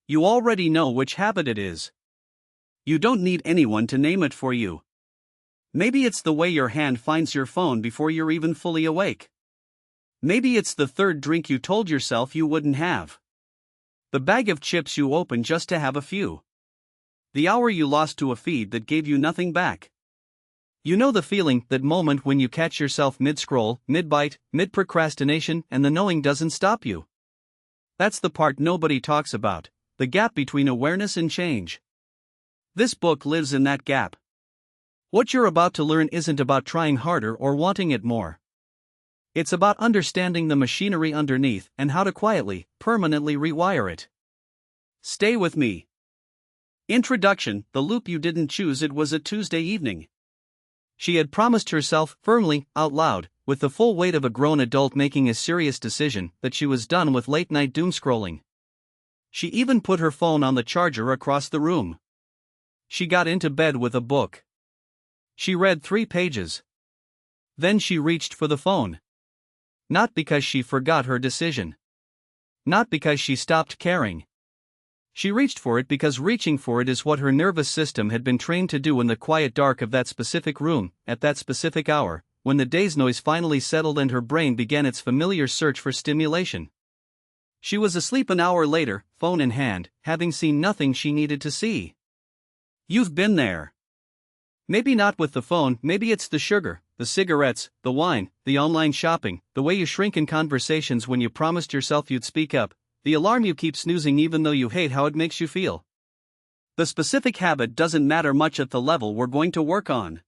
You already know which habit it is. You don't need anyone to name it for you. Maybe it's the way your hand finds your phone before you're even fully awake. Maybe it's the third drink you told yourself you wouldn't have. The bag of chips you opened just to have a few. The hour you lost to a feed that gave you nothing back. You know the feeling, that moment when you catch yourself mid-scroll, mid-bite, mid-procrastination, and the knowing doesn't stop you. That's the part nobody talks about, the gap between awareness and change. This book lives in that gap. What you're about to learn isn't about trying harder or wanting it more. It's about understanding the machinery underneath and how to quietly, permanently rewire it. Stay with me. Introduction: the loop you didn't choose. It was a Tuesday evening. She had promised herself, firmly, out loud, with the full weight of a grown adult making a serious decision, that she was done with late-night doom-scrolling. She even put her phone on the charger across the room. She got into bed with a book. She read 3 pages. Then she reached for the phone. Not because she forgot her decision. Not because she stopped caring. She reached for it because reaching for it is what her nervous system had been trained to do in the quiet dark of that specific room, at that specific hour, when the day's noise finally settled and her brain began its familiar search for stimulation. She was asleep an hour later, phone in hand, having seen nothing she needed to see. You've been there. Maybe not with the phone, maybe it's the sugar, the cigarettes, the wine, the online shopping, the way you shrink in conversations when you promised yourself you'd speak up, the alarm you keep snoozing even though you hate how it makes you feel. The specific habit doesn't matter much at the level we're going to work on.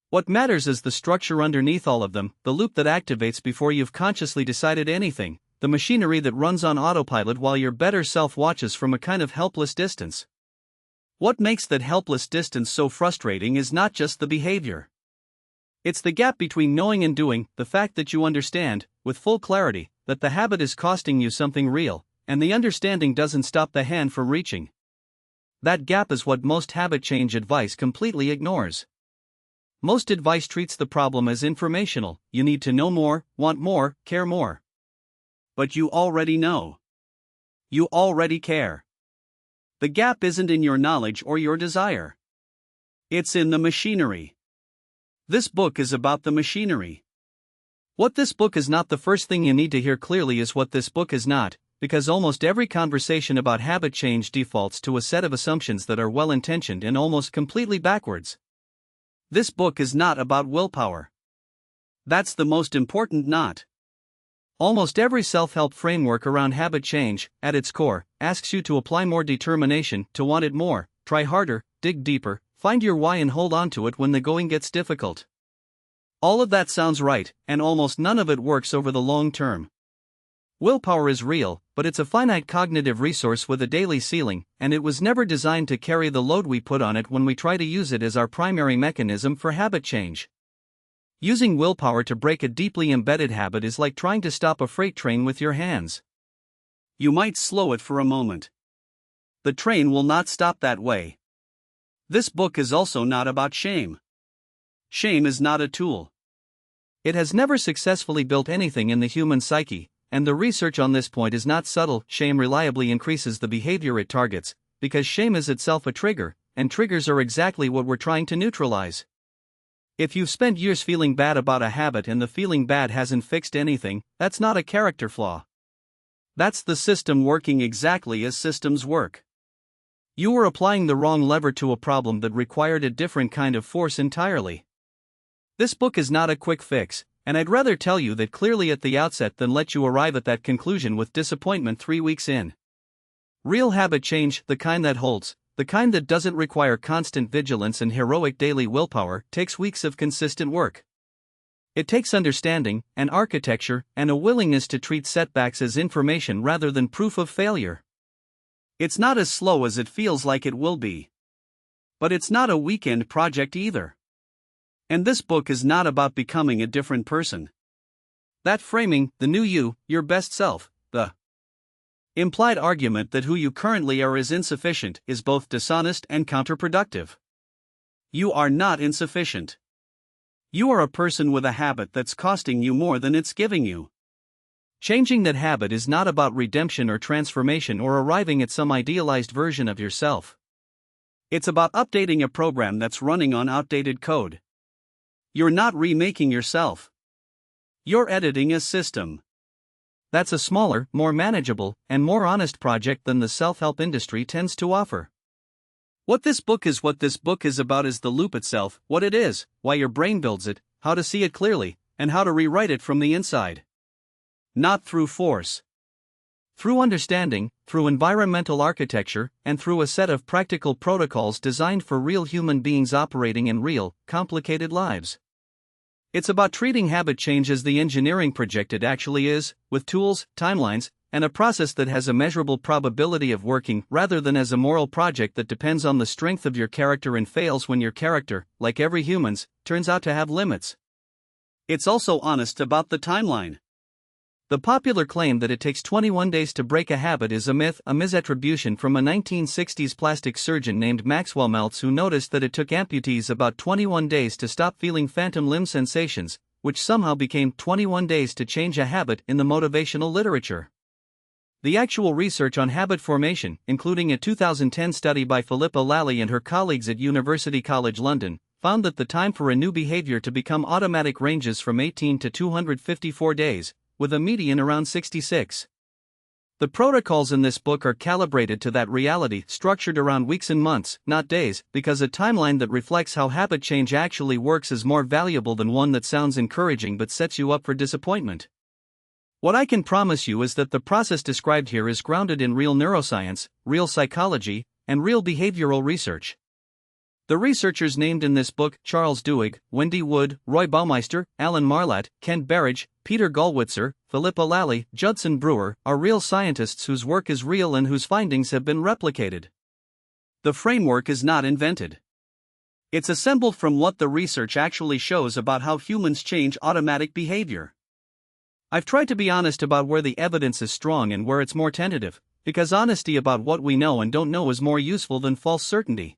What matters is the structure underneath all of them, the loop that activates before you've consciously decided anything, the machinery that runs on autopilot while your better self watches from a kind of helpless distance. What makes that helpless distance so frustrating is not just the behavior. It's the gap between knowing and doing, the fact that you understand, with full clarity, that the habit is costing you something real, and the understanding doesn't stop the hand from reaching. That gap is what most habit change advice completely ignores. Most advice treats the problem as informational: you need to know more, want more, care more. But you already know. You already care. The gap isn't in your knowledge or your desire. It's in the machinery. This book is about the machinery. What this book is not. The first thing you need to hear clearly is what this book is not, because almost every conversation about habit change defaults to a set of assumptions that are well-intentioned and almost completely backwards. This book is not about willpower. That's the most important not. Almost every self-help framework around habit change, at its core, asks you to apply more determination, to want it more, try harder, dig deeper, find your why and hold on to it when the going gets difficult. All of that sounds right, and almost none of it works over the long term. Willpower is real, but it's a finite cognitive resource with a daily ceiling, and it was never designed to carry the load we put on it when we try to use it as our primary mechanism for habit change. Using willpower to break a deeply embedded habit is like trying to stop a freight train with your hands. You might slow it for a moment. The train will not stop that way. This book is also not about shame. Shame is not a tool. It has never successfully built anything in the human psyche, and the research on this point is not subtle. Shame reliably increases the behavior it targets, because shame is itself a trigger, and triggers are exactly what we're trying to neutralize. If you've spent years feeling bad about a habit and the feeling bad hasn't fixed anything, that's not a character flaw. That's the system working exactly as systems work. You were applying the wrong lever to a problem that required a different kind of force entirely. This book is not a quick fix, and I'd rather tell you that clearly at the outset than let you arrive at that conclusion with disappointment 3 weeks in. Real habit change, the kind that holds, the kind that doesn't require constant vigilance and heroic daily willpower, takes weeks of consistent work. It takes understanding, and architecture, and a willingness to treat setbacks as information rather than proof of failure. It's not as slow as it feels like it will be. But it's not a weekend project either. And this book is not about becoming a different person. That framing, the new you, your best self, the implied argument that who you currently are is insufficient, is both dishonest and counterproductive. You are not insufficient. You are a person with a habit that's costing you more than it's giving you. Changing that habit is not about redemption or transformation or arriving at some idealized version of yourself. It's about updating a program that's running on outdated code. You're not remaking yourself. You're editing a system. That's a smaller, more manageable, and more honest project than the self-help industry tends to offer. What this book is about is the loop itself, what it is, why your brain builds it, how to see it clearly, and how to rewrite it from the inside. Not through force. Through understanding, through environmental architecture, and through a set of practical protocols designed for real human beings operating in real, complicated lives. It's about treating habit change as the engineering project it actually is, with tools, timelines, and a process that has a measurable probability of working rather than as a moral project that depends on the strength of your character and fails when your character, like every human's, turns out to have limits. It's also honest about the timeline. The popular claim that it takes 21 days to break a habit is a myth, a misattribution from a 1960s plastic surgeon named Maxwell Maltz who noticed that it took amputees about 21 days to stop feeling phantom limb sensations, which somehow became 21 days to change a habit in the motivational literature. The actual research on habit formation, including a 2010 study by Philippa Lally and her colleagues at University College London, found that the time for a new behavior to become automatic ranges from 18 to 254 days, with a median around 66. The protocols in this book are calibrated to that reality, structured around weeks and months, not days, because a timeline that reflects how habit change actually works is more valuable than one that sounds encouraging but sets you up for disappointment. What I can promise you is that the process described here is grounded in real neuroscience, real psychology, and real behavioral research. The researchers named in this book, Charles Duhigg, Wendy Wood, Roy Baumeister, Alan Marlatt, Kent Berridge, Peter Gallwitzer, Philippa Lally, Judson Brewer, are real scientists whose work is real and whose findings have been replicated. The framework is not invented. It's assembled from what the research actually shows about how humans change automatic behavior. I've tried to be honest about where the evidence is strong and where it's more tentative, because honesty about what we know and don't know is more useful than false certainty.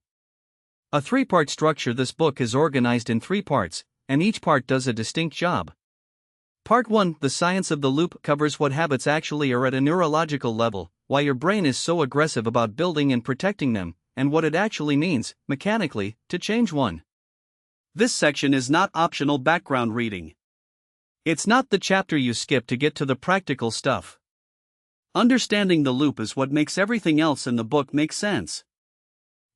A three-part structure. This book is organized in 3 parts, and each part does a distinct job. Part 1, The Science of the Loop, covers what habits actually are at a neurological level, why your brain is so aggressive about building and protecting them, and what it actually means, mechanically, to change one. This section is not optional background reading. It's not the chapter you skip to get to the practical stuff. Understanding the loop is what makes everything else in the book make sense.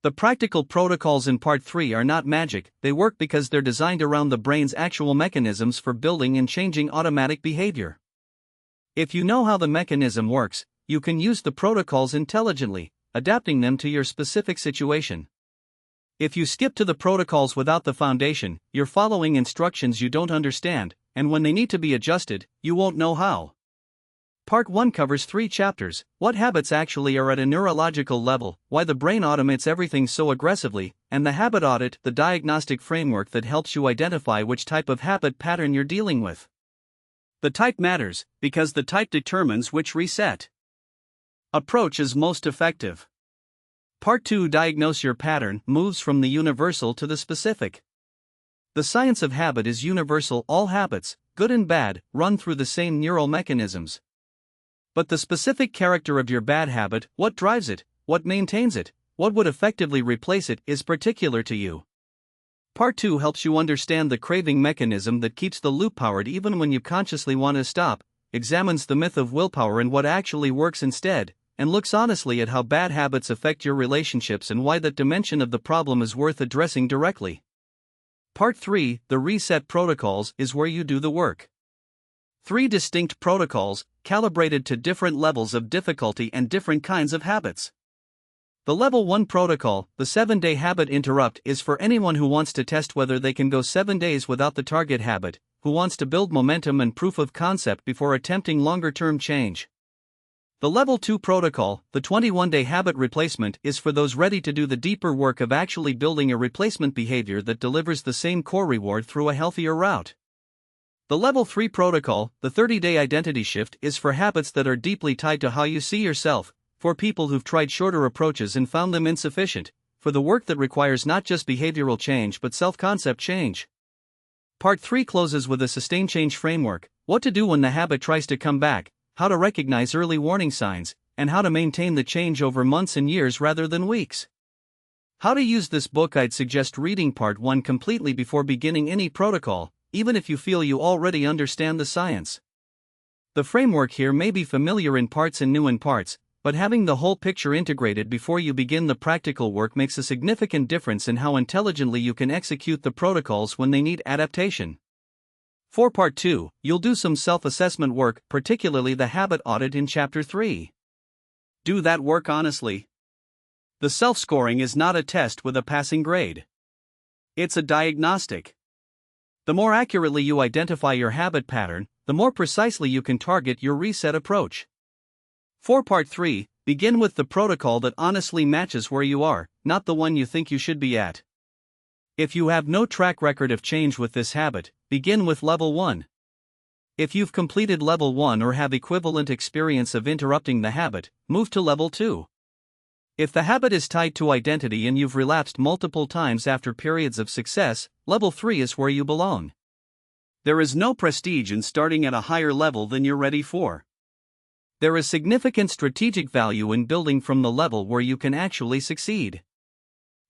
The practical protocols in Part 3 are not magic, they work because they're designed around the brain's actual mechanisms for building and changing automatic behavior. If you know how the mechanism works, you can use the protocols intelligently, adapting them to your specific situation. If you skip to the protocols without the foundation, you're following instructions you don't understand, and when they need to be adjusted, you won't know how. Part 1 covers 3 chapters: what habits actually are at a neurological level, why the brain automates everything so aggressively, and the habit audit, the diagnostic framework that helps you identify which type of habit pattern you're dealing with. The type matters, because the type determines which reset approach is most effective. Part 2, Diagnose Your Pattern, moves from the universal to the specific. The science of habit is universal. All habits, good and bad, run through the same neural mechanisms. But the specific character of your bad habit, what drives it, what maintains it, what would effectively replace it, is particular to you. Part 2 helps you understand the craving mechanism that keeps the loop powered even when you consciously want to stop, examines the myth of willpower and what actually works instead, and looks honestly at how bad habits affect your relationships and why that dimension of the problem is worth addressing directly. Part 3, The Reset Protocols, is where you do the work. 3 distinct protocols, calibrated to different levels of difficulty and different kinds of habits. The Level 1 protocol, the 7-day habit interrupt, is for anyone who wants to test whether they can go 7 days without the target habit, who wants to build momentum and proof of concept before attempting longer-term change. The Level 2 protocol, the 21-day habit replacement, is for those ready to do the deeper work of actually building a replacement behavior that delivers the same core reward through a healthier route. The Level 3 protocol, the 30-day identity shift, is for habits that are deeply tied to how you see yourself, for people who've tried shorter approaches and found them insufficient, for the work that requires not just behavioral change but self-concept change. Part 3 closes with a sustained change framework, what to do when the habit tries to come back, how to recognize early warning signs, and how to maintain the change over months and years rather than weeks. How to use this book. I'd suggest reading part 1 completely before beginning any protocol, even if you feel you already understand the science. The framework here may be familiar in parts and new in parts, but having the whole picture integrated before you begin the practical work makes a significant difference in how intelligently you can execute the protocols when they need adaptation. For Part 2, you'll do some self-assessment work, particularly the habit audit in Chapter 3. Do that work honestly. The self-scoring is not a test with a passing grade. It's a diagnostic. The more accurately you identify your habit pattern, the more precisely you can target your reset approach. For Part 3, begin with the protocol that honestly matches where you are, not the one you think you should be at. If you have no track record of change with this habit, begin with Level 1. If you've completed Level 1 or have equivalent experience of interrupting the habit, move to Level 2. If the habit is tied to identity and you've relapsed multiple times after periods of success, Level 3 is where you belong. There is no prestige in starting at a higher level than you're ready for. There is significant strategic value in building from the level where you can actually succeed.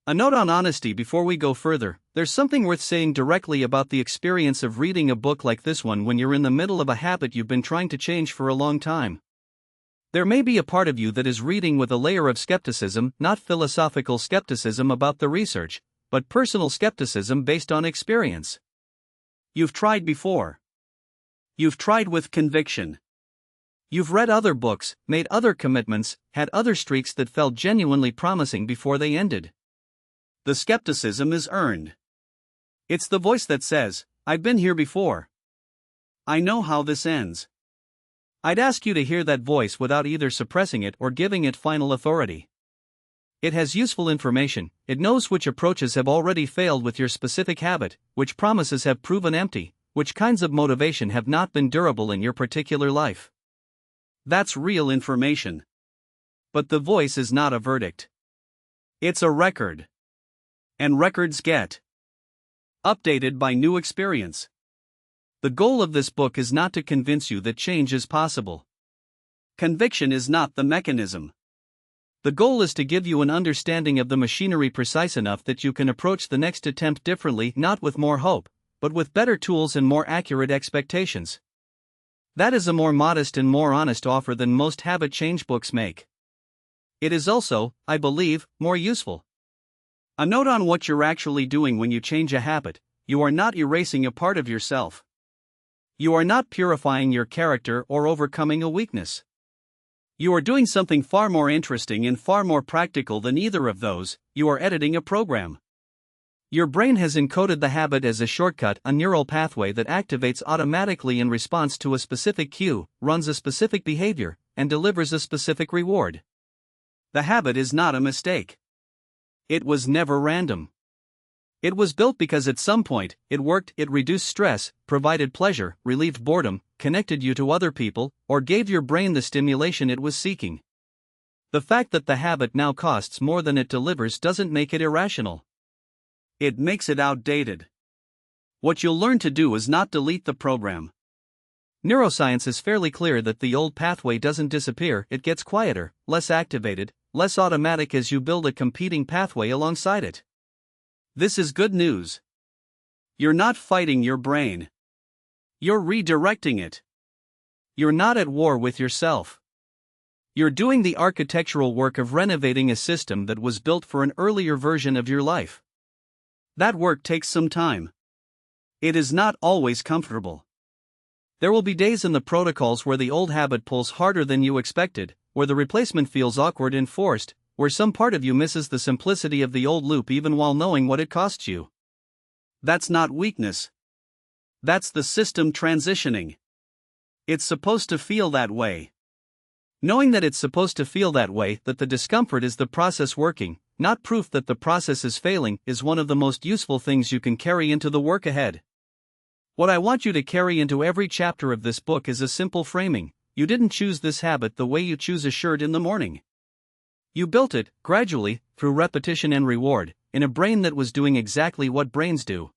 A note on honesty before we go further: there's something worth saying directly about the experience of reading a book like this one when you're in the middle of a habit you've been trying to change for a long time. There may be a part of you that is reading with a layer of skepticism, not philosophical skepticism about the research, but personal skepticism based on experience. You've tried before. You've tried with conviction. You've read other books, made other commitments, had other streaks that felt genuinely promising before they ended. The skepticism is earned. It's the voice that says, "I've been here before. I know how this ends." I'd ask you to hear that voice without either suppressing it or giving it final authority. It has useful information. It knows which approaches have already failed with your specific habit, which promises have proven empty, which kinds of motivation have not been durable in your particular life. That's real information. But the voice is not a verdict. It's a record. And records get updated by new experience. The goal of this book is not to convince you that change is possible. Conviction is not the mechanism. The goal is to give you an understanding of the machinery precise enough that you can approach the next attempt differently, not with more hope, but with better tools and more accurate expectations. That is a more modest and more honest offer than most habit change books make. It is also, I believe, more useful. A note on what you're actually doing when you change a habit: you are not erasing a part of yourself. You are not purifying your character or overcoming a weakness. You are doing something far more interesting and far more practical than either of those: you are editing a program. Your brain has encoded the habit as a shortcut, a neural pathway that activates automatically in response to a specific cue, runs a specific behavior, and delivers a specific reward. The habit is not a mistake. It was never random. It was built because at some point, it worked, it reduced stress, provided pleasure, relieved boredom, connected you to other people, or gave your brain the stimulation it was seeking. The fact that the habit now costs more than it delivers doesn't make it irrational. It makes it outdated. What you'll learn to do is not delete the program. Neuroscience is fairly clear that the old pathway doesn't disappear, it gets quieter, less activated, less automatic as you build a competing pathway alongside it. This is good news. You're not fighting your brain. You're redirecting it. You're not at war with yourself. You're doing the architectural work of renovating a system that was built for an earlier version of your life. That work takes some time. It is not always comfortable. There will be days in the protocols where the old habit pulls harder than you expected, where the replacement feels awkward and forced, where some part of you misses the simplicity of the old loop even while knowing what it costs you. That's not weakness. That's the system transitioning. It's supposed to feel that way. Knowing that it's supposed to feel that way, that the discomfort is the process working, not proof that the process is failing, is one of the most useful things you can carry into the work ahead. What I want you to carry into every chapter of this book is a simple framing: you didn't choose this habit the way you choose a shirt in the morning. You built it, gradually, through repetition and reward, in a brain that was doing exactly what brains do.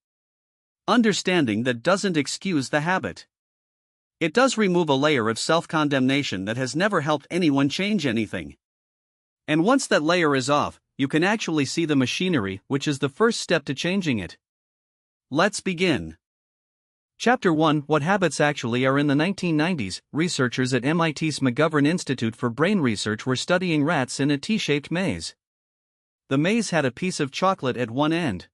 Understanding that doesn't excuse the habit. It does remove a layer of self-condemnation that has never helped anyone change anything. And once that layer is off, you can actually see the machinery, which is the first step to changing it. Let's begin. Chapter 1: What habits actually are. In the 1990s, researchers at MIT's McGovern Institute for Brain Research were studying rats in a T-shaped maze. The maze had a piece of chocolate at one end.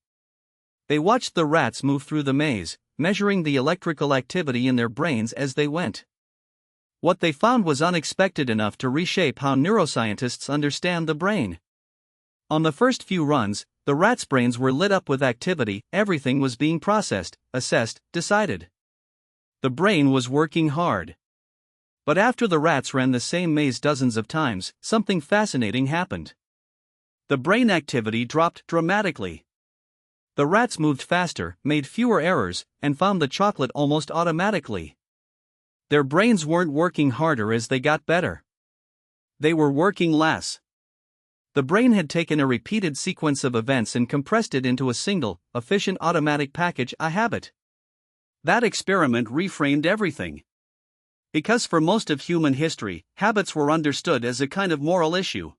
They watched the rats move through the maze, measuring the electrical activity in their brains as they went. What they found was unexpected enough to reshape how neuroscientists understand the brain. On the first few runs, the rats' brains were lit up with activity. Everything was being processed, assessed, decided. The brain was working hard. But after the rats ran the same maze dozens of times, something fascinating happened. The brain activity dropped dramatically. The rats moved faster, made fewer errors, and found the chocolate almost automatically. Their brains weren't working harder as they got better. They were working less. The brain had taken a repeated sequence of events and compressed it into a single, efficient automatic package, a habit. That experiment reframed everything. Because for most of human history, habits were understood as a kind of moral issue.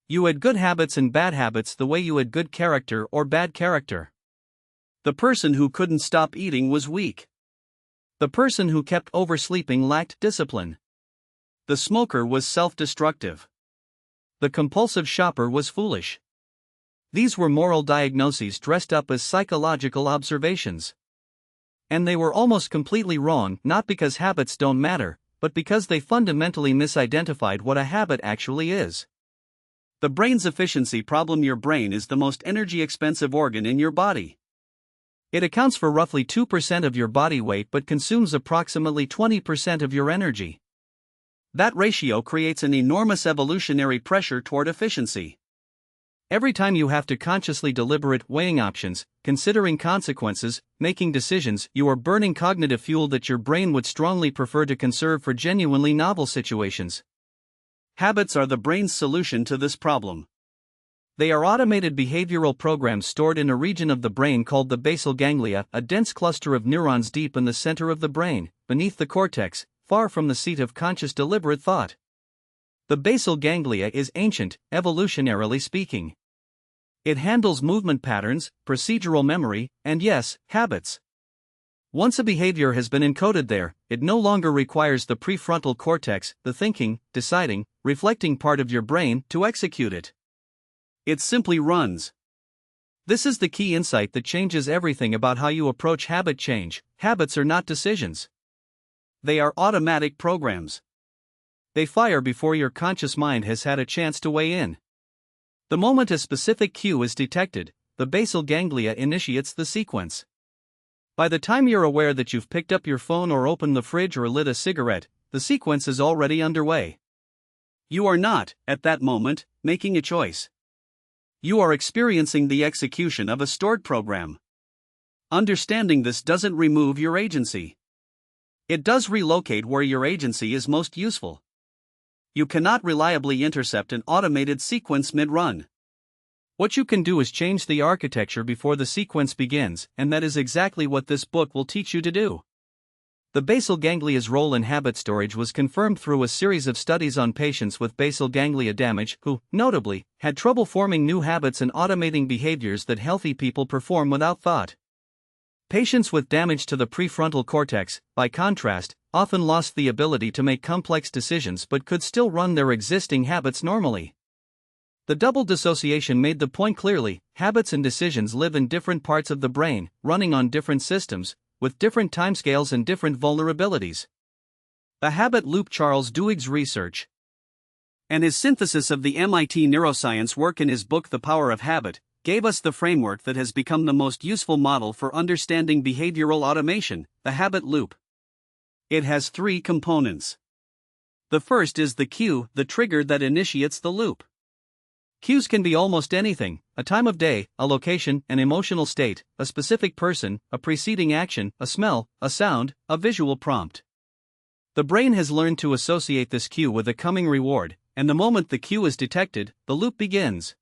You had good habits and bad habits the way you had good character or bad character. The person who couldn't stop eating was weak. The person who kept oversleeping lacked discipline. The smoker was self-destructive. The compulsive shopper was foolish. These were moral diagnoses dressed up as psychological observations. And they were almost completely wrong, not because habits don't matter, but because they fundamentally misidentified what a habit actually is. The brain's efficiency problem. Your brain is the most energy-expensive organ in your body. It accounts for roughly 2% of your body weight but consumes approximately 20% of your energy. That ratio creates an enormous evolutionary pressure toward efficiency. Every time you have to consciously deliberate, weighing options, considering consequences, making decisions, you are burning cognitive fuel that your brain would strongly prefer to conserve for genuinely novel situations. Habits are the brain's solution to this problem. They are automated behavioral programs stored in a region of the brain called the basal ganglia, a dense cluster of neurons deep in the center of the brain, beneath the cortex, far from the seat of conscious deliberate thought. The basal ganglia is ancient, evolutionarily speaking. It handles movement patterns, procedural memory, and yes, habits. Once a behavior has been encoded there, it no longer requires the prefrontal cortex, the thinking, deciding, reflecting part of your brain, to execute it. It simply runs. This is the key insight that changes everything about how you approach habit change. Habits are not decisions. They are automatic programs. They fire before your conscious mind has had a chance to weigh in. The moment a specific cue is detected, the basal ganglia initiates the sequence. By the time you're aware that you've picked up your phone or opened the fridge or lit a cigarette, the sequence is already underway. You are not, at that moment, making a choice. You are experiencing the execution of a stored program. Understanding this doesn't remove your agency. It does relocate where your agency is most useful. You cannot reliably intercept an automated sequence mid-run. What you can do is change the architecture before the sequence begins, and that is exactly what this book will teach you to do. The basal ganglia's role in habit storage was confirmed through a series of studies on patients with basal ganglia damage who, notably, had trouble forming new habits and automating behaviors that healthy people perform without thought. Patients with damage to the prefrontal cortex, by contrast, often lost the ability to make complex decisions but could still run their existing habits normally. The double dissociation made the point clearly: habits and decisions live in different parts of the brain, running on different systems, with different timescales and different vulnerabilities. The habit loop. Charles Duhigg's research and his synthesis of the MIT neuroscience work in his book The Power of Habit gave us the framework that has become the most useful model for understanding behavioral automation, the habit loop. It has three components. The first is the cue, the trigger that initiates the loop. Cues can be almost anything: a time of day, a location, an emotional state, a specific person, a preceding action, a smell, a sound, a visual prompt. The brain has learned to associate this cue with a coming reward, and the moment the cue is detected, the loop begins.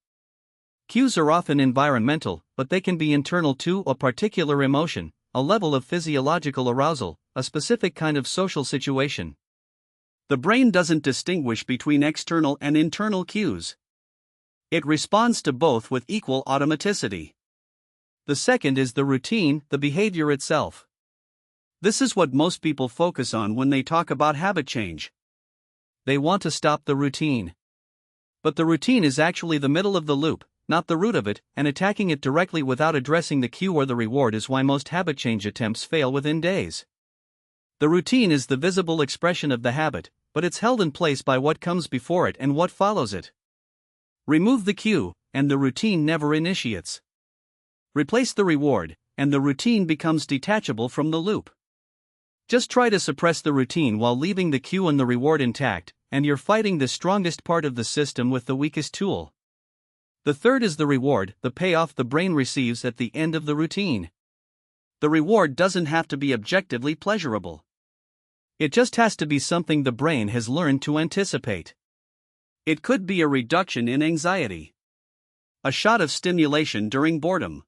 Cues are often environmental, but they can be internal to a particular emotion, a level of physiological arousal, a specific kind of social situation. The brain doesn't distinguish between external and internal cues. It responds to both with equal automaticity. The second is the routine, the behavior itself. This is what most people focus on when they talk about habit change. They want to stop the routine. But the routine is actually the middle of the loop, not the root of it, and attacking it directly without addressing the cue or the reward is why most habit change attempts fail within days. The routine is the visible expression of the habit, but it's held in place by what comes before it and what follows it. Remove the cue, and the routine never initiates. Replace the reward, and the routine becomes detachable from the loop. Just try to suppress the routine while leaving the cue and the reward intact, and you're fighting the strongest part of the system with the weakest tool. The third is the reward, the payoff the brain receives at the end of the routine. The reward doesn't have to be objectively pleasurable. It just has to be something the brain has learned to anticipate. It could be a reduction in anxiety, a shot of stimulation during boredom,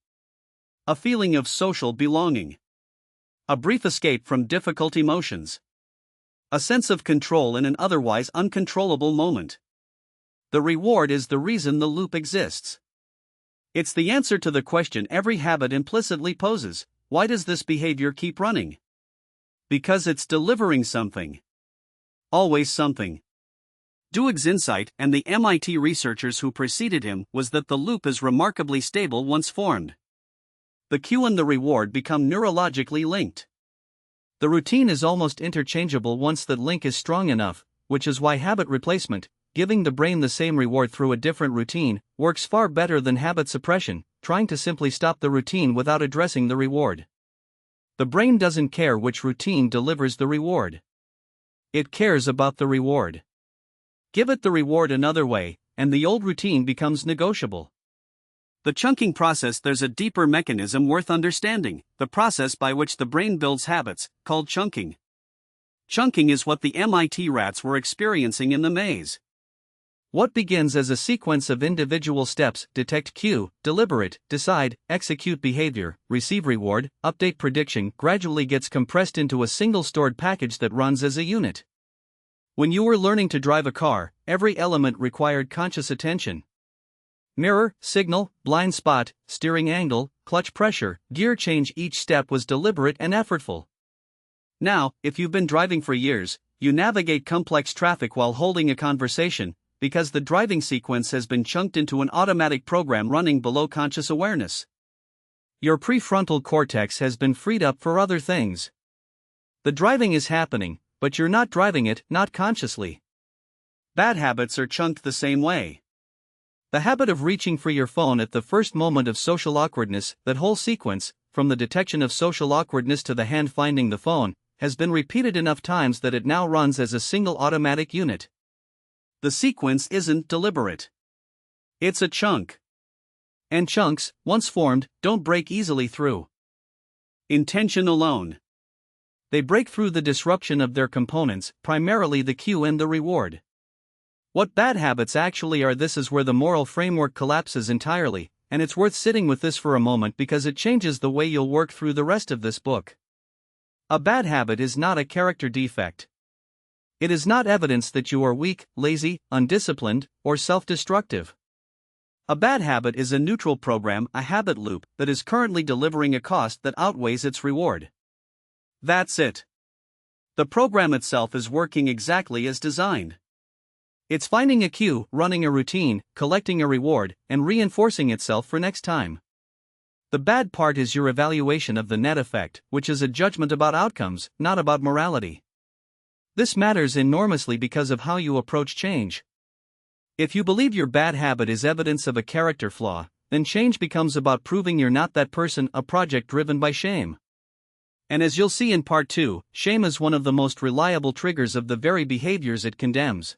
a feeling of social belonging, a brief escape from difficult emotions, a sense of control in an otherwise uncontrollable moment. The reward is the reason the loop exists. It's the answer to the question every habit implicitly poses: why does this behavior keep running? Because it's delivering something. Always something. Duhig's insight, and the MIT researchers who preceded him, was that the loop is remarkably stable once formed. The cue and the reward become neurologically linked. The routine is almost interchangeable once that link is strong enough, which is why habit replacement, giving the brain the same reward through a different routine, works far better than habit suppression, trying to simply stop the routine without addressing the reward. The brain doesn't care which routine delivers the reward. It cares about the reward. Give it the reward another way, and the old routine becomes negotiable. The chunking process. There's a deeper mechanism worth understanding, the process by which the brain builds habits, called chunking. Chunking is what the MIT rats were experiencing in the maze. What begins as a sequence of individual steps: detect cue, deliberate, decide, execute behavior, receive reward, update prediction, gradually gets compressed into a single stored package that runs as a unit. When you were learning to drive a car, every element required conscious attention. Mirror, signal, blind spot, steering angle, clutch pressure, gear change. Each step was deliberate and effortful. Now, if you've been driving for years, you navigate complex traffic while holding a conversation, because the driving sequence has been chunked into an automatic program running below conscious awareness. Your prefrontal cortex has been freed up for other things. The driving is happening, but you're not driving it, not consciously. Bad habits are chunked the same way. The habit of reaching for your phone at the first moment of social awkwardness, that whole sequence, from the detection of social awkwardness to the hand finding the phone, has been repeated enough times that it now runs as a single automatic unit. The sequence isn't deliberate. It's a chunk. And chunks, once formed, don't break easily through intention alone. They break through the disruption of their components, primarily the cue and the reward. What bad habits actually are: this is where the moral framework collapses entirely, and it's worth sitting with this for a moment because it changes the way you'll work through the rest of this book. A bad habit is not a character defect. It is not evidence that you are weak, lazy, undisciplined, or self-destructive. A bad habit is a neutral program, a habit loop, that is currently delivering a cost that outweighs its reward. That's it. The program itself is working exactly as designed. It's finding a cue, running a routine, collecting a reward, and reinforcing itself for next time. The bad part is your evaluation of the net effect, which is a judgment about outcomes, not about morality. This matters enormously because of how you approach change. If you believe your bad habit is evidence of a character flaw, then change becomes about proving you're not that person, a project driven by shame. And as you'll see in part 2, shame is one of the most reliable triggers of the very behaviors it condemns.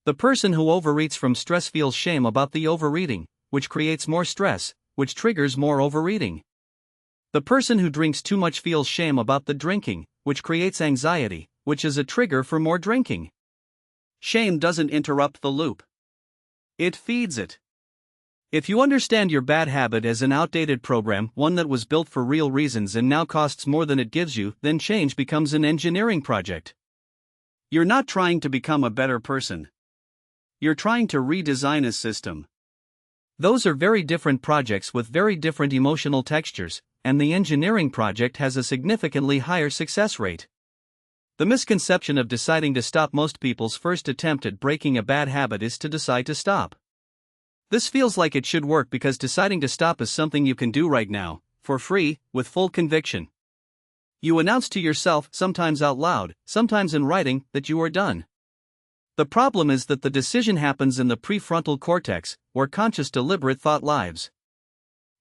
The person who overeats from stress feels shame about the overeating, which creates more stress, which triggers more overeating. The person who drinks too much feels shame about the drinking, which creates anxiety, which is a trigger for more drinking. Shame doesn't interrupt the loop. It feeds it. If you understand your bad habit as an outdated program, one that was built for real reasons and now costs more than it gives you, then change becomes an engineering project. You're not trying to become a better person. You're trying to redesign a system. Those are very different projects with very different emotional textures, and the engineering project has a significantly higher success rate. The misconception of deciding to stop: most people's first attempt at breaking a bad habit is to decide to stop. This feels like it should work because deciding to stop is something you can do right now, for free, with full conviction. You announce to yourself, sometimes out loud, sometimes in writing, that you are done. The problem is that the decision happens in the prefrontal cortex, where conscious deliberate thought lives.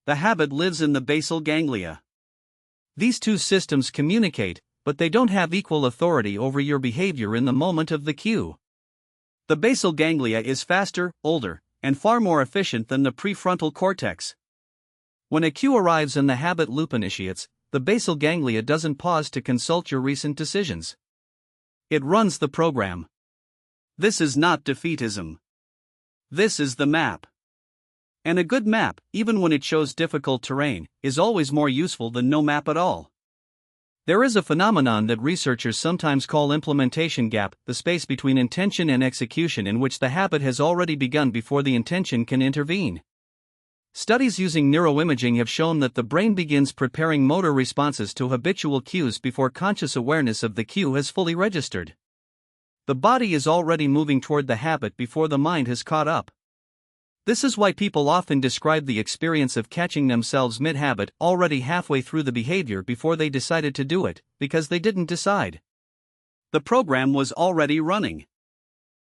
The habit lives in the basal ganglia. These two systems communicate, but they don't have equal authority over your behavior in the moment of the cue. The basal ganglia is faster, older, and far more efficient than the prefrontal cortex. When a cue arrives and the habit loop initiates, the basal ganglia doesn't pause to consult your recent decisions. It runs the program. This is not defeatism. This is the map. And a good map, even when it shows difficult terrain, is always more useful than no map at all. There is a phenomenon that researchers sometimes call implementation gap, the space between intention and execution in which the habit has already begun before the intention can intervene. Studies using neuroimaging have shown that the brain begins preparing motor responses to habitual cues before conscious awareness of the cue has fully registered. The body is already moving toward the habit before the mind has caught up. This is why people often describe the experience of catching themselves mid-habit, already halfway through the behavior before they decided to do it, because they didn't decide. The program was already running.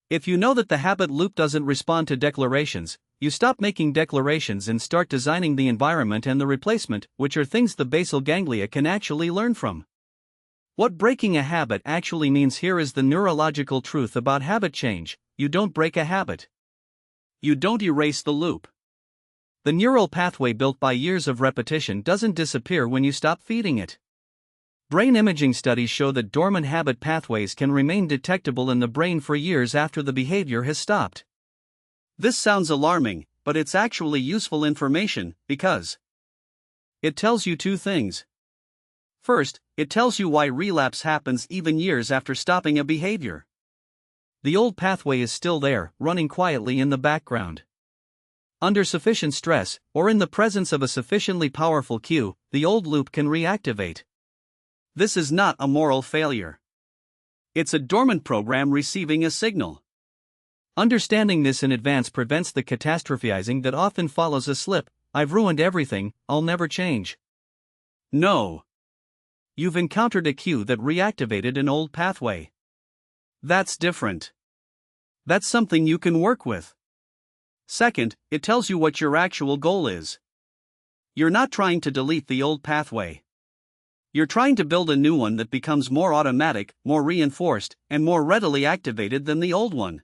If you know that the habit loop doesn't respond to declarations, you stop making declarations and start designing the environment and the replacement, which are things the basal ganglia can actually learn from. What breaking a habit actually means here is the neurological truth about habit change: you don't break a habit. You don't erase the loop. The neural pathway built by years of repetition doesn't disappear when you stop feeding it. Brain imaging studies show that dormant habit pathways can remain detectable in the brain for years after the behavior has stopped. This sounds alarming, but it's actually useful information, because it tells you two things. First, it tells you why relapse happens even years after stopping a behavior. The old pathway is still there, running quietly in the background. Under sufficient stress, or in the presence of a sufficiently powerful cue, the old loop can reactivate. This is not a moral failure. It's a dormant program receiving a signal. Understanding this in advance prevents the catastrophizing that often follows a slip: "I've ruined everything, I'll never change." No. You've encountered a cue that reactivated an old pathway. That's different. That's something you can work with. Second, it tells you what your actual goal is. You're not trying to delete the old pathway. You're trying to build a new one that becomes more automatic, more reinforced, and more readily activated than the old one.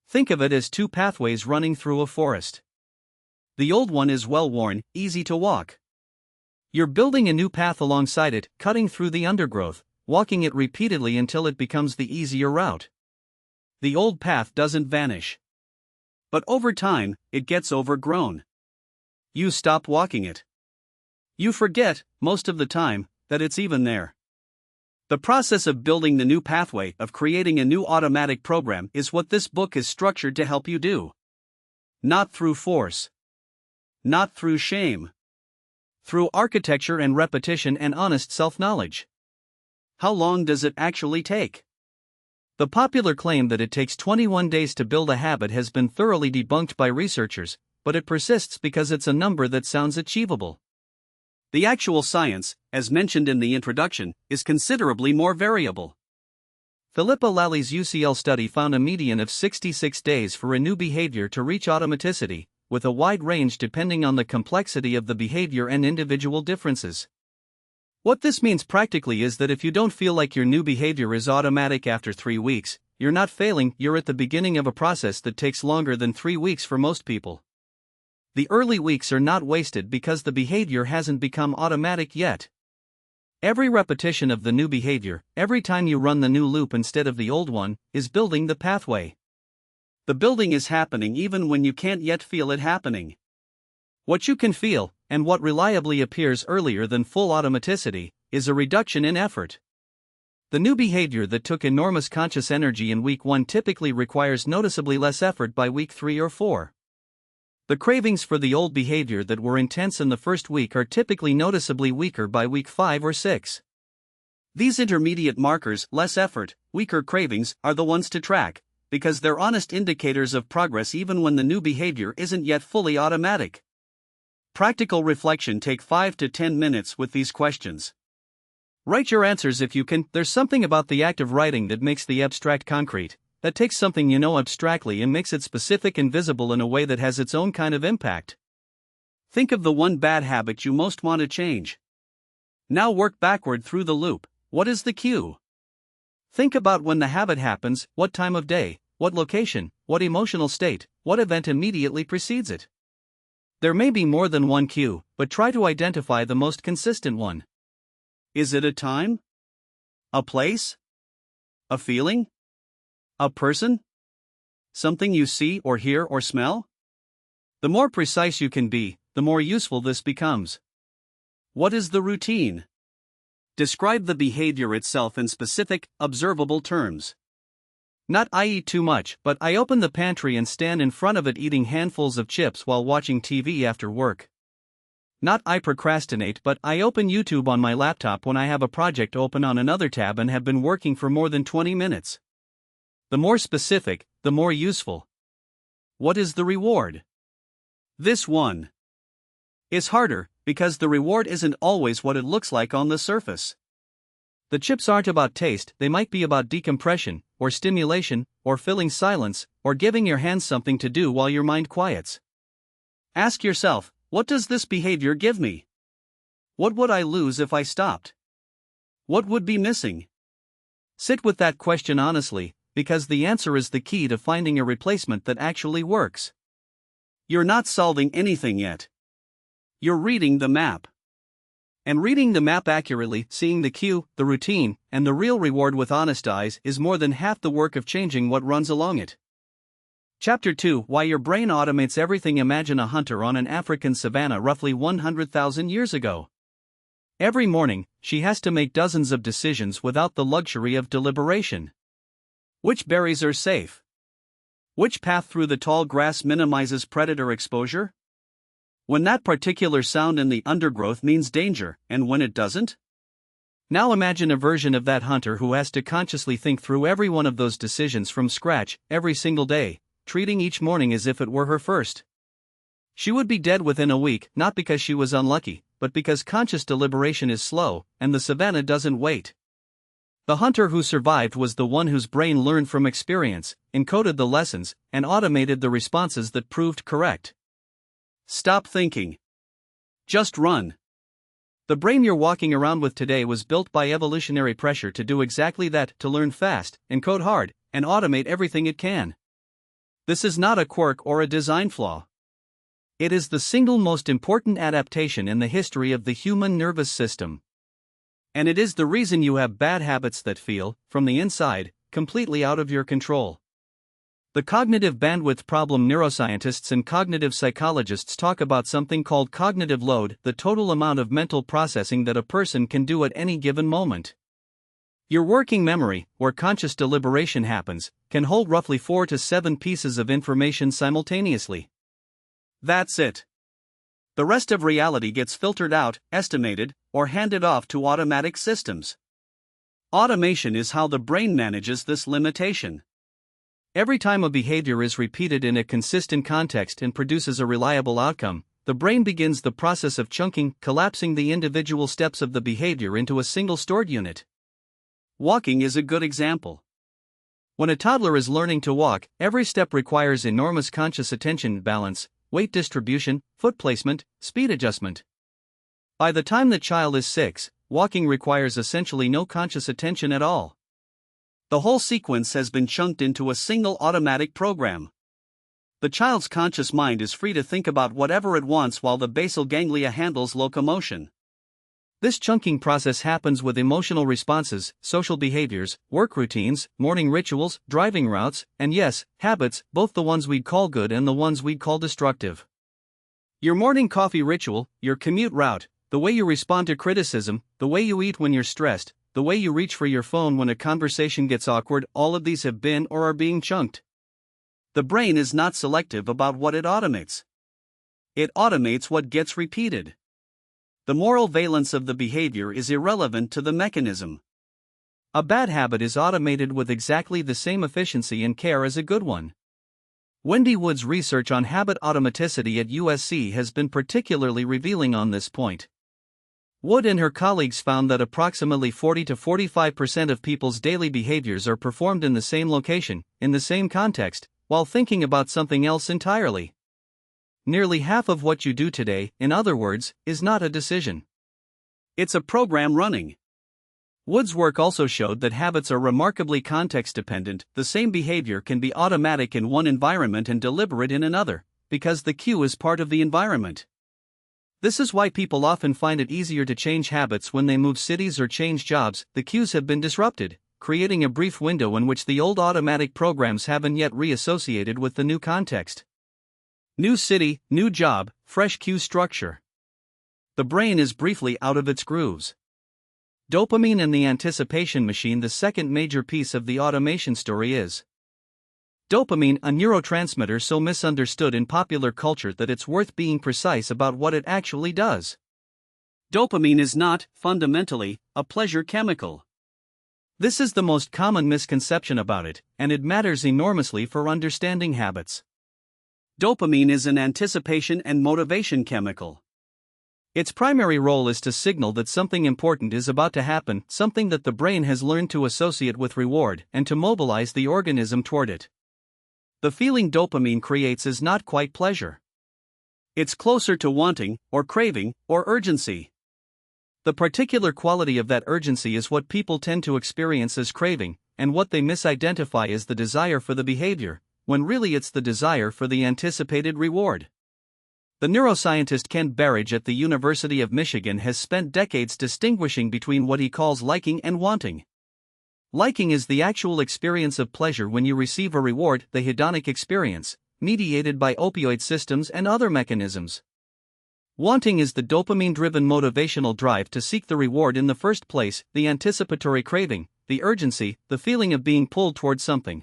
Think of it as two pathways running through a forest. The old one is well-worn, easy to walk. You're building a new path alongside it, cutting through the undergrowth, walking it repeatedly until it becomes the easier route. The old path doesn't vanish. But over time, it gets overgrown. You stop walking it. You forget, most of the time, that it's even there. The process of building the new pathway, of creating a new automatic program, is what this book is structured to help you do. Not through force. Not through shame. Through architecture and repetition and honest self-knowledge. How long does it actually take? The popular claim that it takes 21 days to build a habit has been thoroughly debunked by researchers, but it persists because it's a number that sounds achievable. The actual science, as mentioned in the introduction, is considerably more variable. Philippa Lally's UCL study found a median of 66 days for a new behavior to reach automaticity, with a wide range depending on the complexity of the behavior and individual differences. What this means practically is that if you don't feel like your new behavior is automatic after 3 weeks, you're not failing, you're at the beginning of a process that takes longer than 3 weeks for most people. The early weeks are not wasted because the behavior hasn't become automatic yet. Every repetition of the new behavior, every time you run the new loop instead of the old one, is building the pathway. The building is happening even when you can't yet feel it happening. What you can feel, and what reliably appears earlier than full automaticity, is a reduction in effort. The new behavior that took enormous conscious energy in week 1 typically requires noticeably less effort by week 3 or 4. The cravings for the old behavior that were intense in the first week are typically noticeably weaker by week 5 or 6. These intermediate markers, less effort, weaker cravings, are the ones to track, because they're honest indicators of progress even when the new behavior isn't yet fully automatic. Practical reflection: take 5 to 10 minutes with these questions. Write your answers if you can. There's something about the act of writing that makes the abstract concrete, that takes something you know abstractly and makes it specific and visible in a way that has its own kind of impact. Think of the one bad habit you most want to change. Now work backward through the loop. What is the cue? Think about when the habit happens, what time of day, what location, what emotional state, what event immediately precedes it. There may be more than one cue, but try to identify the most consistent one. Is it a time? A place? A feeling? A person? Something you see or hear or smell? The more precise you can be, the more useful this becomes. What is the routine? Describe the behavior itself in specific, observable terms. Not I eat too much, but I open the pantry and stand in front of it eating handfuls of chips while watching TV after work. Not I procrastinate, but I open YouTube on my laptop when I have a project open on another tab and have been working for more than 20 minutes. The more specific, the more useful. What is the reward? This one is harder, because the reward isn't always what it looks like on the surface. The chips aren't about taste, they might be about decompression, or stimulation, or filling silence, or giving your hands something to do while your mind quiets. Ask yourself, what does this behavior give me? What would I lose if I stopped? What would be missing? Sit with that question honestly, because the answer is the key to finding a replacement that actually works. You're not solving anything yet. You're reading the map. And reading the map accurately, seeing the cue, the routine, and the real reward with honest eyes is more than half the work of changing what runs along it. Chapter 2: Why Your Brain Automates Everything. Imagine a hunter on an African savanna roughly 100,000 years ago. Every morning, she has to make dozens of decisions without the luxury of deliberation. Which berries are safe? Which path through the tall grass minimizes predator exposure? When that particular sound in the undergrowth means danger, and when it doesn't? Now imagine a version of that hunter who has to consciously think through every one of those decisions from scratch, every single day, treating each morning as if it were her first. She would be dead within a week, not because she was unlucky, but because conscious deliberation is slow, and the savanna doesn't wait. The hunter who survived was the one whose brain learned from experience, encoded the lessons, and automated the responses that proved correct. Stop thinking. Just run. The brain you're walking around with today was built by evolutionary pressure to do exactly that, to learn fast, encode hard, and automate everything it can. This is not a quirk or a design flaw. It is the single most important adaptation in the history of the human nervous system. And it is the reason you have bad habits that feel, from the inside, completely out of your control. The cognitive bandwidth problem. Neuroscientists and cognitive psychologists talk about something called cognitive load, the total amount of mental processing that a person can do at any given moment. Your working memory, where conscious deliberation happens, can hold roughly 4 to 7 pieces of information simultaneously. That's it. The rest of reality gets filtered out, estimated, or handed off to automatic systems. Automation is how the brain manages this limitation. Every time a behavior is repeated in a consistent context and produces a reliable outcome, the brain begins the process of chunking, collapsing the individual steps of the behavior into a single stored unit. Walking is a good example. When a toddler is learning to walk, every step requires enormous conscious attention, balance, weight distribution, foot placement, speed adjustment. By the time the child is 6, walking requires essentially no conscious attention at all. The whole sequence has been chunked into a single automatic program. The child's conscious mind is free to think about whatever it wants while the basal ganglia handles locomotion. This chunking process happens with emotional responses, social behaviors, work routines, morning rituals, driving routes, and yes, habits, both the ones we'd call good and the ones we'd call destructive. Your morning coffee ritual, your commute route, the way you respond to criticism, the way you eat when you're stressed, the way you reach for your phone when a conversation gets awkward, all of these have been or are being chunked. The brain is not selective about what it automates. It automates what gets repeated. The moral valence of the behavior is irrelevant to the mechanism. A bad habit is automated with exactly the same efficiency and care as a good one. Wendy Wood's research on habit automaticity at USC has been particularly revealing on this point. Wood and her colleagues found that approximately 40 to 45% of people's daily behaviors are performed in the same location, in the same context, while thinking about something else entirely. Nearly half of what you do today, in other words, is not a decision. It's a program running. Wood's work also showed that habits are remarkably context-dependent. The same behavior can be automatic in one environment and deliberate in another, because the cue is part of the environment. This is why people often find it easier to change habits when they move cities or change jobs. The cues have been disrupted, creating a brief window in which the old automatic programs haven't yet reassociated with the new context. New city, new job, fresh cue structure. The brain is briefly out of its grooves. Dopamine and the anticipation machine. The second major piece of the automation story is dopamine, a neurotransmitter so misunderstood in popular culture that it's worth being precise about what it actually does. Dopamine is not, fundamentally, a pleasure chemical. This is the most common misconception about it, and it matters enormously for understanding habits. Dopamine is an anticipation and motivation chemical. Its primary role is to signal that something important is about to happen, something that the brain has learned to associate with reward, and to mobilize the organism toward it. The feeling dopamine creates is not quite pleasure. It's closer to wanting, or craving, or urgency. The particular quality of that urgency is what people tend to experience as craving, and what they misidentify as the desire for the behavior, when really it's the desire for the anticipated reward. The neuroscientist Kent Berridge at the University of Michigan has spent decades distinguishing between what he calls liking and wanting. Liking is the actual experience of pleasure when you receive a reward, the hedonic experience, mediated by opioid systems and other mechanisms. Wanting is the dopamine-driven motivational drive to seek the reward in the first place, the anticipatory craving, the urgency, the feeling of being pulled toward something.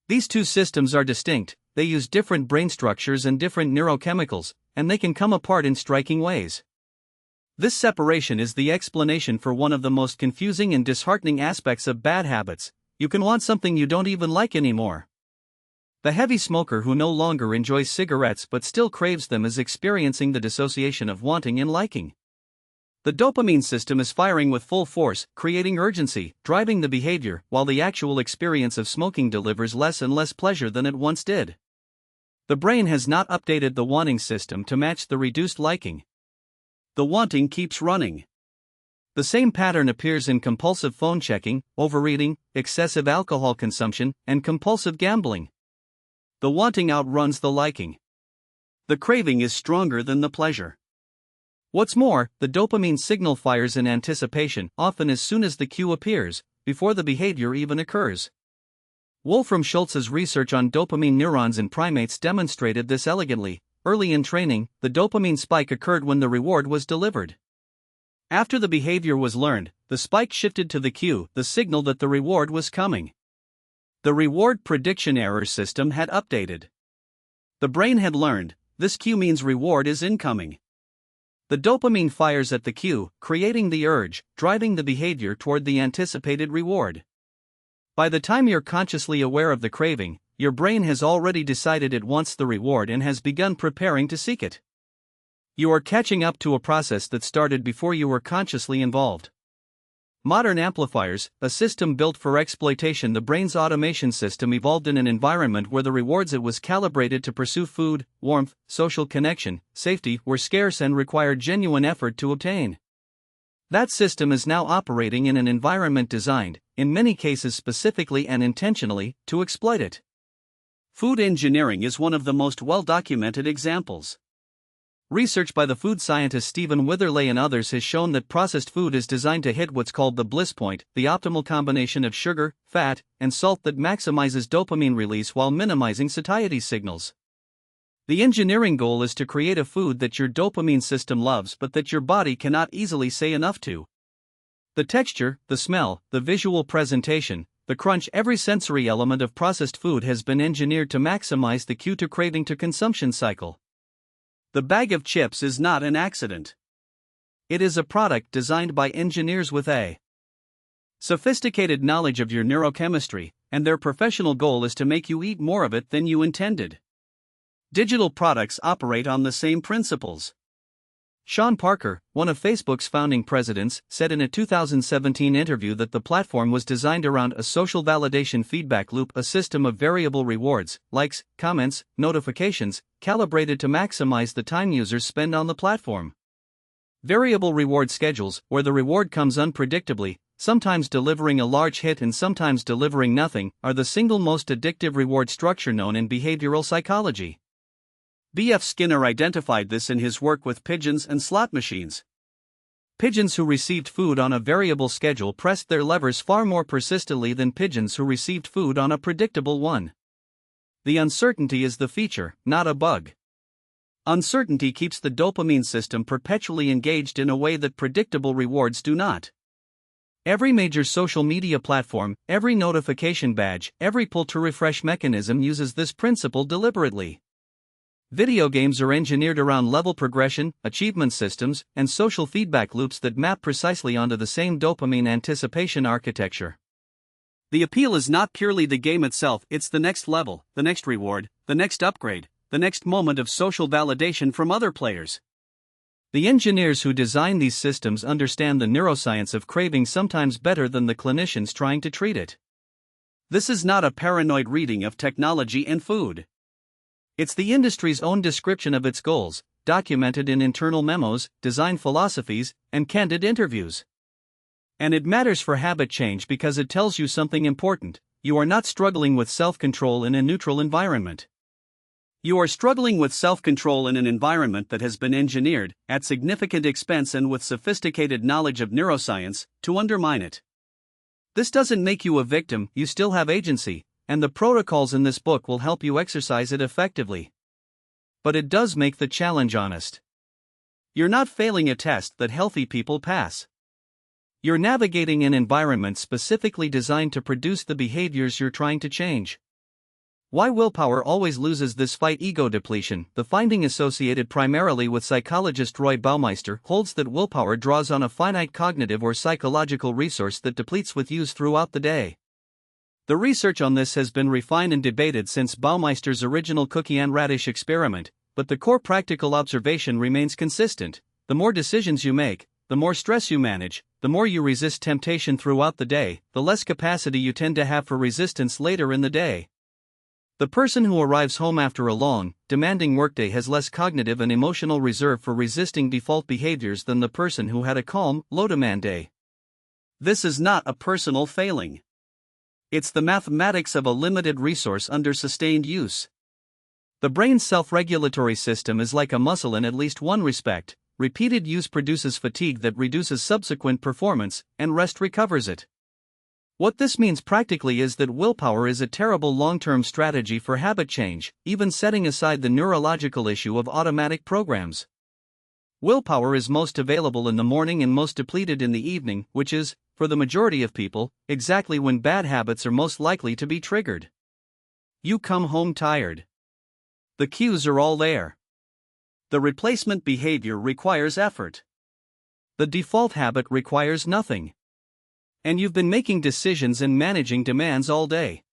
These two systems are distinct. They use different brain structures and different neurochemicals, and they can come apart in striking ways. This separation is the explanation for one of the most confusing and disheartening aspects of bad habits. You can want something you don't even like anymore. The heavy smoker who no longer enjoys cigarettes but still craves them is experiencing the dissociation of wanting and liking. The dopamine system is firing with full force, creating urgency, driving the behavior, while the actual experience of smoking delivers less and less pleasure than it once did. The brain has not updated the wanting system to match the reduced liking. The wanting keeps running. The same pattern appears in compulsive phone checking, overeating, excessive alcohol consumption, and compulsive gambling. The wanting outruns the liking. The craving is stronger than the pleasure. What's more, the dopamine signal fires in anticipation, often as soon as the cue appears, before the behavior even occurs. Wolfram Schultz's research on dopamine neurons in primates demonstrated this elegantly. Early in training, the dopamine spike occurred when the reward was delivered. After the behavior was learned, the spike shifted to the cue, the signal that the reward was coming. The reward prediction error system had updated. The brain had learned, this cue means reward is incoming. The dopamine fires at the cue, creating the urge, driving the behavior toward the anticipated reward. By the time you're consciously aware of the craving, your brain has already decided it wants the reward and has begun preparing to seek it. You are catching up to a process that started before you were consciously involved. Modern amplifiers, a system built for exploitation. The brain's automation system evolved in an environment where the rewards it was calibrated to pursue, food, warmth, social connection, safety, were scarce and required genuine effort to obtain. That system is now operating in an environment designed, in many cases specifically and intentionally, to exploit it. Food engineering is one of the most well-documented examples. Research by the food scientist Stephen Witherley and others has shown that processed food is designed to hit what's called the bliss point, the optimal combination of sugar, fat, and salt that maximizes dopamine release while minimizing satiety signals. The engineering goal is to create a food that your dopamine system loves but that your body cannot easily say enough to. The texture, the smell, the visual presentation, the crunch, every sensory element of processed food has been engineered to maximize the cue to craving to consumption cycle. The bag of chips is not an accident. It is a product designed by engineers with a sophisticated knowledge of your neurochemistry, and their professional goal is to make you eat more of it than you intended. Digital products operate on the same principles. Sean Parker, one of Facebook's founding presidents, said in a 2017 interview that the platform was designed around a social validation feedback loop, a system of variable rewards, likes, comments, notifications, calibrated to maximize the time users spend on the platform. Variable reward schedules, where the reward comes unpredictably, sometimes delivering a large hit and sometimes delivering nothing, are the single most addictive reward structure known in behavioral psychology. B.F. Skinner identified this in his work with pigeons and slot machines. Pigeons who received food on a variable schedule pressed their levers far more persistently than pigeons who received food on a predictable one. The uncertainty is the feature, not a bug. Uncertainty keeps the dopamine system perpetually engaged in a way that predictable rewards do not. Every major social media platform, every notification badge, every pull-to-refresh mechanism uses this principle deliberately. Video games are engineered around level progression, achievement systems, and social feedback loops that map precisely onto the same dopamine anticipation architecture. The appeal is not purely the game itself, it's the next level, the next reward, the next upgrade, the next moment of social validation from other players. The engineers who design these systems understand the neuroscience of craving sometimes better than the clinicians trying to treat it. This is not a paranoid reading of technology and food. It's the industry's own description of its goals, documented in internal memos, design philosophies, and candid interviews. And it matters for habit change because it tells you something important: you are not struggling with self-control in a neutral environment. You are struggling with self-control in an environment that has been engineered, at significant expense and with sophisticated knowledge of neuroscience, to undermine it. This doesn't make you a victim, you still have agency, and the protocols in this book will help you exercise it effectively. But it does make the challenge honest. You're not failing a test that healthy people pass. You're navigating an environment specifically designed to produce the behaviors you're trying to change. Why willpower always loses this fight: ego depletion. The finding, associated primarily with psychologist Roy Baumeister, holds that willpower draws on a finite cognitive or psychological resource that depletes with use throughout the day. The research on this has been refined and debated since Baumeister's original cookie and radish experiment, but the core practical observation remains consistent: the more decisions you make, the more stress you manage, the more you resist temptation throughout the day, the less capacity you tend to have for resistance later in the day. The person who arrives home after a long, demanding workday has less cognitive and emotional reserve for resisting default behaviors than the person who had a calm, low-demand day. This is not a personal failing. It's the mathematics of a limited resource under sustained use. The brain's self-regulatory system is like a muscle in at least one respect: repeated use produces fatigue that reduces subsequent performance, and rest recovers it. What this means practically is that willpower is a terrible long-term strategy for habit change, even setting aside the neurological issue of automatic programs. Willpower is most available in the morning and most depleted in the evening, which is, for the majority of people, exactly when bad habits are most likely to be triggered. You come home tired. The cues are all there. The replacement behavior requires effort. The default habit requires nothing. And you've been making decisions and managing demands all day.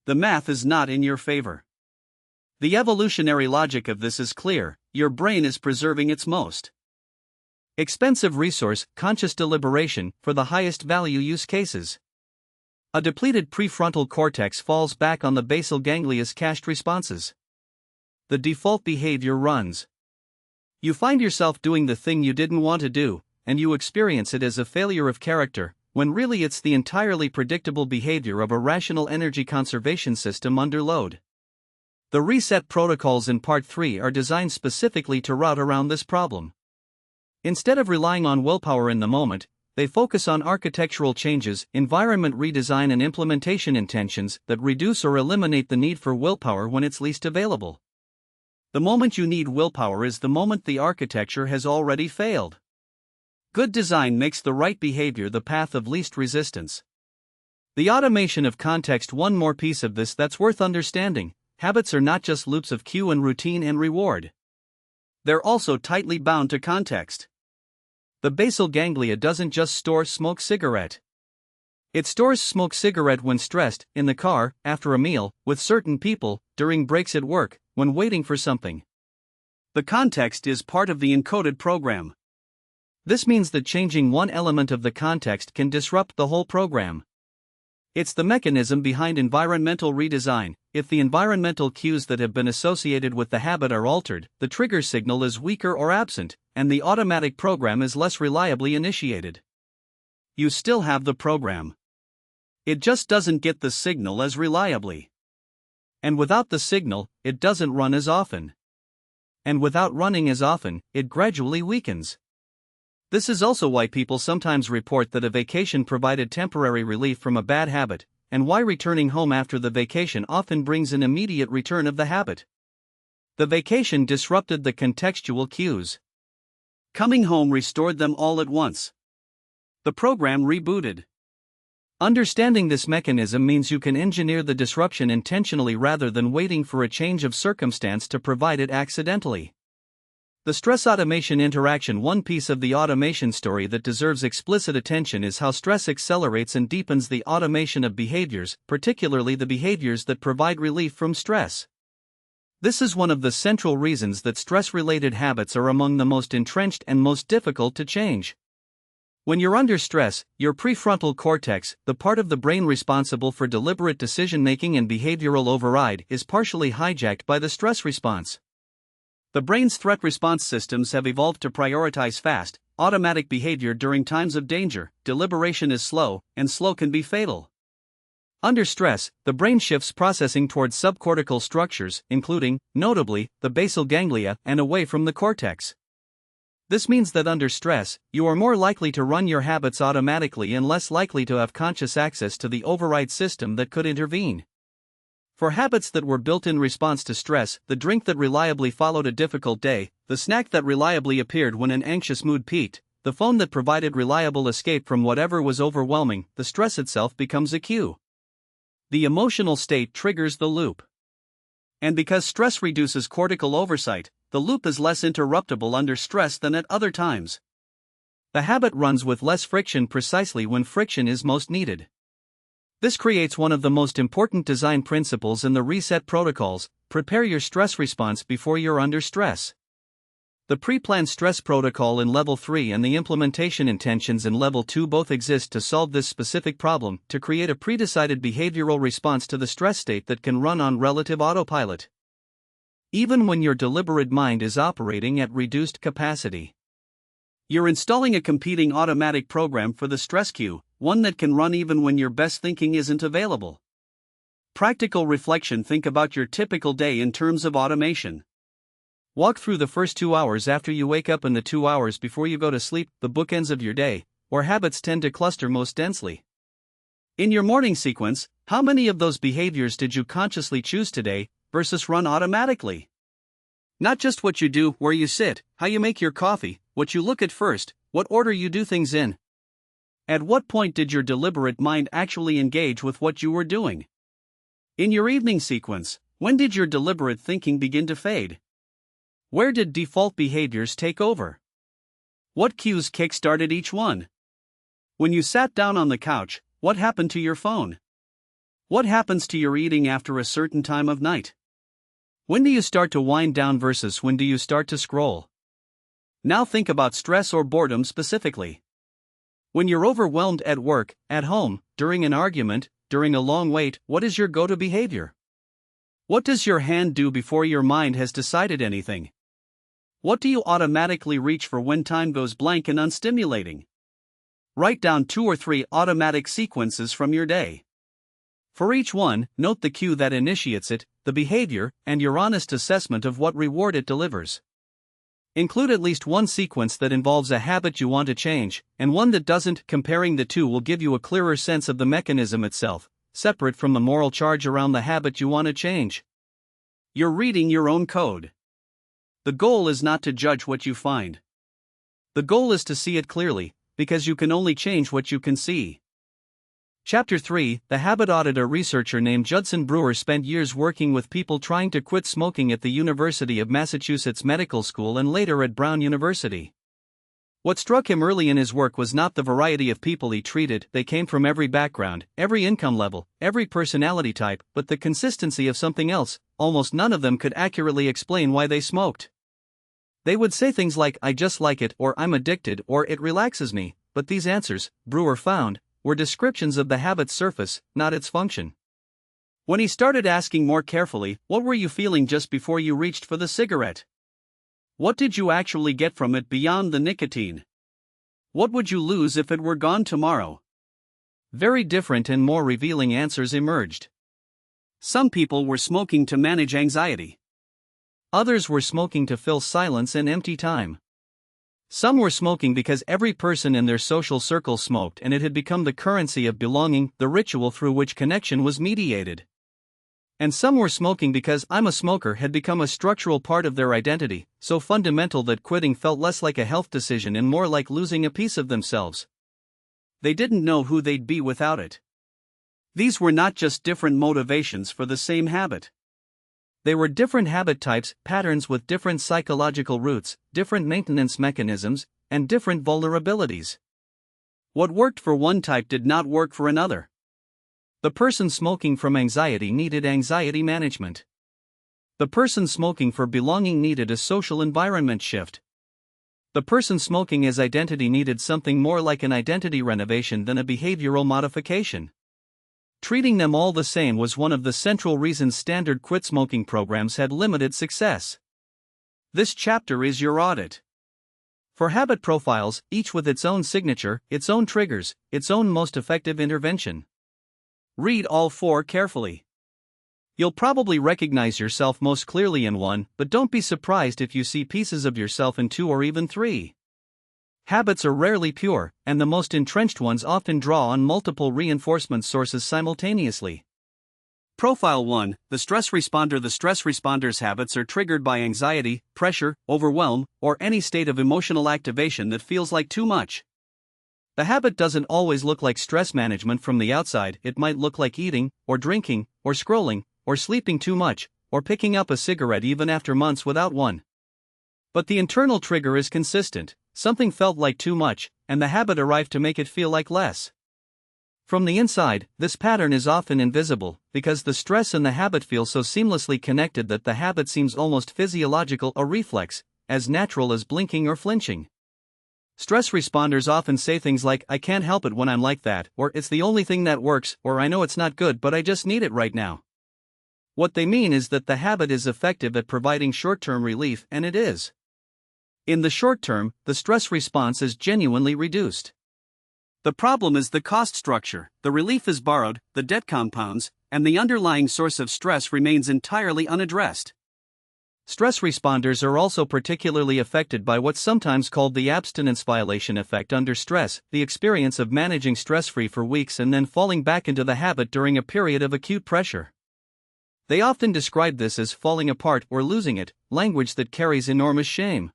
The math is not in your favor. The evolutionary logic of this is clear: your brain is preserving its most expensive resource, conscious deliberation, for the highest value use cases. A depleted prefrontal cortex falls back on the basal ganglia's cached responses. The default behavior runs. You find yourself doing the thing you didn't want to do, and you experience it as a failure of character, when really it's the entirely predictable behavior of a rational energy conservation system under load. The reset protocols in Part 3 are designed specifically to route around this problem. Instead of relying on willpower in the moment, they focus on architectural changes, environment redesign, and implementation intentions that reduce or eliminate the need for willpower when it's least available. The moment you need willpower is the moment the architecture has already failed. Good design makes the right behavior the path of least resistance. The automation of context. One more piece of this that's worth understanding: habits are not just loops of cue and routine and reward. They're also tightly bound to context. The basal ganglia doesn't just store smoke cigarette. It stores smoke cigarette when stressed, in the car, after a meal, with certain people, during breaks at work, when waiting for something. The context is part of the encoded program. This means that changing one element of the context can disrupt the whole program. It's the mechanism behind environmental redesign. If the environmental cues that have been associated with the habit are altered, the trigger signal is weaker or absent, and the automatic program is less reliably initiated. You still have the program. It just doesn't get the signal as reliably. And without the signal, it doesn't run as often. And without running as often, it gradually weakens. This is also why people sometimes report that a vacation provided temporary relief from a bad habit, and why returning home after the vacation often brings an immediate return of the habit. The vacation disrupted the contextual cues. Coming home restored them all at once. The program rebooted. Understanding this mechanism means you can engineer the disruption intentionally rather than waiting for a change of circumstance to provide it accidentally. The stress automation interaction. One piece of the automation story that deserves explicit attention is how stress accelerates and deepens the automation of behaviors, particularly the behaviors that provide relief from stress. This is one of the central reasons that stress-related habits are among the most entrenched and most difficult to change. When you're under stress, your prefrontal cortex, the part of the brain responsible for deliberate decision-making and behavioral override, is partially hijacked by the stress response. The brain's threat response systems have evolved to prioritize fast, automatic behavior during times of danger. Deliberation is slow, and slow can be fatal. Under stress, the brain shifts processing towards subcortical structures, including, notably, the basal ganglia, and away from the cortex. This means that under stress, you are more likely to run your habits automatically and less likely to have conscious access to the override system that could intervene. For habits that were built in response to stress, the drink that reliably followed a difficult day, the snack that reliably appeared when an anxious mood peaked, the phone that provided reliable escape from whatever was overwhelming, the stress itself becomes a cue. The emotional state triggers the loop. And because stress reduces cortical oversight, the loop is less interruptible under stress than at other times. The habit runs with less friction precisely when friction is most needed. This creates one of the most important design principles in the reset protocols: prepare your stress response before you're under stress. The pre-planned stress protocol in Level 3 and the implementation intentions in Level 2 both exist to solve this specific problem, to create a pre-decided behavioral response to the stress state that can run on relative autopilot, even when your deliberate mind is operating at reduced capacity. You're installing a competing automatic program for the stress cue, one that can run even when your best thinking isn't available. Practical reflection: think about your typical day in terms of automation. Walk through the first 2 hours after you wake up and the 2 hours before you go to sleep, the bookends of your day, where habits tend to cluster most densely. In your morning sequence, how many of those behaviors did you consciously choose today, versus run automatically? Not just what you do, where you sit, how you make your coffee, what you look at first, what order you do things in. At what point did your deliberate mind actually engage with what you were doing? In your evening sequence, when did your deliberate thinking begin to fade? Where did default behaviors take over? What cues kick-started each one? When you sat down on the couch, what happened to your phone? What happens to your eating after a certain time of night? When do you start to wind down versus when do you start to scroll? Now think about stress or boredom specifically. When you're overwhelmed at work, at home, during an argument, during a long wait, what is your go-to behavior? What does your hand do before your mind has decided anything? What do you automatically reach for when time goes blank and unstimulating? Write down 2 or 3 automatic sequences from your day. For each one, note the cue that initiates it, the behavior, and your honest assessment of what reward it delivers. Include at least one sequence that involves a habit you want to change, and one that doesn't. Comparing the two will give you a clearer sense of the mechanism itself, separate from the moral charge around the habit you want to change. You're reading your own code. The goal is not to judge what you find. The goal is to see it clearly, because you can only change what you can see. Chapter 3, The Habit Audit. A researcher named Judson Brewer spent years working with people trying to quit smoking at the University of Massachusetts Medical School and later at Brown University. What struck him early in his work was not the variety of people he treated, they came from every background, every income level, every personality type, but the consistency of something else. Almost none of them could accurately explain why they smoked. They would say things like, "I just like it," or "I'm addicted," or "it relaxes me," but these answers, Brewer found, were descriptions of the habit's surface, not its function. When he started asking more carefully, "What were you feeling just before you reached for the cigarette? What did you actually get from it beyond the nicotine? What would you lose if it were gone tomorrow?" Very different and more revealing answers emerged. Some people were smoking to manage anxiety. Others were smoking to fill silence and empty time. Some were smoking because every person in their social circle smoked and it had become the currency of belonging, the ritual through which connection was mediated. And some were smoking because "I'm a smoker" had become a structural part of their identity, so fundamental that quitting felt less like a health decision and more like losing a piece of themselves. They didn't know who they'd be without it. These were not just different motivations for the same habit. They were different habit types, patterns with different psychological roots, different maintenance mechanisms, and different vulnerabilities. What worked for one type did not work for another. The person smoking from anxiety needed anxiety management. The person smoking for belonging needed a social environment shift. The person smoking as identity needed something more like an identity renovation than a behavioral modification. Treating them all the same was one of the central reasons standard quit smoking programs had limited success. This chapter is your audit. For habit profiles, each with its own signature, its own triggers, its own most effective intervention. Read all 4 carefully. You'll probably recognize yourself most clearly in one, but don't be surprised if you see pieces of yourself in 2 or even 3. Habits are rarely pure, and the most entrenched ones often draw on multiple reinforcement sources simultaneously. Profile 1, the stress responder. The stress responder's habits are triggered by anxiety, pressure, overwhelm, or any state of emotional activation that feels like too much. The habit doesn't always look like stress management from the outside. It might look like eating, or drinking, or scrolling, or sleeping too much, or picking up a cigarette even after months without one. But the internal trigger is consistent. Something felt like too much, and the habit arrived to make it feel like less. From the inside, this pattern is often invisible, because the stress and the habit feel so seamlessly connected that the habit seems almost physiological, a reflex, as natural as blinking or flinching. Stress responders often say things like, "I can't help it when I'm like that," or "It's the only thing that works," or "I know it's not good but I just need it right now." What they mean is that the habit is effective at providing short-term relief, and it is. In the short term, the stress response is genuinely reduced. The problem is the cost structure. The relief is borrowed, the debt compounds, and the underlying source of stress remains entirely unaddressed. Stress responders are also particularly affected by what's sometimes called the abstinence violation effect under stress, the experience of managing stress-free for weeks and then falling back into the habit during a period of acute pressure. They often describe this as falling apart or losing it, language that carries enormous shame.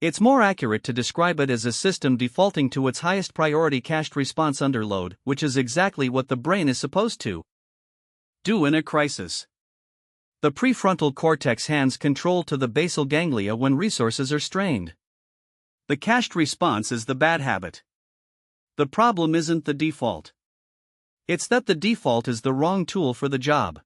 It's more accurate to describe it as a system defaulting to its highest priority cached response under load, which is exactly what the brain is supposed to do in a crisis. The prefrontal cortex hands control to the basal ganglia when resources are strained. The cached response is the bad habit. The problem isn't the default. It's that the default is the wrong tool for the job.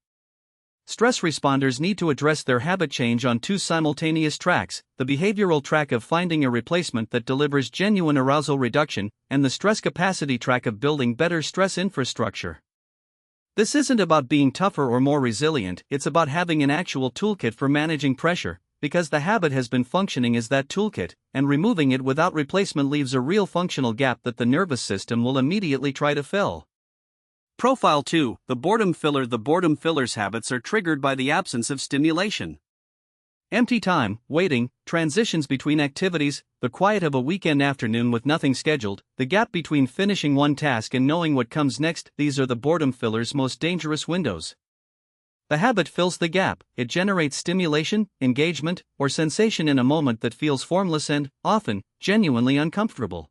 Stress responders need to address their habit change on 2 simultaneous tracks, the behavioral track of finding a replacement that delivers genuine arousal reduction, and the stress capacity track of building better stress infrastructure. This isn't about being tougher or more resilient, it's about having an actual toolkit for managing pressure, because the habit has been functioning as that toolkit, and removing it without replacement leaves a real functional gap that the nervous system will immediately try to fill. Profile 2, the boredom filler. The boredom filler's habits are triggered by the absence of stimulation. Empty time, waiting, transitions between activities, the quiet of a weekend afternoon with nothing scheduled, the gap between finishing one task and knowing what comes next, these are the boredom filler's most dangerous windows. The habit fills the gap. It generates stimulation, engagement, or sensation in a moment that feels formless and, often, genuinely uncomfortable.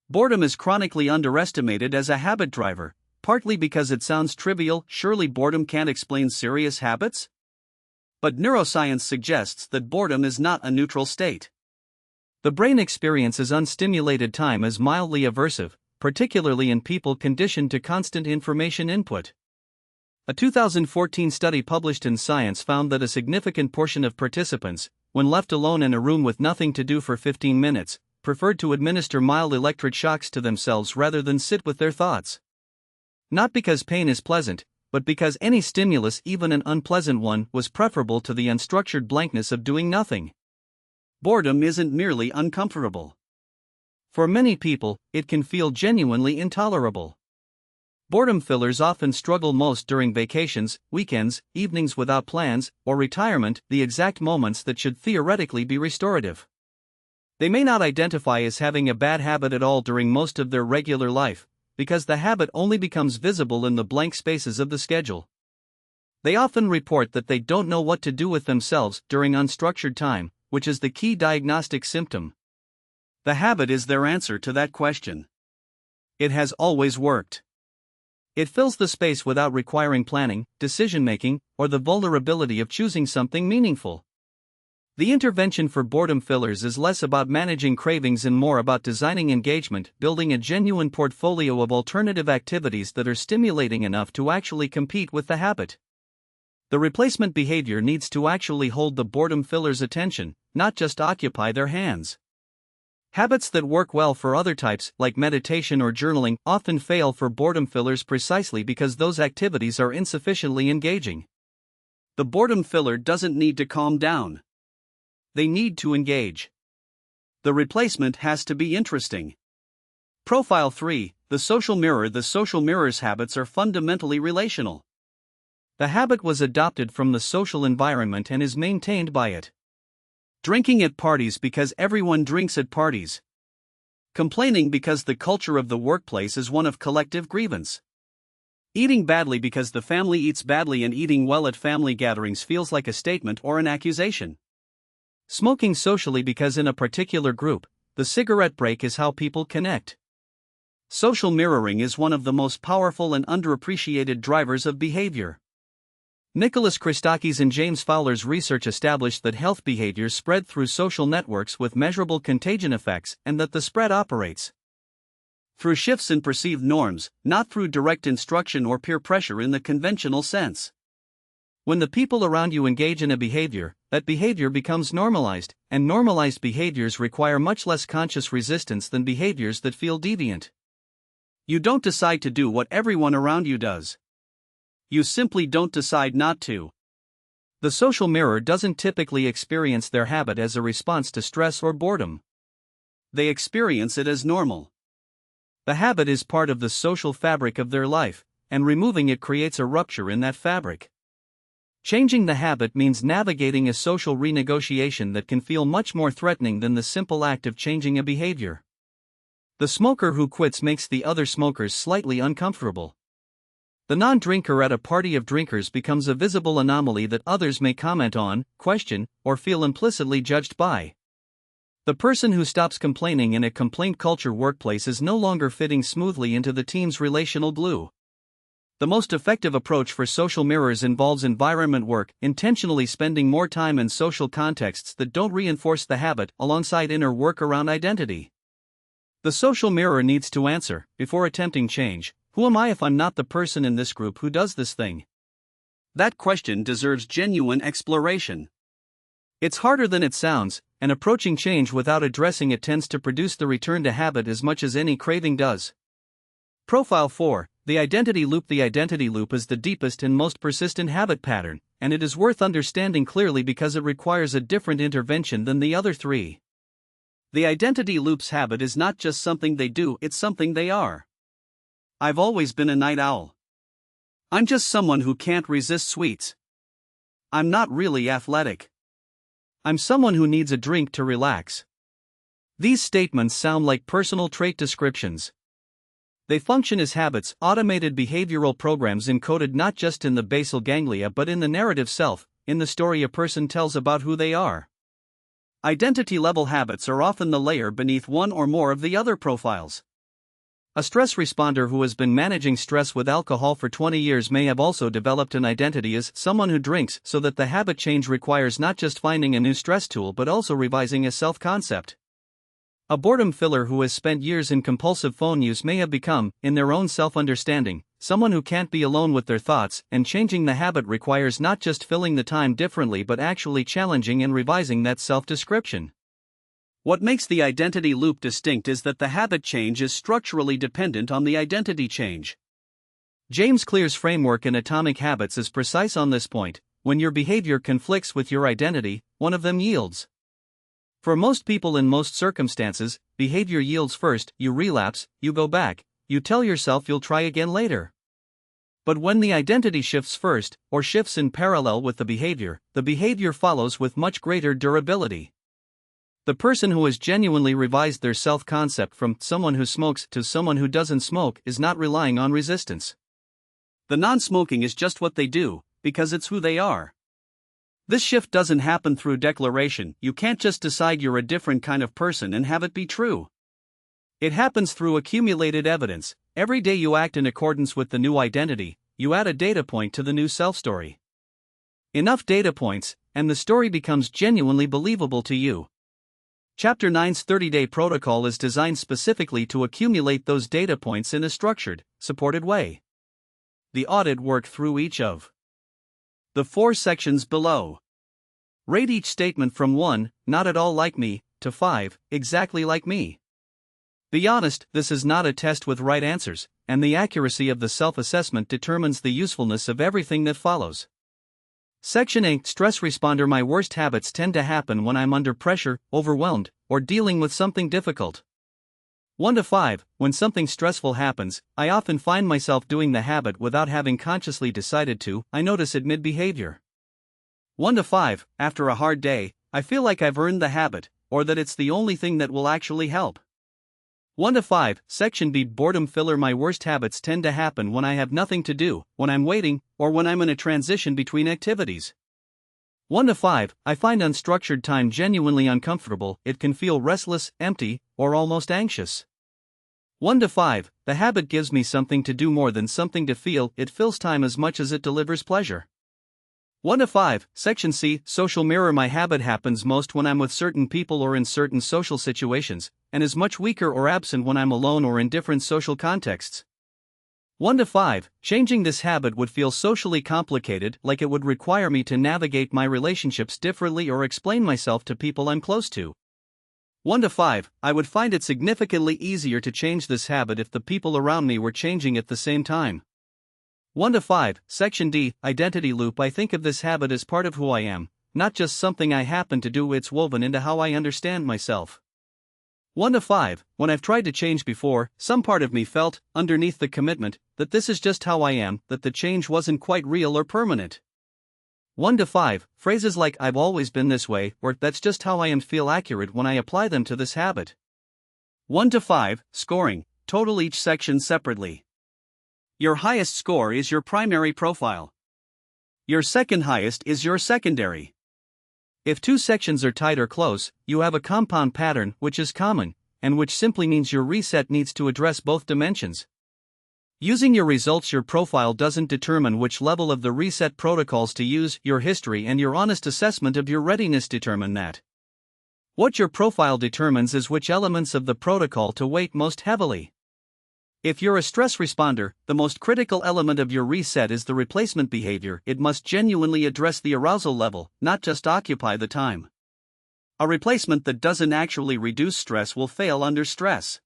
Boredom is chronically underestimated as a habit driver, partly because it sounds trivial. Surely boredom can't explain serious habits? But neuroscience suggests that boredom is not a neutral state. The brain experiences unstimulated time as mildly aversive, particularly in people conditioned to constant information input. A 2014 study published in Science found that a significant portion of participants, when left alone in a room with nothing to do for 15 minutes, preferred to administer mild electric shocks to themselves rather than sit with their thoughts. Not because pain is pleasant, but because any stimulus, even an unpleasant one, was preferable to the unstructured blankness of doing nothing. Boredom isn't merely uncomfortable. For many people, it can feel genuinely intolerable. Boredom fillers often struggle most during vacations, weekends, evenings without plans, or retirement, the exact moments that should theoretically be restorative. They may not identify as having a bad habit at all during most of their regular life, because the habit only becomes visible in the blank spaces of the schedule. They often report that they don't know what to do with themselves during unstructured time, which is the key diagnostic symptom. The habit is their answer to that question. It has always worked. It fills the space without requiring planning, decision-making, or the vulnerability of choosing something meaningful. The intervention for boredom fillers is less about managing cravings and more about designing engagement, building a genuine portfolio of alternative activities that are stimulating enough to actually compete with the habit. The replacement behavior needs to actually hold the boredom filler's attention, not just occupy their hands. Habits that work well for other types, like meditation or journaling, often fail for boredom fillers precisely because those activities are insufficiently engaging. The boredom filler doesn't need to calm down. They need to engage. The replacement has to be interesting. Profile 3, the social mirror. The social mirror's habits are fundamentally relational. The habit was adopted from the social environment and is maintained by it. Drinking at parties because everyone drinks at parties. Complaining because the culture of the workplace is one of collective grievance. Eating badly because the family eats badly, and eating well at family gatherings feels like a statement or an accusation. Smoking socially because in a particular group, the cigarette break is how people connect. Social mirroring is one of the most powerful and underappreciated drivers of behavior. Nicholas Christakis and James Fowler's research established that health behaviors spread through social networks with measurable contagion effects, and that the spread operates through shifts in perceived norms, not through direct instruction or peer pressure in the conventional sense. When the people around you engage in a behavior, that behavior becomes normalized, and normalized behaviors require much less conscious resistance than behaviors that feel deviant. You don't decide to do what everyone around you does. You simply don't decide not to. The social mirror doesn't typically experience their habit as a response to stress or boredom. They experience it as normal. The habit is part of the social fabric of their life, and removing it creates a rupture in that fabric. Changing the habit means navigating a social renegotiation that can feel much more threatening than the simple act of changing a behavior. The smoker who quits makes the other smokers slightly uncomfortable. The non-drinker at a party of drinkers becomes a visible anomaly that others may comment on, question, or feel implicitly judged by. The person who stops complaining in a complaint culture workplace is no longer fitting smoothly into the team's relational glue. The most effective approach for social mirrors involves environment work, intentionally spending more time in social contexts that don't reinforce the habit, alongside inner work around identity. The social mirror needs to answer, before attempting change, who am I if I'm not the person in this group who does this thing? That question deserves genuine exploration. It's harder than it sounds, and approaching change without addressing it tends to produce the return to habit as much as any craving does. Profile 4, the identity loop. The identity loop is the deepest and most persistent habit pattern, and it is worth understanding clearly because it requires a different intervention than the other three. The identity loop's habit is not just something they do, it's something they are. I've always been a night owl. I'm just someone who can't resist sweets. I'm not really athletic. I'm someone who needs a drink to relax. These statements sound like personal trait descriptions. They function as habits, automated behavioral programs encoded not just in the basal ganglia but in the narrative self, in the story a person tells about who they are. Identity-level habits are often the layer beneath one or more of the other profiles. A stress responder who has been managing stress with alcohol for 20 years may have also developed an identity as someone who drinks, so that the habit change requires not just finding a new stress tool but also revising a self-concept. A boredom filler who has spent years in compulsive phone use may have become, in their own self-understanding, someone who can't be alone with their thoughts, and changing the habit requires not just filling the time differently but actually challenging and revising that self-description. What makes the identity loop distinct is that the habit change is structurally dependent on the identity change. James Clear's framework in Atomic Habits is precise on this point. When your behavior conflicts with your identity, one of them yields. For most people in most circumstances, behavior yields first, you relapse, you go back, you tell yourself you'll try again later. But when the identity shifts first, or shifts in parallel with the behavior follows with much greater durability. The person who has genuinely revised their self-concept from someone who smokes to someone who doesn't smoke is not relying on resistance. The non-smoking is just what they do, because it's who they are. This shift doesn't happen through declaration. You can't just decide you're a different kind of person and have it be true. It happens through accumulated evidence. Every day you act in accordance with the new identity, you add a data point to the new self-story. Enough data points, and the story becomes genuinely believable to you. Chapter 9's 30-day protocol is designed specifically to accumulate those data points in a structured, supported way. The audit work through each of the 4 sections below. Rate each statement from 1, not at all like me, to 5, exactly like me. Be honest, this is not a test with right answers, and the accuracy of the self-assessment determines the usefulness of everything that follows. Section 8, Stress Responder. My worst habits tend to happen when I'm under pressure, overwhelmed, or dealing with something difficult. 1 to 5, when something stressful happens, I often find myself doing the habit without having consciously decided to. I notice it mid-behavior. 1 to 5, after a hard day, I feel like I've earned the habit, or that it's the only thing that will actually help. 1 to 5, Section B, Boredom Filler. My worst habits tend to happen when I have nothing to do, when I'm waiting, or when I'm in a transition between activities. 1 to 5, I find unstructured time genuinely uncomfortable. It can feel restless, empty, or almost anxious. 1 to 5, the habit gives me something to do more than something to feel. It fills time as much as it delivers pleasure. 1 to 5, Section C, Social Mirror. My habit happens most when I'm with certain people or in certain social situations, and is much weaker or absent when I'm alone or in different social contexts. 1 to 5, changing this habit would feel socially complicated, like it would require me to navigate my relationships differently or explain myself to people I'm close to. 1 to 5, I would find it significantly easier to change this habit if the people around me were changing at the same time. 1 to 5, Section D, Identity Loop. I think of this habit as part of who I am, not just something I happen to do. It's woven into how I understand myself. 1 to 5, when I've tried to change before, some part of me felt, underneath the commitment, that this is just how I am, that the change wasn't quite real or permanent. 1 to 5, phrases like I've always been this way or that's just how I am feel accurate when I apply them to this habit. 1 to 5, Scoring, total each section separately. Your highest score is your primary profile. Your second highest is your secondary. If 2 sections are tight or close, you have a compound pattern, which is common, and which simply means your reset needs to address both dimensions. Using your results, your profile doesn't determine which level of the reset protocols to use. Your history and your honest assessment of your readiness determine that. What your profile determines is which elements of the protocol to weight most heavily. If you're a stress responder, the most critical element of your reset is the replacement behavior. It must genuinely address the arousal level, not just occupy the time. A replacement that doesn't actually reduce stress will fail under stress.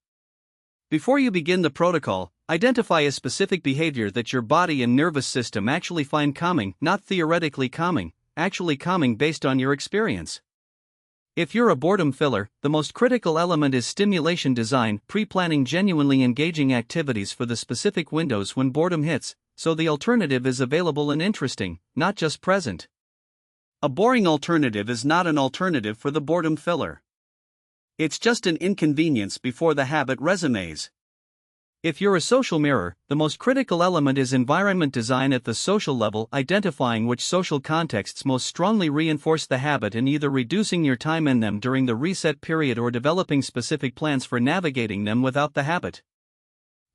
Before you begin the protocol, identify a specific behavior that your body and nervous system actually find calming, not theoretically calming, actually calming based on your experience. If you're a boredom filler, the most critical element is stimulation design, pre-planning genuinely engaging activities for the specific windows when boredom hits, so the alternative is available and interesting, not just present. A boring alternative is not an alternative for the boredom filler. It's just an inconvenience before the habit resumes. If you're a social mirror, the most critical element is environment design at the social level, identifying which social contexts most strongly reinforce the habit and either reducing your time in them during the reset period or developing specific plans for navigating them without the habit.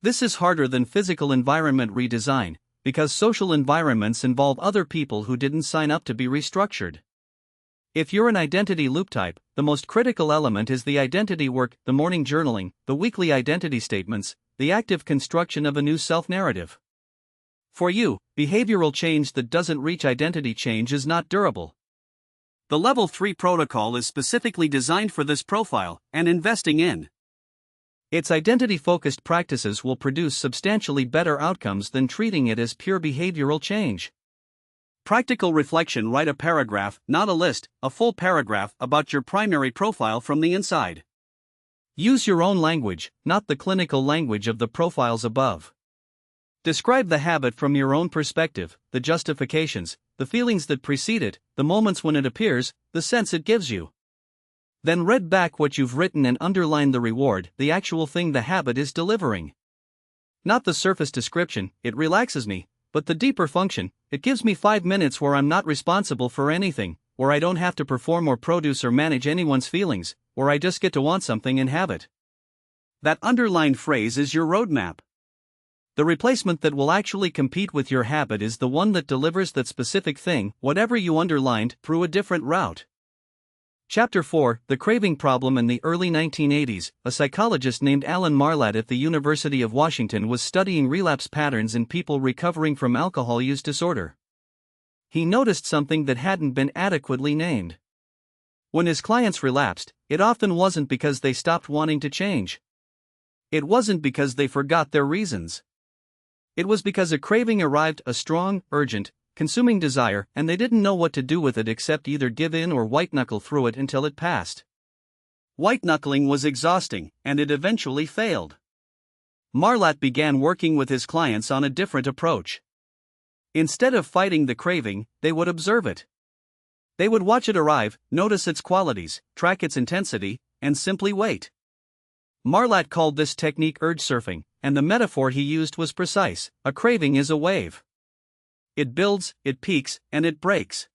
This is harder than physical environment redesign, because social environments involve other people who didn't sign up to be restructured. If you're an identity loop type, the most critical element is the identity work, the morning journaling, the weekly identity statements, the active construction of a new self-narrative. For you, behavioral change that doesn't reach identity change is not durable. The Level 3 protocol is specifically designed for this profile, and investing in its identity-focused practices will produce substantially better outcomes than treating it as pure behavioral change. Practical reflection: write a paragraph, not a list, a full paragraph about your primary profile from the inside. Use your own language, not the clinical language of the profiles above. Describe the habit from your own perspective, the justifications, the feelings that precede it, the moments when it appears, the sense it gives you. Then read back what you've written and underline the reward, the actual thing the habit is delivering. Not the surface description, it relaxes me, but the deeper function, it gives me 5 minutes where I'm not responsible for anything, where I don't have to perform or produce or manage anyone's feelings, where I just get to want something and have it. That underlined phrase is your roadmap. The replacement that will actually compete with your habit is the one that delivers that specific thing, whatever you underlined, through a different route. Chapter 4, The Craving Problem. In the early 1980s, a psychologist named Alan Marlatt at the University of Washington was studying relapse patterns in people recovering from alcohol use disorder. He noticed something that hadn't been adequately named. When his clients relapsed, it often wasn't because they stopped wanting to change. It wasn't because they forgot their reasons. It was because a craving arrived, a strong, urgent, consuming desire, and they didn't know what to do with it except either give in or white-knuckle through it until it passed. White-knuckling was exhausting, and it eventually failed. Marlatt began working with his clients on a different approach. Instead of fighting the craving, they would observe it. They would watch it arrive, notice its qualities, track its intensity, and simply wait. Marlatt called this technique urge surfing, and the metaphor he used was precise: a craving is a wave. It builds, it peaks, and it breaks.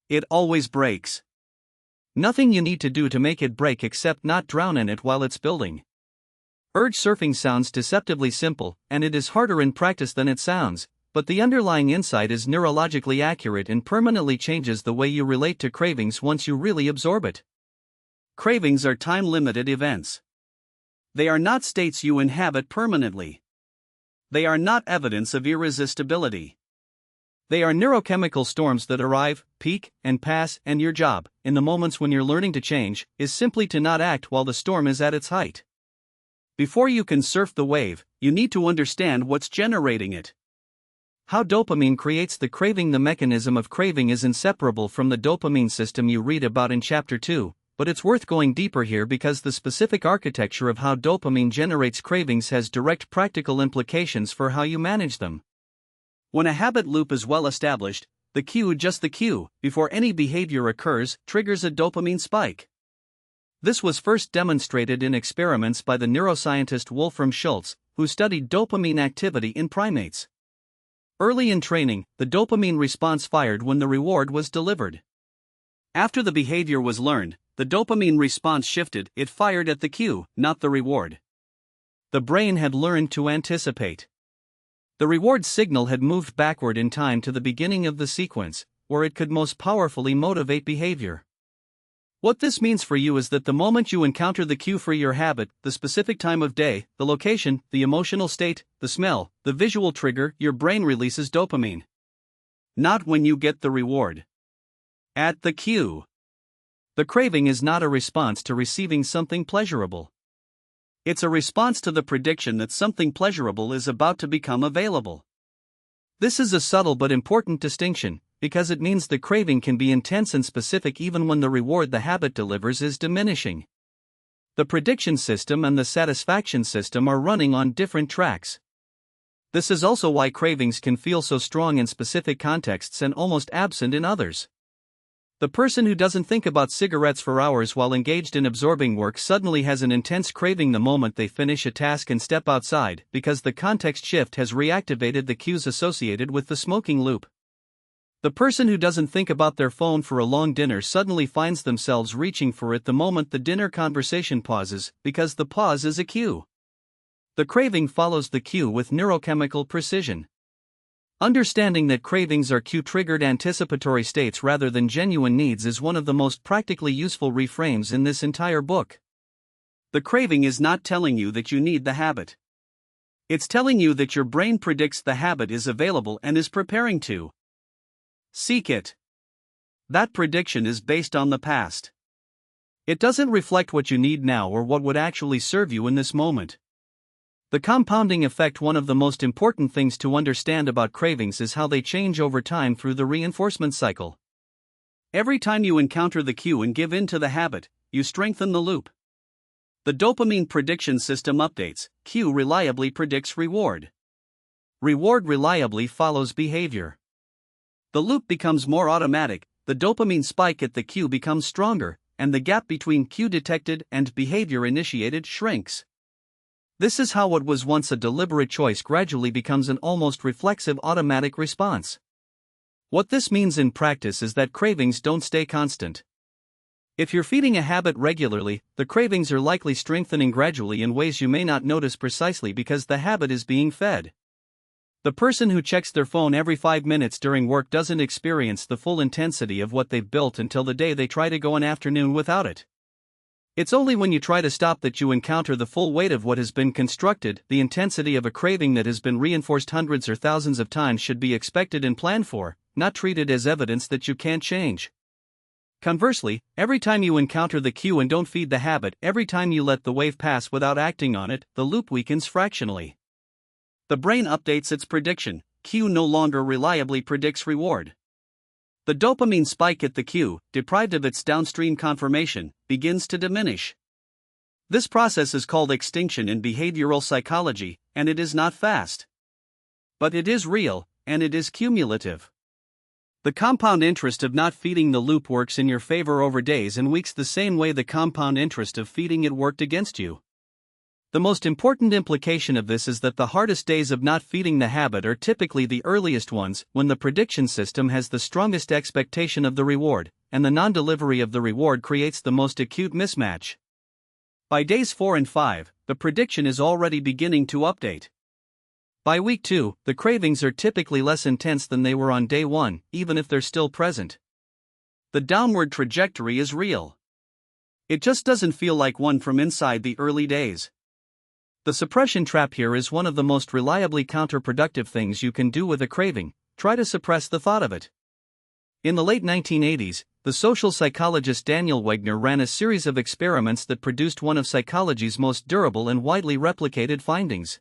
It always breaks. Nothing you need to do to make it break except not drown in it while it's building. Urge surfing sounds deceptively simple, and it is harder in practice than it sounds, but the underlying insight is neurologically accurate and permanently changes the way you relate to cravings once you really absorb it. Cravings are time-limited events. They are not states you inhabit permanently. They are not evidence of irresistibility. They are neurochemical storms that arrive, peak, and pass, and your job, in the moments when you're learning to change, is simply to not act while the storm is at its height. Before you can surf the wave, you need to understand what's generating it. How dopamine creates the craving. The mechanism of craving is inseparable from the dopamine system you read about in Chapter 2, but it's worth going deeper here because the specific architecture of how dopamine generates cravings has direct practical implications for how you manage them. When a habit loop is well established, the cue, just the cue, before any behavior occurs, triggers a dopamine spike. This was first demonstrated in experiments by the neuroscientist Wolfram Schultz, who studied dopamine activity in primates. Early in training, the dopamine response fired when the reward was delivered. After the behavior was learned, the dopamine response shifted, it fired at the cue, not the reward. The brain had learned to anticipate. The reward signal had moved backward in time to the beginning of the sequence, where it could most powerfully motivate behavior. What this means for you is that the moment you encounter the cue for your habit, the specific time of day, the location, the emotional state, the smell, the visual trigger, your brain releases dopamine. Not when you get the reward. At the cue. The craving is not a response to receiving something pleasurable. It's a response to the prediction that something pleasurable is about to become available. This is a subtle but important distinction, because it means the craving can be intense and specific even when the reward the habit delivers is diminishing. The prediction system and the satisfaction system are running on different tracks. This is also why cravings can feel so strong in specific contexts and almost absent in others. The person who doesn't think about cigarettes for hours while engaged in absorbing work suddenly has an intense craving the moment they finish a task and step outside, because the context shift has reactivated the cues associated with the smoking loop. The person who doesn't think about their phone for a long dinner suddenly finds themselves reaching for it the moment the dinner conversation pauses, because the pause is a cue. The craving follows the cue with neurochemical precision. Understanding that cravings are cue-triggered anticipatory states rather than genuine needs is one of the most practically useful reframes in this entire book. The craving is not telling you that you need the habit. It's telling you that your brain predicts the habit is available and is preparing to seek it. That prediction is based on the past. It doesn't reflect what you need now or what would actually serve you in this moment. The compounding effect. One of the most important things to understand about cravings is how they change over time through the reinforcement cycle. Every time you encounter the cue and give in to the habit, you strengthen the loop. The dopamine prediction system updates. Cue reliably predicts reward. Reward reliably follows behavior. The loop becomes more automatic, the dopamine spike at the cue becomes stronger, and the gap between cue detected and behavior initiated shrinks. This is how what was once a deliberate choice gradually becomes an almost reflexive automatic response. What this means in practice is that cravings don't stay constant. If you're feeding a habit regularly, the cravings are likely strengthening gradually in ways you may not notice precisely because the habit is being fed. The person who checks their phone every 5 minutes during work doesn't experience the full intensity of what they've built until the day they try to go an afternoon without it. It's only when you try to stop that you encounter the full weight of what has been constructed. The intensity of a craving that has been reinforced hundreds or thousands of times should be expected and planned for, not treated as evidence that you can't change. Conversely, every time you encounter the cue and don't feed the habit, every time you let the wave pass without acting on it, the loop weakens fractionally. The brain updates its prediction. Cue no longer reliably predicts reward. The dopamine spike at the cue, deprived of its downstream confirmation, begins to diminish. This process is called extinction in behavioral psychology, and it is not fast. But it is real, and it is cumulative. The compound interest of not feeding the loop works in your favor over days and weeks the same way the compound interest of feeding it worked against you. The most important implication of this is that the hardest days of not feeding the habit are typically the earliest ones, when the prediction system has the strongest expectation of the reward, and the non-delivery of the reward creates the most acute mismatch. By days 4 and 5, the prediction is already beginning to update. By week 2, the cravings are typically less intense than they were on day 1, even if they're still present. The downward trajectory is real. It just doesn't feel like one from inside the early days. The suppression trap here is one of the most reliably counterproductive things you can do with a craving. Try to suppress the thought of it. In the late 1980s, the social psychologist Daniel Wegner ran a series of experiments that produced one of psychology's most durable and widely replicated findings.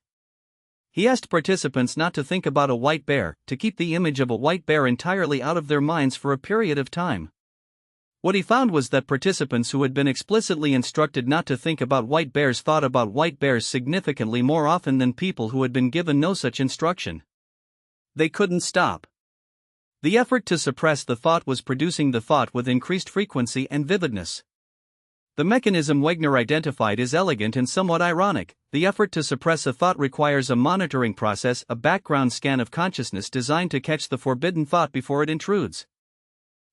He asked participants not to think about a white bear, to keep the image of a white bear entirely out of their minds for a period of time. What he found was that participants who had been explicitly instructed not to think about white bears thought about white bears significantly more often than people who had been given no such instruction. They couldn't stop. The effort to suppress the thought was producing the thought with increased frequency and vividness. The mechanism Wegner identified is elegant and somewhat ironic. The effort to suppress a thought requires a monitoring process, a background scan of consciousness designed to catch the forbidden thought before it intrudes.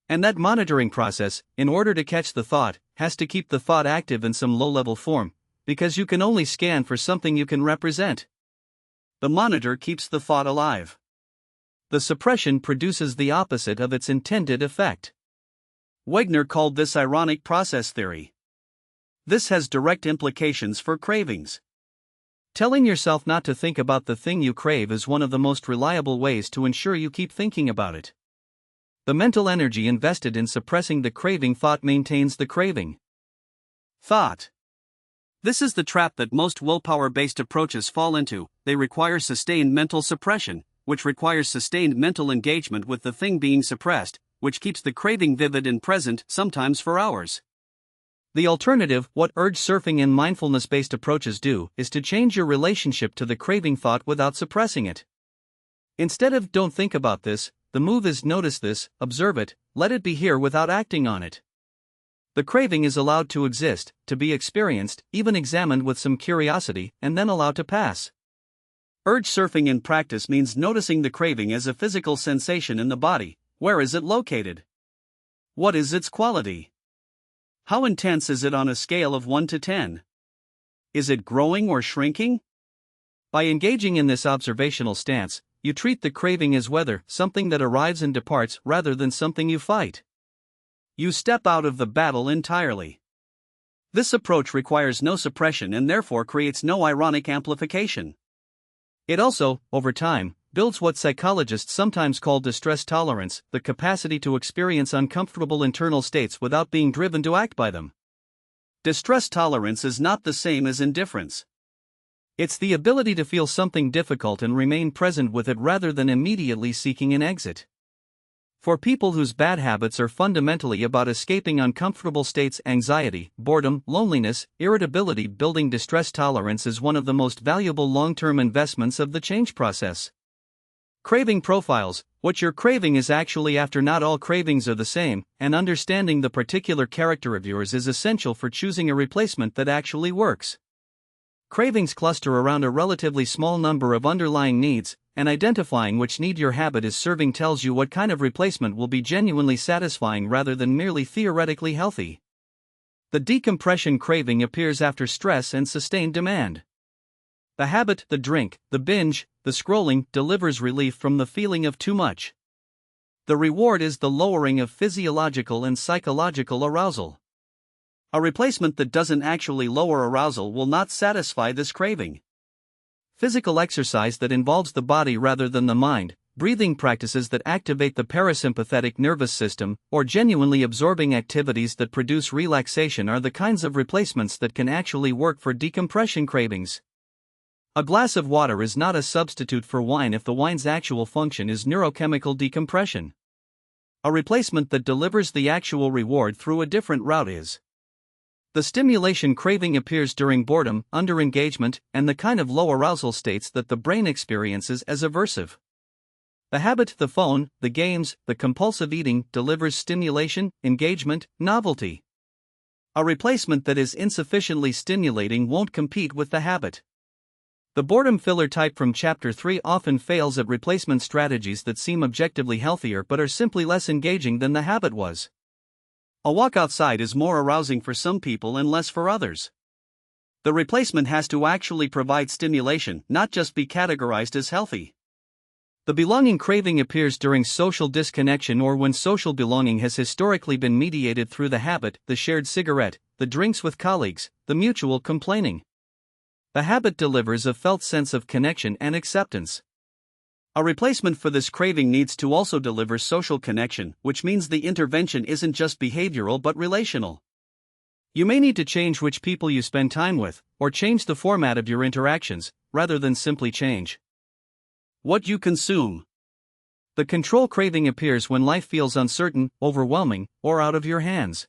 And that monitoring process, in order to catch the thought, has to keep the thought active in some low-level form, because you can only scan for something you can represent. The monitor keeps the thought alive. The suppression produces the opposite of its intended effect. Wegner called this ironic process theory. This has direct implications for cravings. Telling yourself not to think about the thing you crave is one of the most reliable ways to ensure you keep thinking about it. The mental energy invested in suppressing the craving thought maintains the craving thought. This is the trap that most willpower-based approaches fall into. They require sustained mental suppression, which requires sustained mental engagement with the thing being suppressed, which keeps the craving vivid and present, sometimes for hours. The alternative, what urge surfing and mindfulness-based approaches do, is to change your relationship to the craving thought without suppressing it. Instead of "don't think about this," the move is notice this, observe it, let it be here without acting on it. The craving is allowed to exist, to be experienced, even examined with some curiosity, and then allowed to pass. Urge surfing in practice means noticing the craving as a physical sensation in the body. Where is it located? What is its quality? How intense is it on a scale of 1 to 10? Is it growing or shrinking? By engaging in this observational stance, you treat the craving as whether something that arrives and departs rather than something you fight. You step out of the battle entirely. This approach requires no suppression and therefore creates no ironic amplification. It also, over time, builds what psychologists sometimes call distress tolerance, the capacity to experience uncomfortable internal states without being driven to act by them. Distress tolerance is not the same as indifference. It's the ability to feel something difficult and remain present with it rather than immediately seeking an exit. For people whose bad habits are fundamentally about escaping uncomfortable states, anxiety, boredom, loneliness, irritability, building distress tolerance is one of the most valuable long-term investments of the change process. Craving profiles: what you're craving is actually after. Not all cravings are the same, and understanding the particular character of yours is essential for choosing a replacement that actually works. Cravings cluster around a relatively small number of underlying needs, and identifying which need your habit is serving tells you what kind of replacement will be genuinely satisfying rather than merely theoretically healthy. The decompression craving appears after stress and sustained demand. The habit, the drink, the binge, the scrolling, delivers relief from the feeling of too much. The reward is the lowering of physiological and psychological arousal. A replacement that doesn't actually lower arousal will not satisfy this craving. Physical exercise that involves the body rather than the mind, breathing practices that activate the parasympathetic nervous system, or genuinely absorbing activities that produce relaxation are the kinds of replacements that can actually work for decompression cravings. A glass of water is not a substitute for wine if the wine's actual function is neurochemical decompression. A replacement that delivers the actual reward through a different route is. The stimulation craving appears during boredom, under-engagement, and the kind of low arousal states that the brain experiences as aversive. The habit, the phone, the games, the compulsive eating delivers stimulation, engagement, novelty. A replacement that is insufficiently stimulating won't compete with the habit. The boredom filler type from Chapter 3 often fails at replacement strategies that seem objectively healthier but are simply less engaging than the habit was. A walk outside is more arousing for some people and less for others. The replacement has to actually provide stimulation, not just be categorized as healthy. The belonging craving appears during social disconnection or when social belonging has historically been mediated through the habit, the shared cigarette, the drinks with colleagues, the mutual complaining. The habit delivers a felt sense of connection and acceptance. A replacement for this craving needs to also deliver social connection, which means the intervention isn't just behavioral but relational. You may need to change which people you spend time with, or change the format of your interactions, rather than simply change what you consume. The control craving appears when life feels uncertain, overwhelming, or out of your hands.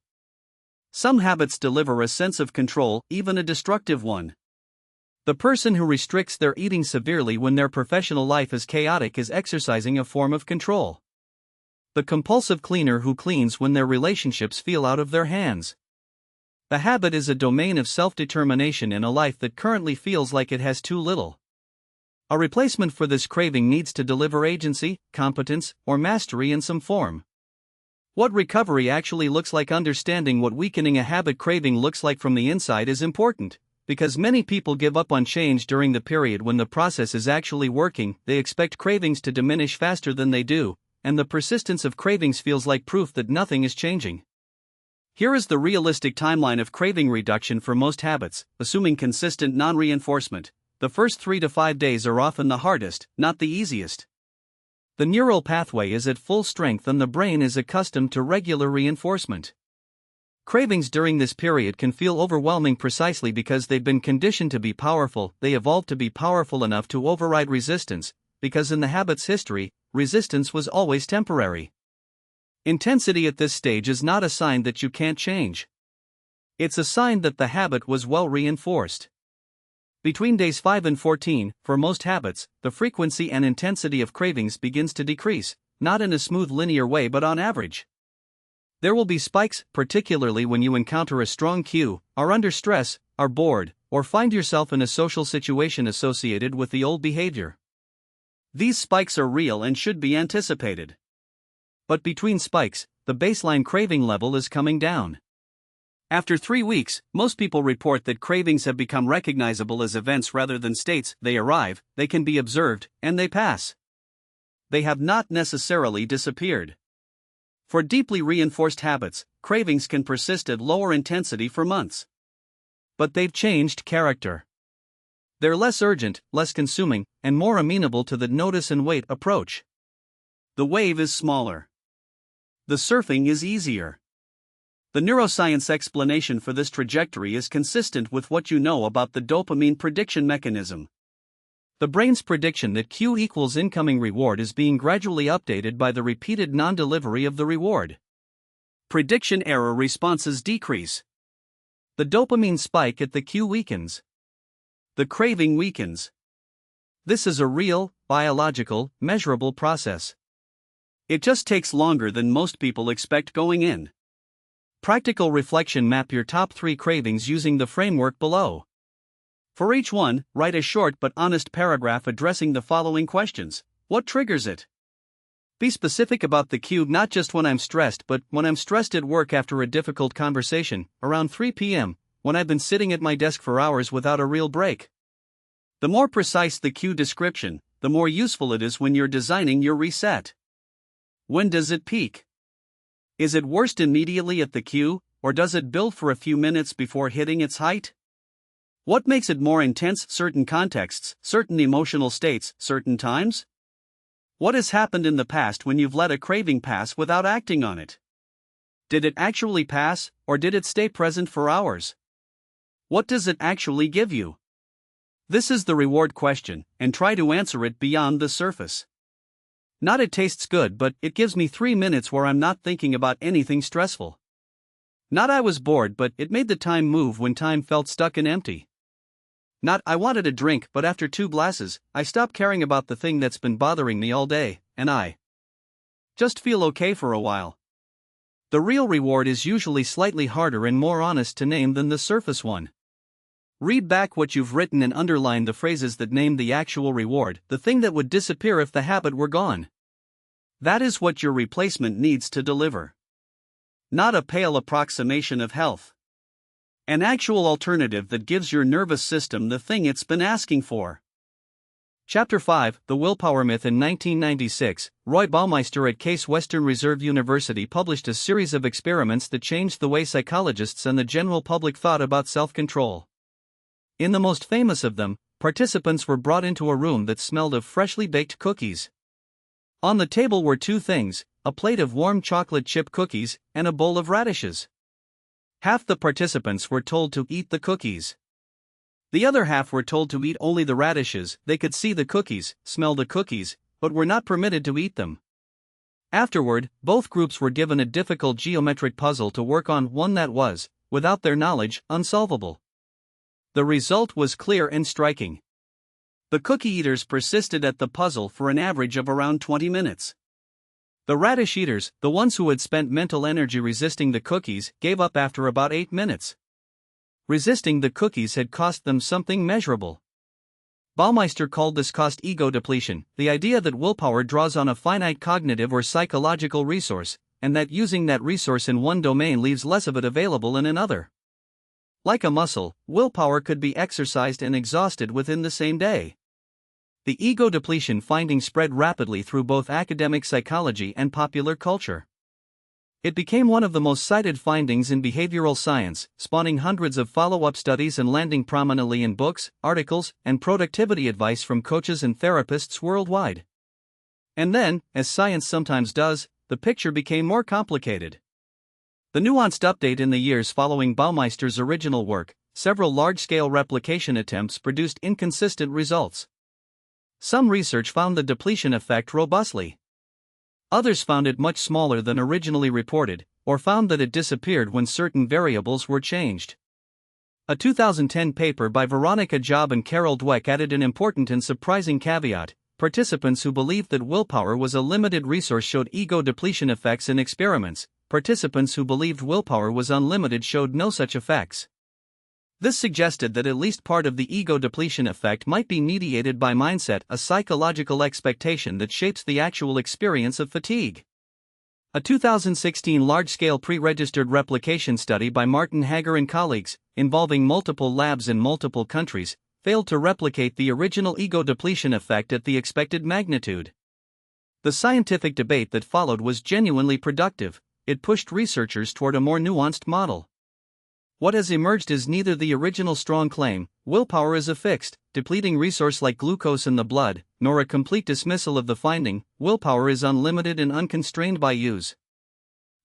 Some habits deliver a sense of control, even a destructive one. The person who restricts their eating severely when their professional life is chaotic is exercising a form of control. The compulsive cleaner who cleans when their relationships feel out of their hands. The habit is a domain of self-determination in a life that currently feels like it has too little. A replacement for this craving needs to deliver agency, competence, or mastery in some form. What recovery actually looks like. Understanding what weakening a habit craving looks like from the inside is important. Because many people give up on change during the period when the process is actually working, they expect cravings to diminish faster than they do, and the persistence of cravings feels like proof that nothing is changing. Here is the realistic timeline of craving reduction for most habits, assuming consistent non-reinforcement. The first 3 to 5 days are often the hardest, not the easiest. The neural pathway is at full strength and the brain is accustomed to regular reinforcement. Cravings during this period can feel overwhelming precisely because they've been conditioned to be powerful. They evolved to be powerful enough to override resistance, because in the habit's history, resistance was always temporary. Intensity at this stage is not a sign that you can't change. It's a sign that the habit was well reinforced. Between days 5 and 14, for most habits, the frequency and intensity of cravings begins to decrease, not in a smooth linear way but on average. There will be spikes, particularly when you encounter a strong cue, are under stress, are bored, or find yourself in a social situation associated with the old behavior. These spikes are real and should be anticipated. But between spikes, the baseline craving level is coming down. After 3 weeks, most people report that cravings have become recognizable as events rather than states. They arrive, they can be observed, and they pass. They have not necessarily disappeared. For deeply reinforced habits, cravings can persist at lower intensity for months. But they've changed character. They're less urgent, less consuming, and more amenable to the notice and wait approach. The wave is smaller. The surfing is easier. The neuroscience explanation for this trajectory is consistent with what you know about the dopamine prediction mechanism. The brain's prediction that Q equals incoming reward is being gradually updated by the repeated non-delivery of the reward. Prediction error responses decrease. The dopamine spike at the Q weakens. The craving weakens. This is a real, biological, measurable process. It just takes longer than most people expect going in. Practical reflection: map your top 3 cravings using the framework below. For each one, write a short but honest paragraph addressing the following questions. What triggers it? Be specific about the cue, not just when I'm stressed, but when I'm stressed at work after a difficult conversation, around 3 p.m., when I've been sitting at my desk for hours without a real break. The more precise the cue description, the more useful it is when you're designing your reset. When does it peak? Is it worst immediately at the cue, or does it build for a few minutes before hitting its height? What makes it more intense? Certain contexts, certain emotional states, certain times? What has happened in the past when you've let a craving pass without acting on it? Did it actually pass, or did it stay present for hours? What does it actually give you? This is the reward question, and try to answer it beyond the surface. Not it tastes good, but it gives me 3 minutes where I'm not thinking about anything stressful. Not I was bored, but it made the time move when time felt stuck and empty. Not I wanted a drink, but after 2 glasses, I stopped caring about the thing that's been bothering me all day, and I just feel okay for a while. The real reward is usually slightly harder and more honest to name than the surface one. Read back what you've written and underline the phrases that name the actual reward, the thing that would disappear if the habit were gone. That is what your replacement needs to deliver. Not a pale approximation of health. An actual alternative that gives your nervous system the thing it's been asking for. Chapter 5, The Willpower Myth. In 1996, Roy Baumeister at Case Western Reserve University published a series of experiments that changed the way psychologists and the general public thought about self-control. In the most famous of them, participants were brought into a room that smelled of freshly baked cookies. On the table were 2 things, a plate of warm chocolate chip cookies and a bowl of radishes. Half the participants were told to eat the cookies. The other half were told to eat only the radishes. They could see the cookies, smell the cookies, but were not permitted to eat them. Afterward, both groups were given a difficult geometric puzzle to work on, one that was, without their knowledge, unsolvable. The result was clear and striking. The cookie eaters persisted at the puzzle for an average of around 20 minutes. The radish eaters, the ones who had spent mental energy resisting the cookies, gave up after about 8 minutes. Resisting the cookies had cost them something measurable. Baumeister called this cost ego depletion, the idea that willpower draws on a finite cognitive or psychological resource, and that using that resource in one domain leaves less of it available in another. Like a muscle, willpower could be exercised and exhausted within the same day. The ego depletion finding spread rapidly through both academic psychology and popular culture. It became one of the most cited findings in behavioral science, spawning hundreds of follow-up studies and landing prominently in books, articles, and productivity advice from coaches and therapists worldwide. And then, as science sometimes does, the picture became more complicated. The nuanced update: in the years following Baumeister's original work, several large-scale replication attempts produced inconsistent results. Some research found the depletion effect robustly. Others found it much smaller than originally reported, or found that it disappeared when certain variables were changed. A 2010 paper by Veronica Job and Carol Dweck added an important and surprising caveat: participants who believed that willpower was a limited resource showed ego depletion effects in experiments. Participants who believed willpower was unlimited showed no such effects. This suggested that at least part of the ego depletion effect might be mediated by mindset, a psychological expectation that shapes the actual experience of fatigue. A 2016 large-scale pre-registered replication study by Martin Hager and colleagues, involving multiple labs in multiple countries, failed to replicate the original ego depletion effect at the expected magnitude. The scientific debate that followed was genuinely productive. It pushed researchers toward a more nuanced model. What has emerged is neither the original strong claim, willpower is a fixed, depleting resource like glucose in the blood, nor a complete dismissal of the finding, willpower is unlimited and unconstrained by use.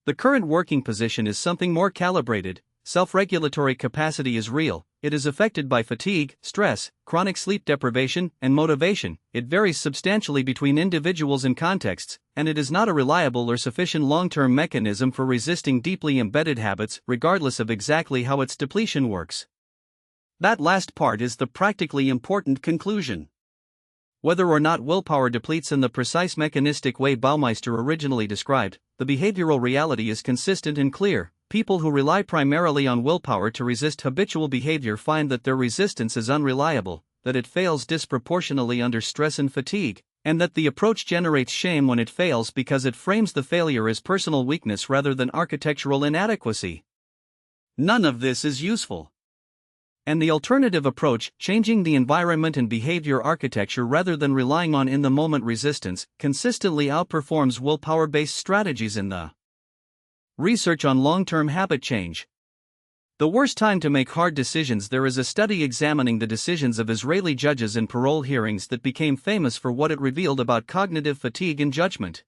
The current working position is something more calibrated. Self-regulatory capacity is real. It is affected by fatigue, stress, chronic sleep deprivation, and motivation. It varies substantially between individuals and contexts, and it is not a reliable or sufficient long-term mechanism for resisting deeply embedded habits, regardless of exactly how its depletion works. That last part is the practically important conclusion. Whether or not willpower depletes in the precise mechanistic way Baumeister originally described, the behavioral reality is consistent and clear. People who rely primarily on willpower to resist habitual behavior find that their resistance is unreliable, that it fails disproportionately under stress and fatigue, and that the approach generates shame when it fails because it frames the failure as personal weakness rather than architectural inadequacy. None of this is useful. And the alternative approach, changing the environment and behavior architecture rather than relying on in-the-moment resistance, consistently outperforms willpower-based strategies in the research on long-term habit change. The worst time to make hard decisions. There is a study examining the decisions of Israeli judges in parole hearings that became famous for what it revealed about cognitive fatigue and judgment.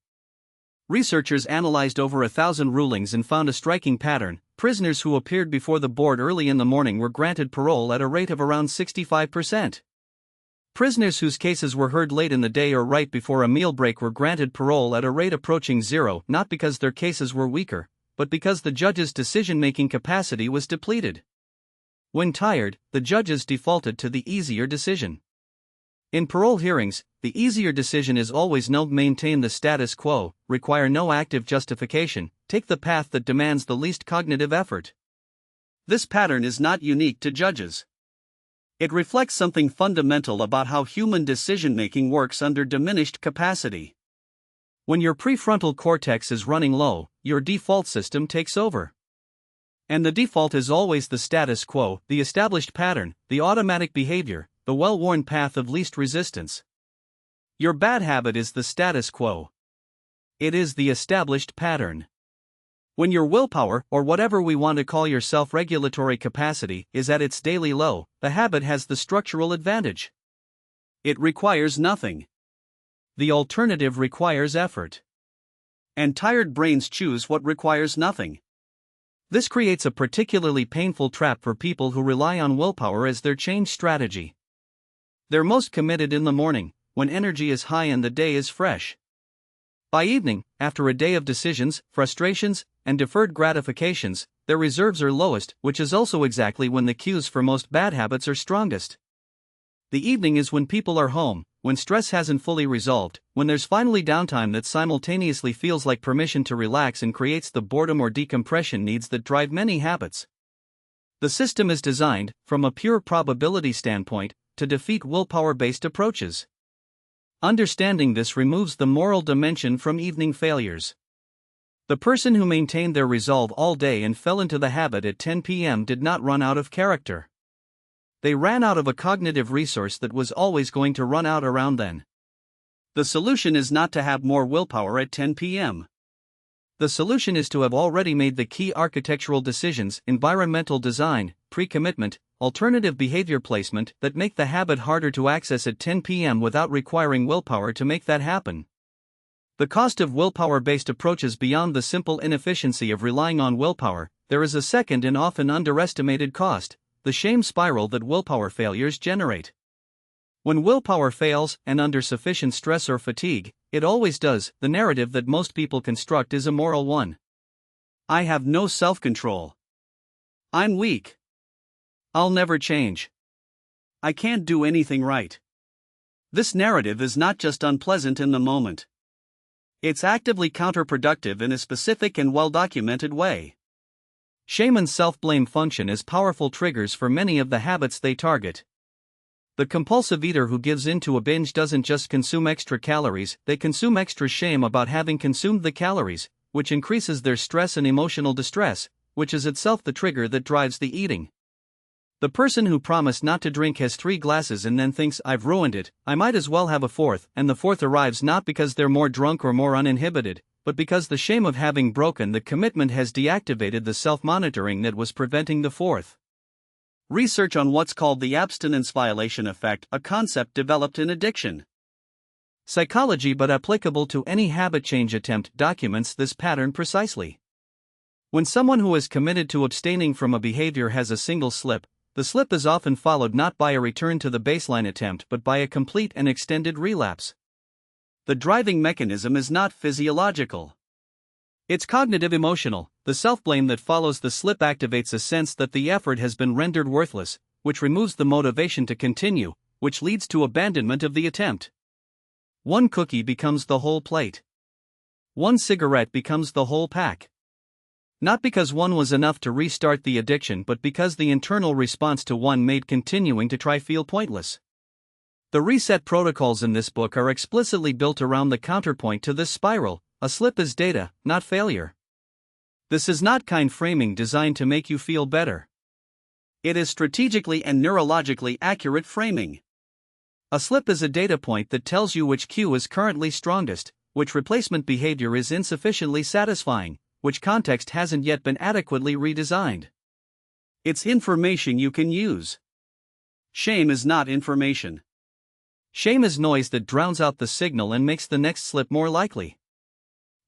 Researchers analyzed over 1,000 rulings and found a striking pattern. Prisoners who appeared before the board early in the morning were granted parole at a rate of around 65%. Prisoners whose cases were heard late in the day or right before a meal break were granted parole at a rate approaching zero, not because their cases were weaker, but because the judge's decision-making capacity was depleted. When tired, the judges defaulted to the easier decision. In parole hearings, the easier decision is always no, maintain the status quo, require no active justification, take the path that demands the least cognitive effort. This pattern is not unique to judges. It reflects something fundamental about how human decision-making works under diminished capacity. When your prefrontal cortex is running low, your default system takes over. And the default is always the status quo, the established pattern, the automatic behavior, the well-worn path of least resistance. Your bad habit is the status quo. It is the established pattern. When your willpower, or whatever we want to call your self-regulatory capacity, is at its daily low, the habit has the structural advantage. It requires nothing. The alternative requires effort. And tired brains choose what requires nothing. This creates a particularly painful trap for people who rely on willpower as their change strategy. They're most committed in the morning, when energy is high and the day is fresh. By evening, after a day of decisions, frustrations, and deferred gratifications, their reserves are lowest, which is also exactly when the cues for most bad habits are strongest. The evening is when people are home, when stress hasn't fully resolved, when there's finally downtime that simultaneously feels like permission to relax and creates the boredom or decompression needs that drive many habits. The system is designed, from a pure probability standpoint, to defeat willpower-based approaches. Understanding this removes the moral dimension from evening failures. The person who maintained their resolve all day and fell into the habit at 10 p.m. did not run out of character. They ran out of a cognitive resource that was always going to run out around then. The solution is not to have more willpower at 10 p.m. The solution is to have already made the key architectural decisions, environmental design, pre-commitment, alternative behavior placement, that make the habit harder to access at 10 p.m. without requiring willpower to make that happen. The cost of willpower-based approaches beyond the simple inefficiency of relying on willpower, there is a second and often underestimated cost: the shame spiral that willpower failures generate. When willpower fails, and under sufficient stress or fatigue, it always does, the narrative that most people construct is a moral one. I have no self-control. I'm weak. I'll never change. I can't do anything right. This narrative is not just unpleasant in the moment. It's actively counterproductive in a specific and well-documented way. Shame and self-blame function as powerful triggers for many of the habits they target. The compulsive eater who gives in to a binge doesn't just consume extra calories, they consume extra shame about having consumed the calories, which increases their stress and emotional distress, which is itself the trigger that drives the eating. The person who promised not to drink has 3 glasses and then thinks, I've ruined it, I might as well have a 4th, and the 4th arrives not because they're more drunk or more uninhibited, but because the shame of having broken the commitment has deactivated the self-monitoring that was preventing the 4th. Research on what's called the abstinence violation effect, a concept developed in addiction psychology but applicable to any habit change attempt, documents this pattern precisely. When someone who is committed to abstaining from a behavior has a single slip, the slip is often followed not by a return to the baseline attempt but by a complete and extended relapse. The driving mechanism is not physiological. It's cognitive-emotional. The self-blame that follows the slip activates a sense that the effort has been rendered worthless, which removes the motivation to continue, which leads to abandonment of the attempt. One cookie becomes the whole plate. One cigarette becomes the whole pack. Not because one was enough to restart the addiction but because the internal response to one made continuing to try feel pointless. The reset protocols in this book are explicitly built around the counterpoint to this spiral: a slip is data, not failure. This is not kind framing designed to make you feel better. It is strategically and neurologically accurate framing. A slip is a data point that tells you which cue is currently strongest, which replacement behavior is insufficiently satisfying, which context hasn't yet been adequately redesigned. It's information you can use. Shame is not information. Shame is noise that drowns out the signal and makes the next slip more likely.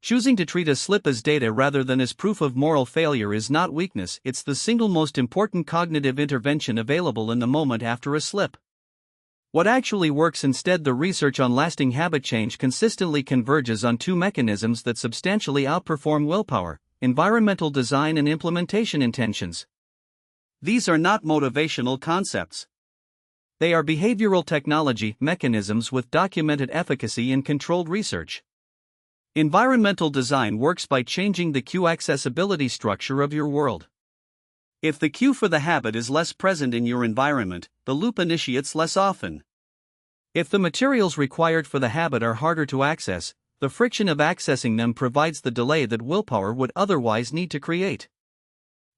Choosing to treat a slip as data rather than as proof of moral failure is not weakness, it's the single most important cognitive intervention available in the moment after a slip. What actually works instead? The research on lasting habit change consistently converges on 2 mechanisms that substantially outperform willpower: environmental design and implementation intentions. These are not motivational concepts. They are behavioral technology mechanisms with documented efficacy in controlled research. Environmental design works by changing the cue accessibility structure of your world. If the cue for the habit is less present in your environment, the loop initiates less often. If the materials required for the habit are harder to access, the friction of accessing them provides the delay that willpower would otherwise need to create.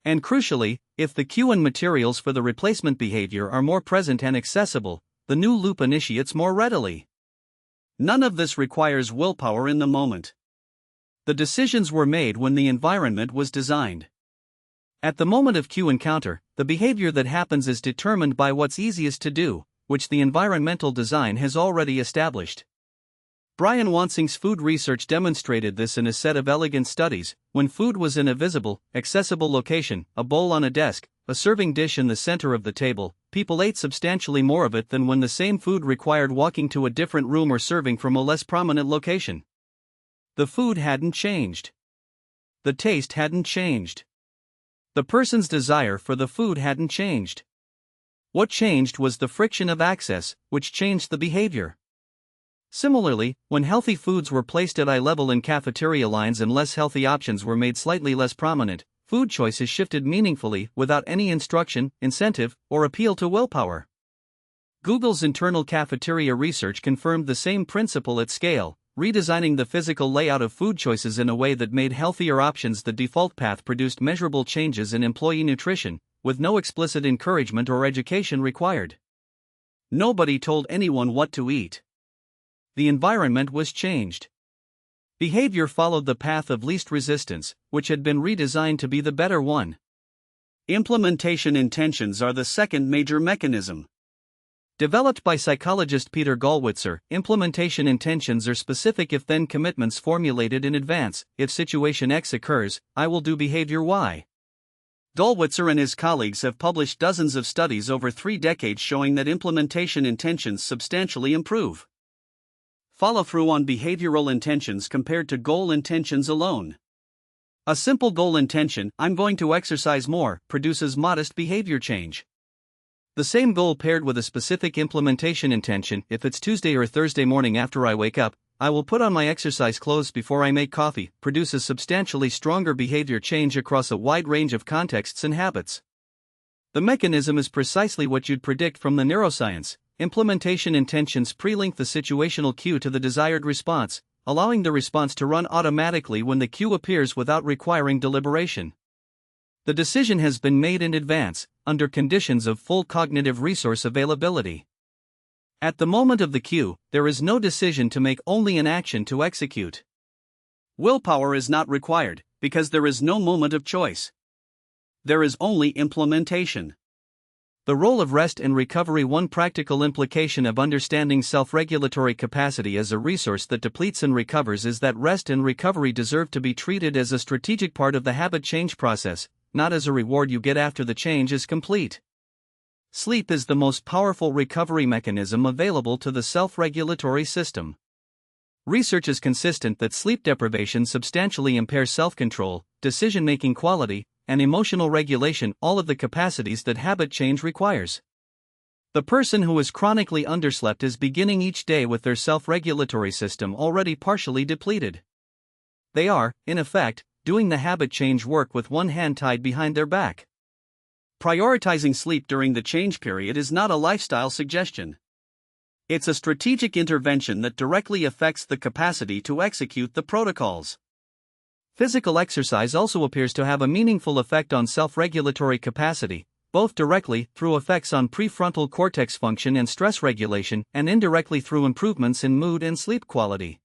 And crucially, if the cue and materials for the replacement behavior are more present and accessible, the new loop initiates more readily. None of this requires willpower in the moment. The decisions were made when the environment was designed. At the moment of cue encounter, the behavior that happens is determined by what's easiest to do, which the environmental design has already established. Brian Wansing's food research demonstrated this in a set of elegant studies. When food was in a visible, accessible location, a bowl on a desk, a serving dish in the center of the table, people ate substantially more of it than when the same food required walking to a different room or serving from a less prominent location. The food hadn't changed. The taste hadn't changed. The person's desire for the food hadn't changed. What changed was the friction of access, which changed the behavior. Similarly, when healthy foods were placed at eye level in cafeteria lines and less healthy options were made slightly less prominent, food choices shifted meaningfully without any instruction, incentive, or appeal to willpower. Google's internal cafeteria research confirmed the same principle at scale. Redesigning the physical layout of food choices in a way that made healthier options the default path produced measurable changes in employee nutrition, with no explicit encouragement or education required. Nobody told anyone what to eat. The environment was changed. Behavior followed the path of least resistance, which had been redesigned to be the better one. Implementation intentions are the second major mechanism. Developed by psychologist Peter Gollwitzer, implementation intentions are specific if-then commitments formulated in advance. If situation X occurs, I will do behavior Y. Gollwitzer and his colleagues have published dozens of studies over 3 decades showing that implementation intentions substantially improve follow-through on behavioral intentions compared to goal intentions alone. A simple goal intention, I'm going to exercise more, produces modest behavior change. The same goal paired with a specific implementation intention. If it's Tuesday or Thursday morning after I wake up, I will put on my exercise clothes before I make coffee, produces substantially stronger behavior change across a wide range of contexts and habits. The mechanism is precisely what you'd predict from the neuroscience. Implementation intentions pre-link the situational cue to the desired response, allowing the response to run automatically when the cue appears without requiring deliberation. The decision has been made in advance, under conditions of full cognitive resource availability. At the moment of the cue, there is no decision to make, only an action to execute. Willpower is not required, because there is no moment of choice. There is only implementation. The role of rest and recovery. One practical implication of understanding self-regulatory capacity as a resource that depletes and recovers is that rest and recovery deserve to be treated as a strategic part of the habit change process, not as a reward you get after the change is complete. Sleep is the most powerful recovery mechanism available to the self-regulatory system. Research is consistent that sleep deprivation substantially impairs self-control, decision-making quality, and emotional regulation, all of the capacities that habit change requires. The person who is chronically underslept is beginning each day with their self-regulatory system already partially depleted. They are, in effect, doing the habit change work with one hand tied behind their back. Prioritizing sleep during the change period is not a lifestyle suggestion. It's a strategic intervention that directly affects the capacity to execute the protocols. Physical exercise also appears to have a meaningful effect on self-regulatory capacity, both directly through effects on prefrontal cortex function and stress regulation, and indirectly through improvements in mood and sleep quality.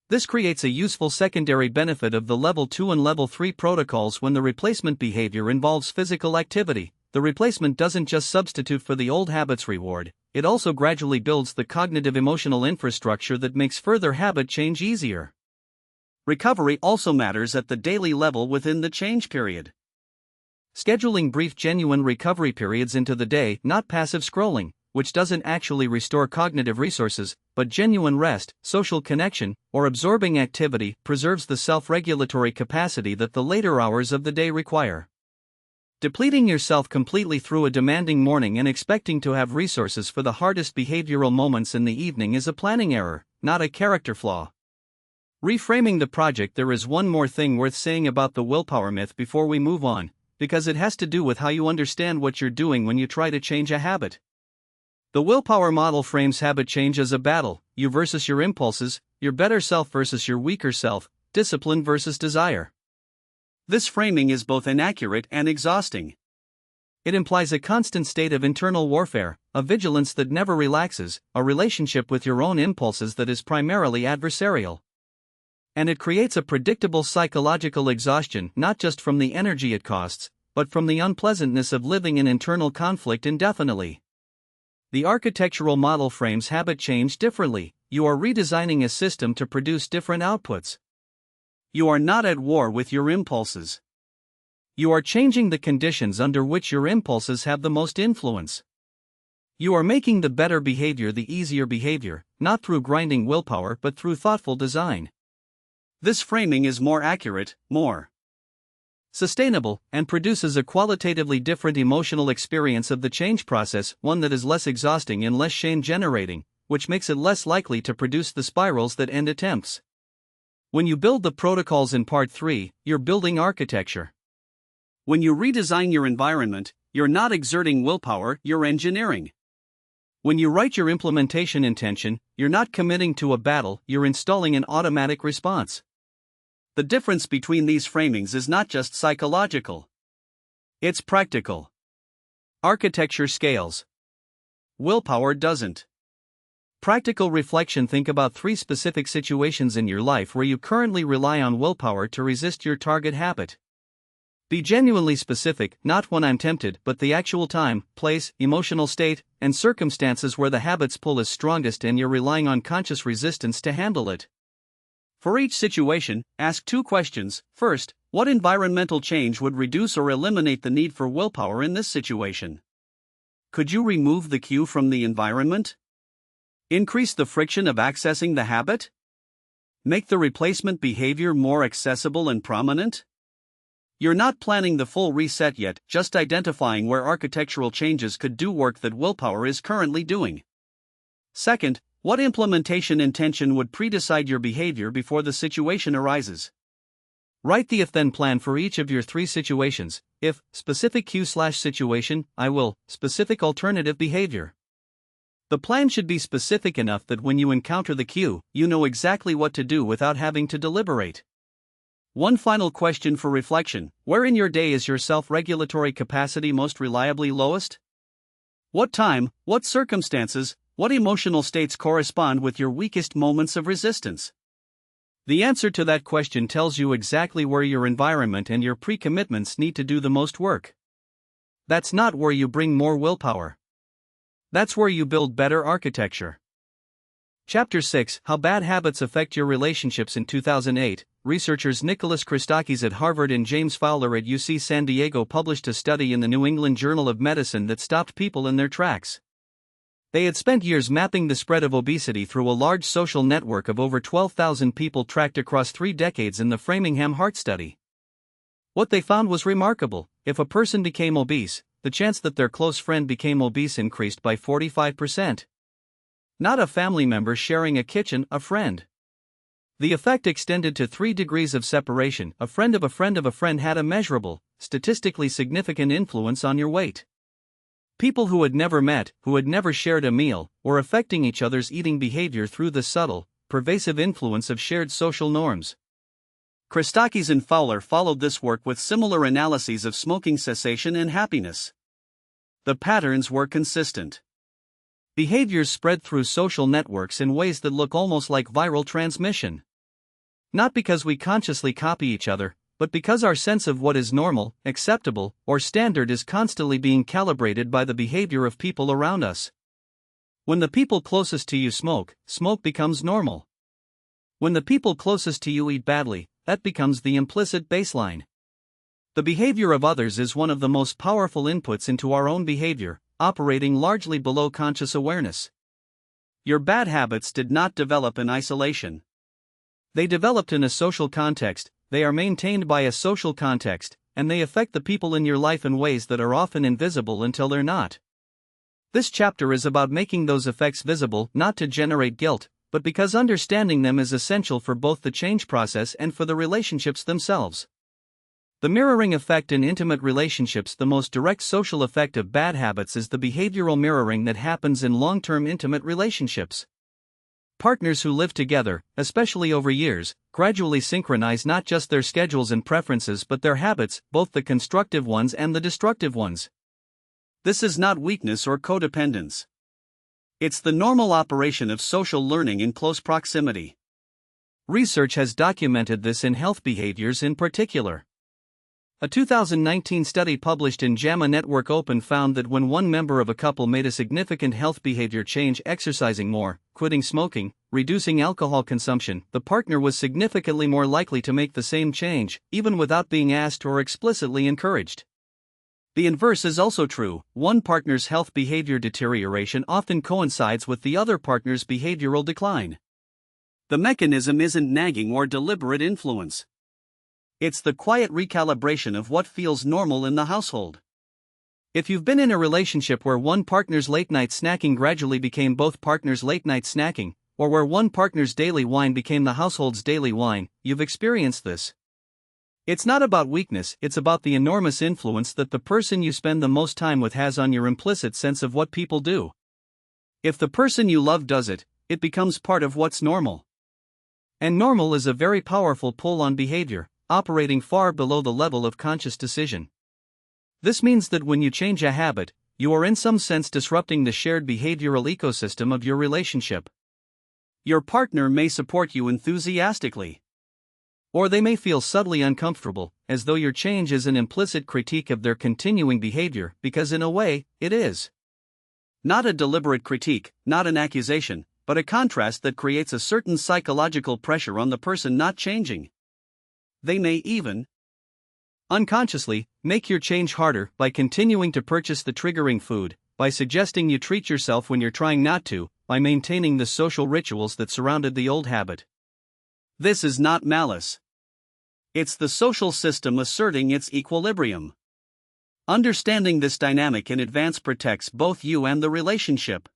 This creates a useful secondary benefit of the Level 2 and Level 3 protocols. When the replacement behavior involves physical activity, the replacement doesn't just substitute for the old habit's reward, it also gradually builds the cognitive emotional infrastructure that makes further habit change easier. Recovery also matters at the daily level within the change period. Scheduling brief genuine recovery periods into the day, not passive scrolling, which doesn't actually restore cognitive resources, but genuine rest, social connection, or absorbing activity, preserves the self-regulatory capacity that the later hours of the day require. Depleting yourself completely through a demanding morning and expecting to have resources for the hardest behavioral moments in the evening is a planning error, not a character flaw. Reframing the project. There is one more thing worth saying about the willpower myth before we move on, because it has to do with how you understand what you're doing when you try to change a habit. The willpower model frames habit change as a battle, you versus your impulses, your better self versus your weaker self, discipline versus desire. This framing is both inaccurate and exhausting. It implies a constant state of internal warfare, a vigilance that never relaxes, a relationship with your own impulses that is primarily adversarial. And it creates a predictable psychological exhaustion, not just from the energy it costs, but from the unpleasantness of living in internal conflict indefinitely. The architectural model frames habit change differently. You are redesigning a system to produce different outputs. You are not at war with your impulses. You are changing the conditions under which your impulses have the most influence. You are making the better behavior the easier behavior, not through grinding willpower but through thoughtful design. This framing is more accurate, more sustainable, and produces a qualitatively different emotional experience of the change process, one that is less exhausting and less shame-generating, which makes it less likely to produce the spirals that end attempts. When you build the protocols in Part 3, you're building architecture. When you redesign your environment, you're not exerting willpower, you're engineering. When you write your implementation intention, you're not committing to a battle, you're installing an automatic response. The difference between these framings is not just psychological. It's practical. Architecture scales. Willpower doesn't. Practical reflection. Think about 3 specific situations in your life where you currently rely on willpower to resist your target habit. Be genuinely specific, not when I'm tempted, but the actual time, place, emotional state, and circumstances where the habit's pull is strongest and you're relying on conscious resistance to handle it. For each situation, ask 2 questions. First, what environmental change would reduce or eliminate the need for willpower in this situation? Could you remove the cue from the environment? Increase the friction of accessing the habit? Make the replacement behavior more accessible and prominent? You're not planning the full reset yet, just identifying where architectural changes could do work that willpower is currently doing. Second, what implementation intention would predecide your behavior before the situation arises? Write the if-then plan for each of your three situations: if, specific cue/situation, I will, specific alternative behavior. The plan should be specific enough that when you encounter the cue, you know exactly what to do without having to deliberate. One final question for reflection: where in your day is your self-regulatory capacity most reliably lowest? What time, what circumstances, what emotional states correspond with your weakest moments of resistance? The answer to that question tells you exactly where your environment and your pre-commitments need to do the most work. That's not where you bring more willpower. That's where you build better architecture. Chapter 6: How Bad Habits Affect Your Relationships. In 2008, researchers Nicholas Christakis at Harvard and James Fowler at UC San Diego published a study in the New England Journal of Medicine that stopped people in their tracks. They had spent years mapping the spread of obesity through a large social network of over 12,000 people tracked across 3 decades in the Framingham Heart Study. What they found was remarkable: if a person became obese, the chance that their close friend became obese increased by 45%. Not a family member sharing a kitchen, a friend. The effect extended to 3 degrees of separation. A friend of a friend of a friend had a measurable, statistically significant influence on your weight. People who had never met, who had never shared a meal, were affecting each other's eating behavior through the subtle, pervasive influence of shared social norms. Christakis and Fowler followed this work with similar analyses of smoking cessation and happiness. The patterns were consistent. Behaviors spread through social networks in ways that look almost like viral transmission. Not because we consciously copy each other, but because our sense of what is normal, acceptable, or standard is constantly being calibrated by the behavior of people around us. When the people closest to you smoke, smoke becomes normal. When the people closest to you eat badly, that becomes the implicit baseline. The behavior of others is one of the most powerful inputs into our own behavior, operating largely below conscious awareness. Your bad habits did not develop in isolation. They developed in a social context. They are maintained by a social context, and they affect the people in your life in ways that are often invisible until they're not. This chapter is about making those effects visible, not to generate guilt, but because understanding them is essential for both the change process and for the relationships themselves. The mirroring effect in intimate relationships. The most direct social effect of bad habits is the behavioral mirroring that happens in long-term intimate relationships. Partners who live together, especially over years, gradually synchronize not just their schedules and preferences but their habits, both the constructive ones and the destructive ones. This is not weakness or codependence. It's the normal operation of social learning in close proximity. Research has documented this in health behaviors in particular. A 2019 study published in JAMA Network Open found that when one member of a couple made a significant health behavior change, exercising more, quitting smoking, reducing alcohol consumption, the partner was significantly more likely to make the same change, even without being asked or explicitly encouraged. The inverse is also true. One partner's health behavior deterioration often coincides with the other partner's behavioral decline. The mechanism isn't nagging or deliberate influence. It's the quiet recalibration of what feels normal in the household. If you've been in a relationship where one partner's late-night snacking gradually became both partners' late-night snacking, or where one partner's daily wine became the household's daily wine, you've experienced this. It's not about weakness, it's about the enormous influence that the person you spend the most time with has on your implicit sense of what people do. If the person you love does it, it becomes part of what's normal. And normal is a very powerful pull on behavior, operating far below the level of conscious decision. This means that when you change a habit, you are in some sense disrupting the shared behavioral ecosystem of your relationship. Your partner may support you enthusiastically. Or they may feel subtly uncomfortable, as though your change is an implicit critique of their continuing behavior, because in a way, it is. Not a deliberate critique, not an accusation, but a contrast that creates a certain psychological pressure on the person not changing. They may even, unconsciously, make your change harder by continuing to purchase the triggering food, by suggesting you treat yourself when you're trying not to, by maintaining the social rituals that surrounded the old habit. This is not malice. It's the social system asserting its equilibrium. Understanding this dynamic in advance protects both you and the relationship.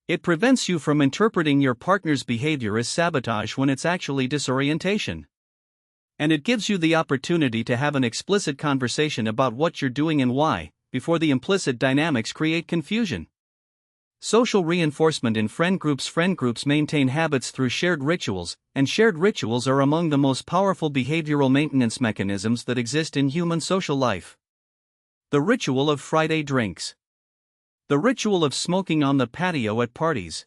It prevents you from interpreting your partner's behavior as sabotage when it's actually disorientation. And it gives you the opportunity to have an explicit conversation about what you're doing and why, before the implicit dynamics create confusion. Social reinforcement in friend groups maintain habits through shared rituals, and shared rituals are among the most powerful behavioral maintenance mechanisms that exist in human social life. The ritual of Friday drinks. The ritual of smoking on the patio at parties.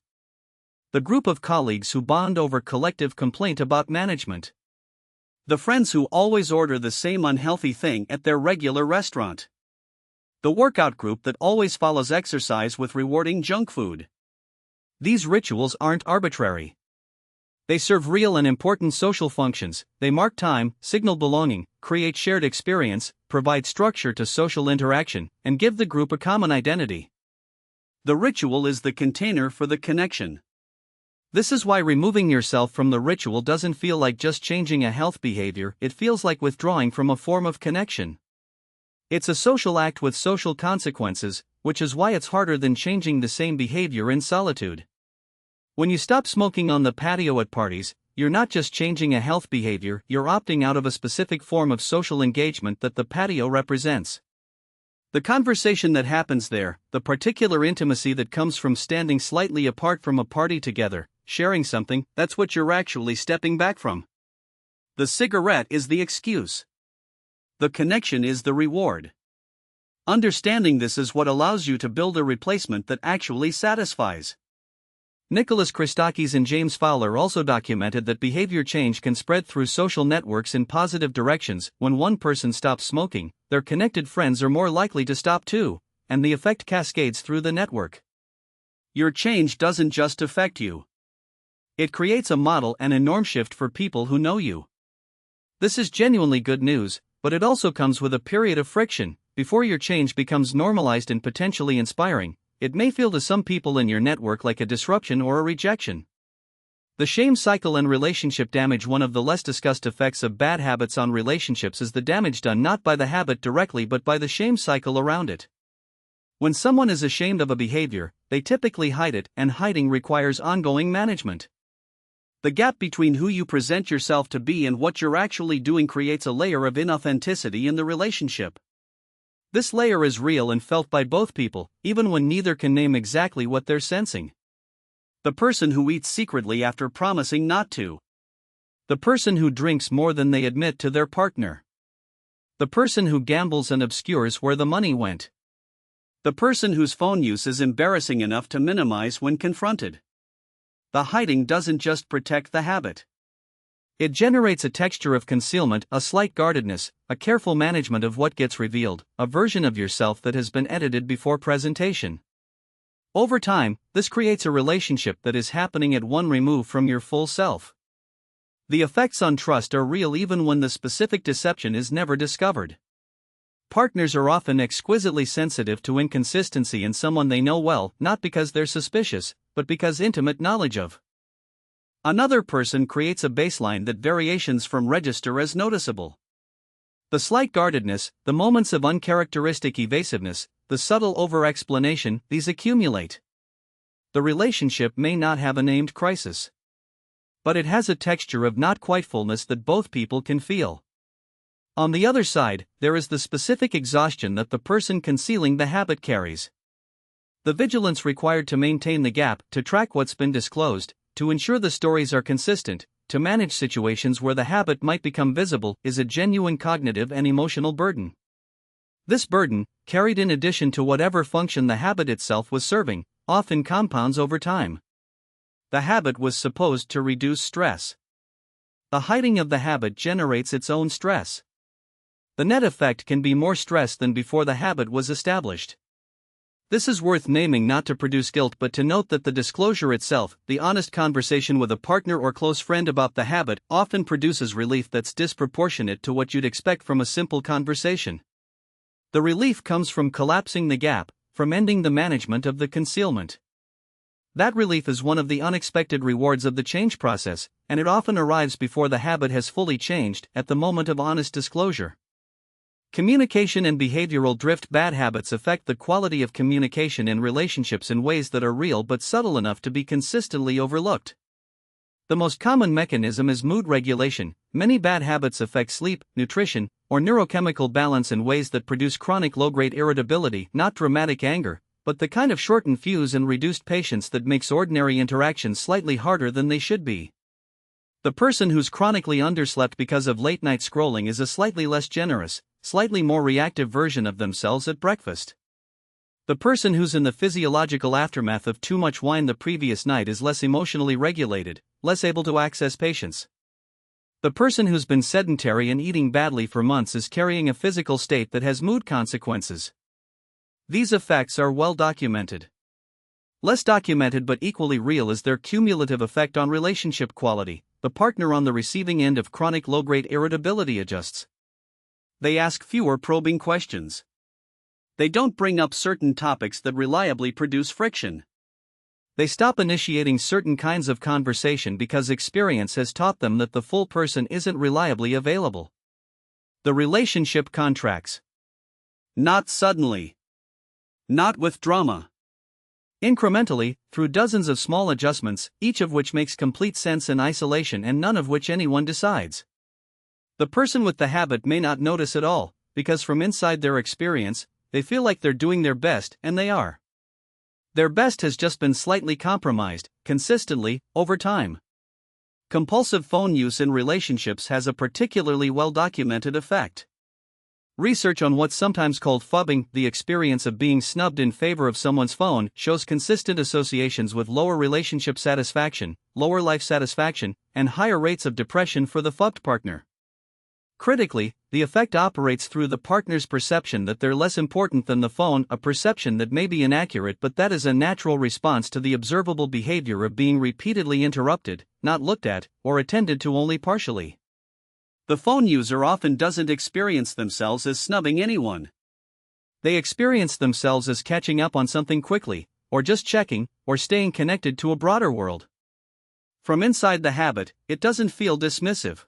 The group of colleagues who bond over collective complaint about management. The friends who always order the same unhealthy thing at their regular restaurant. The workout group that always follows exercise with rewarding junk food. These rituals aren't arbitrary. They serve real and important social functions. They mark time, signal belonging, create shared experience, provide structure to social interaction, and give the group a common identity. The ritual is the container for the connection. This is why removing yourself from the ritual doesn't feel like just changing a health behavior, it feels like withdrawing from a form of connection. It's a social act with social consequences, which is why it's harder than changing the same behavior in solitude. When you stop smoking on the patio at parties, you're not just changing a health behavior, you're opting out of a specific form of social engagement that the patio represents. The conversation that happens there, the particular intimacy that comes from standing slightly apart from a party together, sharing something, that's what you're actually stepping back from. The cigarette is the excuse. The connection is the reward. Understanding this is what allows you to build a replacement that actually satisfies. Nicholas Christakis and James Fowler also documented that behavior change can spread through social networks in positive directions. When one person stops smoking, their connected friends are more likely to stop too, and the effect cascades through the network. Your change doesn't just affect you. It creates a model and a norm shift for people who know you. This is genuinely good news, but it also comes with a period of friction. Before your change becomes normalized and potentially inspiring, it may feel to some people in your network like a disruption or a rejection. The shame cycle and relationship damage. One of the less discussed effects of bad habits on relationships is the damage done not by the habit directly but by the shame cycle around it. When someone is ashamed of a behavior, they typically hide it, and hiding requires ongoing management. The gap between who you present yourself to be and what you're actually doing creates a layer of inauthenticity in the relationship. This layer is real and felt by both people, even when neither can name exactly what they're sensing. The person who eats secretly after promising not to. The person who drinks more than they admit to their partner. The person who gambles and obscures where the money went. The person whose phone use is embarrassing enough to minimize when confronted. The hiding doesn't just protect the habit. It generates a texture of concealment, a slight guardedness, a careful management of what gets revealed, a version of yourself that has been edited before presentation. Over time, this creates a relationship that is happening at one remove from your full self. The effects on trust are real even when the specific deception is never discovered. Partners are often exquisitely sensitive to inconsistency in someone they know well, not because they're suspicious, but because intimate knowledge of another person creates a baseline that variations from register as noticeable. The slight guardedness, the moments of uncharacteristic evasiveness, the subtle over-explanation, these accumulate. The relationship may not have a named crisis, but it has a texture of not quite fullness that both people can feel. On the other side, there is the specific exhaustion that the person concealing the habit carries. The vigilance required to maintain the gap, to track what's been disclosed, to ensure the stories are consistent, to manage situations where the habit might become visible, is a genuine cognitive and emotional burden. This burden, carried in addition to whatever function the habit itself was serving, often compounds over time. The habit was supposed to reduce stress. The hiding of the habit generates its own stress. The net effect can be more stress than before the habit was established. This is worth naming not to produce guilt but to note that the disclosure itself, the honest conversation with a partner or close friend about the habit, often produces relief that's disproportionate to what you'd expect from a simple conversation. The relief comes from collapsing the gap, from ending the management of the concealment. That relief is one of the unexpected rewards of the change process, and it often arrives before the habit has fully changed, at the moment of honest disclosure. Communication and behavioral drift. Bad habits affect the quality of communication in relationships in ways that are real but subtle enough to be consistently overlooked. The most common mechanism is mood regulation. Many bad habits affect sleep, nutrition, or neurochemical balance in ways that produce chronic low-grade irritability, not dramatic anger, but the kind of shortened fuse and reduced patience that makes ordinary interactions slightly harder than they should be. The person who's chronically underslept because of late-night scrolling is a slightly less generous, slightly more reactive version of themselves at breakfast. The person who's in the physiological aftermath of too much wine the previous night is less emotionally regulated, less able to access patience. The person who's been sedentary and eating badly for months is carrying a physical state that has mood consequences. These effects are well documented. Less documented but equally real is their cumulative effect on relationship quality. The partner on the receiving end of chronic low-grade irritability adjusts. They ask fewer probing questions. They don't bring up certain topics that reliably produce friction. They stop initiating certain kinds of conversation because experience has taught them that the full person isn't reliably available. The relationship contracts. Not suddenly. Not with drama. Incrementally, through dozens of small adjustments, each of which makes complete sense in isolation and none of which anyone decides. The person with the habit may not notice at all, because from inside their experience, they feel like they're doing their best, and they are. Their best has just been slightly compromised, consistently, over time. Compulsive phone use in relationships has a particularly well-documented effect. Research on what's sometimes called phubbing, the experience of being snubbed in favor of someone's phone, shows consistent associations with lower relationship satisfaction, lower life satisfaction, and higher rates of depression for the phubbed partner. Critically, the effect operates through the partner's perception that they're less important than the phone, a perception that may be inaccurate but that is a natural response to the observable behavior of being repeatedly interrupted, not looked at, or attended to only partially. The phone user often doesn't experience themselves as snubbing anyone. They experience themselves as catching up on something quickly, or just checking, or staying connected to a broader world. From inside the habit, it doesn't feel dismissive.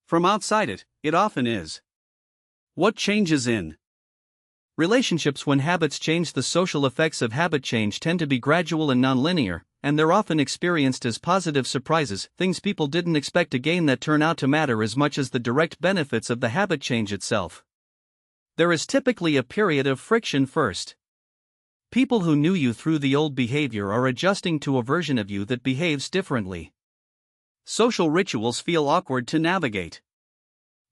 From outside it, it often is. What changes in relationships? When habits change, the social effects of habit change tend to be gradual and nonlinear, and they're often experienced as positive surprises, things people didn't expect to gain that turn out to matter as much as the direct benefits of the habit change itself. There is typically a period of friction first. People who knew you through the old behavior are adjusting to a version of you that behaves differently. Social rituals feel awkward to navigate.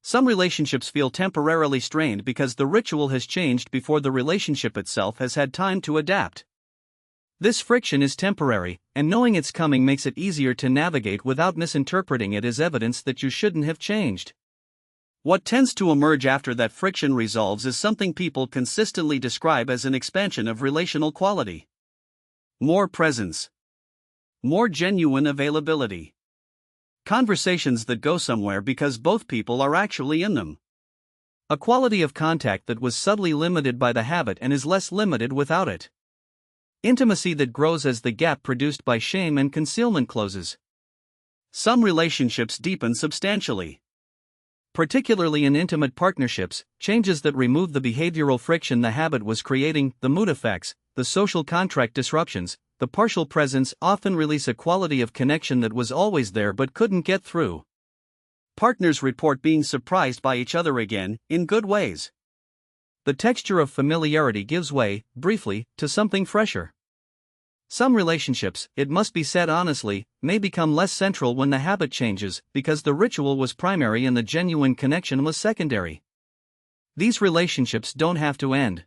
Some relationships feel temporarily strained because the ritual has changed before the relationship itself has had time to adapt. This friction is temporary, and knowing it's coming makes it easier to navigate without misinterpreting it as evidence that you shouldn't have changed. What tends to emerge after that friction resolves is something people consistently describe as an expansion of relational quality. More presence. More genuine availability. Conversations that go somewhere because both people are actually in them. A quality of contact that was subtly limited by the habit and is less limited without it. Intimacy that grows as the gap produced by shame and concealment closes. Some relationships deepen substantially. Particularly in intimate partnerships, changes that remove the behavioral friction the habit was creating, the mood effects, the social contract disruptions, the partial presence often release a quality of connection that was always there but couldn't get through. Partners report being surprised by each other again, in good ways. The texture of familiarity gives way, briefly, to something fresher. Some relationships, it must be said honestly, may become less central when the habit changes, because the ritual was primary and the genuine connection was secondary. These relationships don't have to end.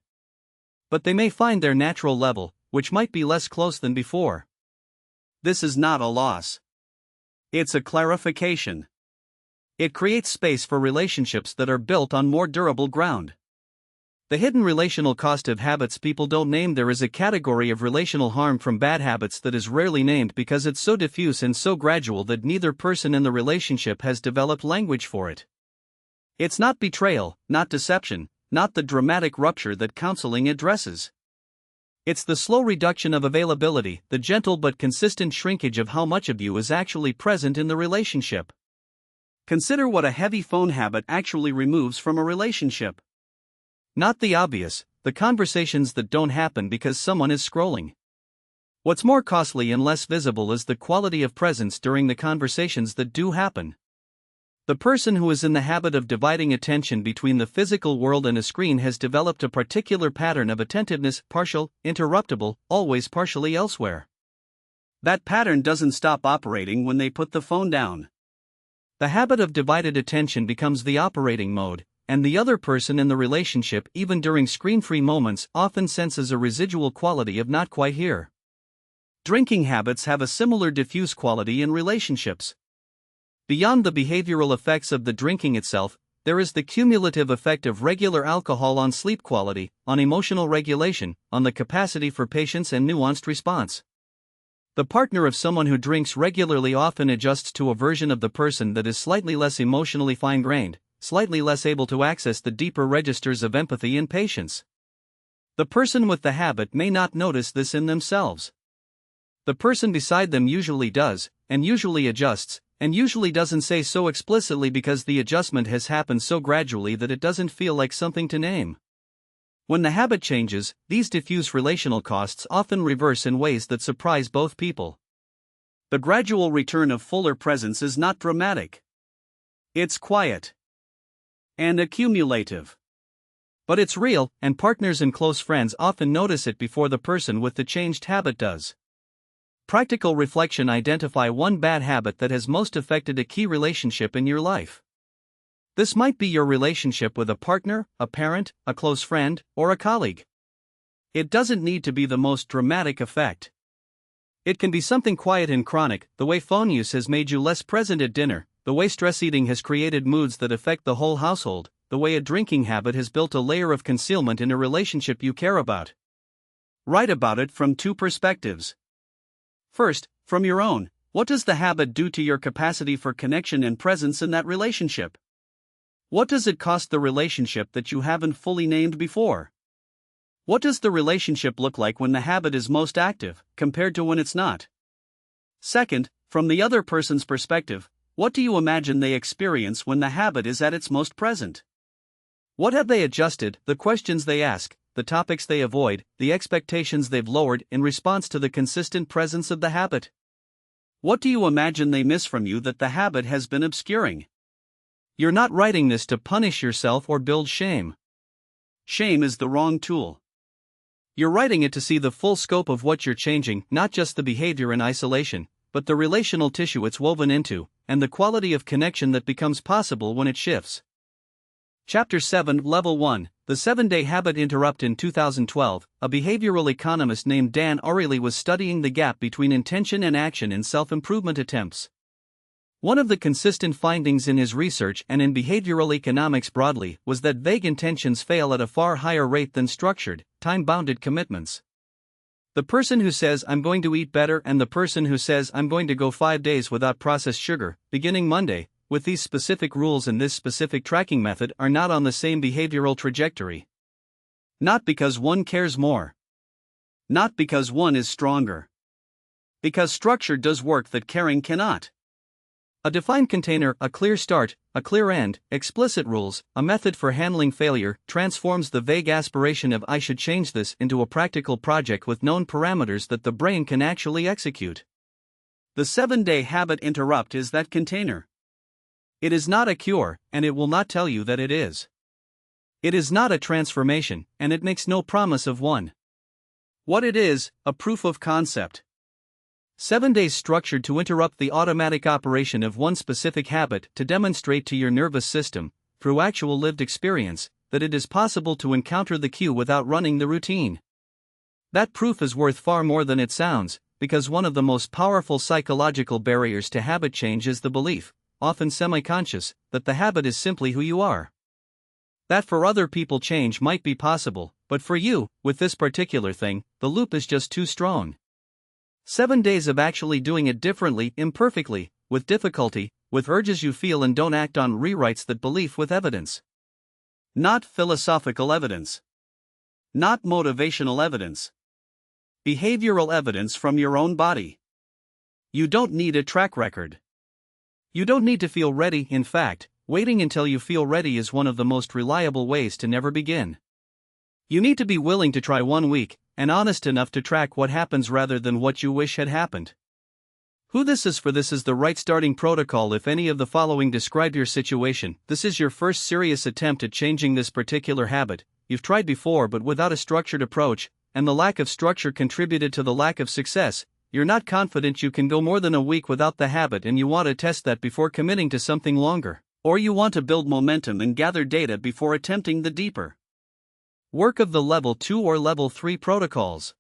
But they may find their natural level, which might be less close than before. This is not a loss. It's a clarification. It creates space for relationships that are built on more durable ground. The hidden relational cost of habits people don't name. There is a category of relational harm from bad habits that is rarely named because it's so diffuse and so gradual that neither person in the relationship has developed language for it. It's not betrayal, not deception, not the dramatic rupture that counseling addresses. It's the slow reduction of availability, the gentle but consistent shrinkage of how much of you is actually present in the relationship. Consider what a heavy phone habit actually removes from a relationship. Not the obvious, the conversations that don't happen because someone is scrolling. What's more costly and less visible is the quality of presence during the conversations that do happen. The person who is in the habit of dividing attention between the physical world and a screen has developed a particular pattern of attentiveness, partial, interruptible, always partially elsewhere. That pattern doesn't stop operating when they put the phone down. The habit of divided attention becomes the operating mode, and the other person in the relationship, even during screen-free moments, often senses a residual quality of not quite here. Drinking habits have a similar diffuse quality in relationships. Beyond the behavioral effects of the drinking itself, there is the cumulative effect of regular alcohol on sleep quality, on emotional regulation, on the capacity for patience and nuanced response. The partner of someone who drinks regularly often adjusts to a version of the person that is slightly less emotionally fine-grained, slightly less able to access the deeper registers of empathy and patience. The person with the habit may not notice this in themselves. The person beside them usually does, and usually adjusts, and usually doesn't say so explicitly because the adjustment has happened so gradually that it doesn't feel like something to name. When the habit changes, these diffuse relational costs often reverse in ways that surprise both people. The gradual return of fuller presence is not dramatic. It's quiet and accumulative. But it's real, and partners and close friends often notice it before the person with the changed habit does. Practical reflection: identify one bad habit that has most affected a key relationship in your life. This might be your relationship with a partner, a parent, a close friend, or a colleague. It doesn't need to be the most dramatic effect. It can be something quiet and chronic: the way phone use has made you less present at dinner, the way stress eating has created moods that affect the whole household, the way a drinking habit has built a layer of concealment in a relationship you care about. Write about it from two perspectives. First, from your own, what does the habit do to your capacity for connection and presence in that relationship? What does it cost the relationship that you haven't fully named before? What does the relationship look like when the habit is most active, compared to when it's not? Second, from the other person's perspective, what do you imagine they experience when the habit is at its most present? What have they adjusted, the questions they ask, the topics they avoid, the expectations they've lowered in response to the consistent presence of the habit? What do you imagine they miss from you that the habit has been obscuring? You're not writing this to punish yourself or build shame. Shame is the wrong tool. You're writing it to see the full scope of what you're changing, not just the behavior in isolation, but the relational tissue it's woven into, and the quality of connection that becomes possible when it shifts. Chapter 7, Level 1, The 7-Day Habit Interrupt. In 2012, a behavioral economist named Dan Ariely was studying the gap between intention and action in self-improvement attempts. One of the consistent findings in his research and in behavioral economics broadly was that vague intentions fail at a far higher rate than structured, time-bounded commitments. The person who says "I'm going to eat better" and the person who says "I'm going to go 5 days without processed sugar, beginning Monday," with these specific rules and this specific tracking method, are not on the same behavioral trajectory. Not because one cares more. Not because one is stronger. Because structure does work that caring cannot. A defined container, a clear start, a clear end, explicit rules, a method for handling failure, transforms the vague aspiration of "I should change this" into a practical project with known parameters that the brain can actually execute. The 7-Day Habit Interrupt is that container. It is not a cure, and it will not tell you that it is. It is not a transformation, and it makes no promise of one. What it is, a proof of concept. 7 days structured to interrupt the automatic operation of one specific habit, to demonstrate to your nervous system, through actual lived experience, that it is possible to encounter the cue without running the routine. That proof is worth far more than it sounds, because one of the most powerful psychological barriers to habit change is the belief, often semi-conscious, that the habit is simply who you are. That for other people change might be possible, but for you, with this particular thing, the loop is just too strong. 7 days of actually doing it differently, imperfectly, with difficulty, with urges you feel and don't act on, rewrites that belief with evidence. Not philosophical evidence. Not motivational evidence. Behavioral evidence from your own body. You don't need a track record. You don't need to feel ready. In fact, waiting until you feel ready is one of the most reliable ways to never begin. You need to be willing to try 1 week, and honest enough to track what happens rather than what you wish had happened. Who this is for? This is the right starting protocol. If any of the following describe your situation, this is your first serious attempt at changing this particular habit. You've tried before but without a structured approach, and the lack of structure contributed to the lack of success. You're not confident you can go more than a week without the habit, and you want to test that before committing to something longer. Or you want to build momentum and gather data before attempting the deeper work of the Level 2 or Level 3 protocols.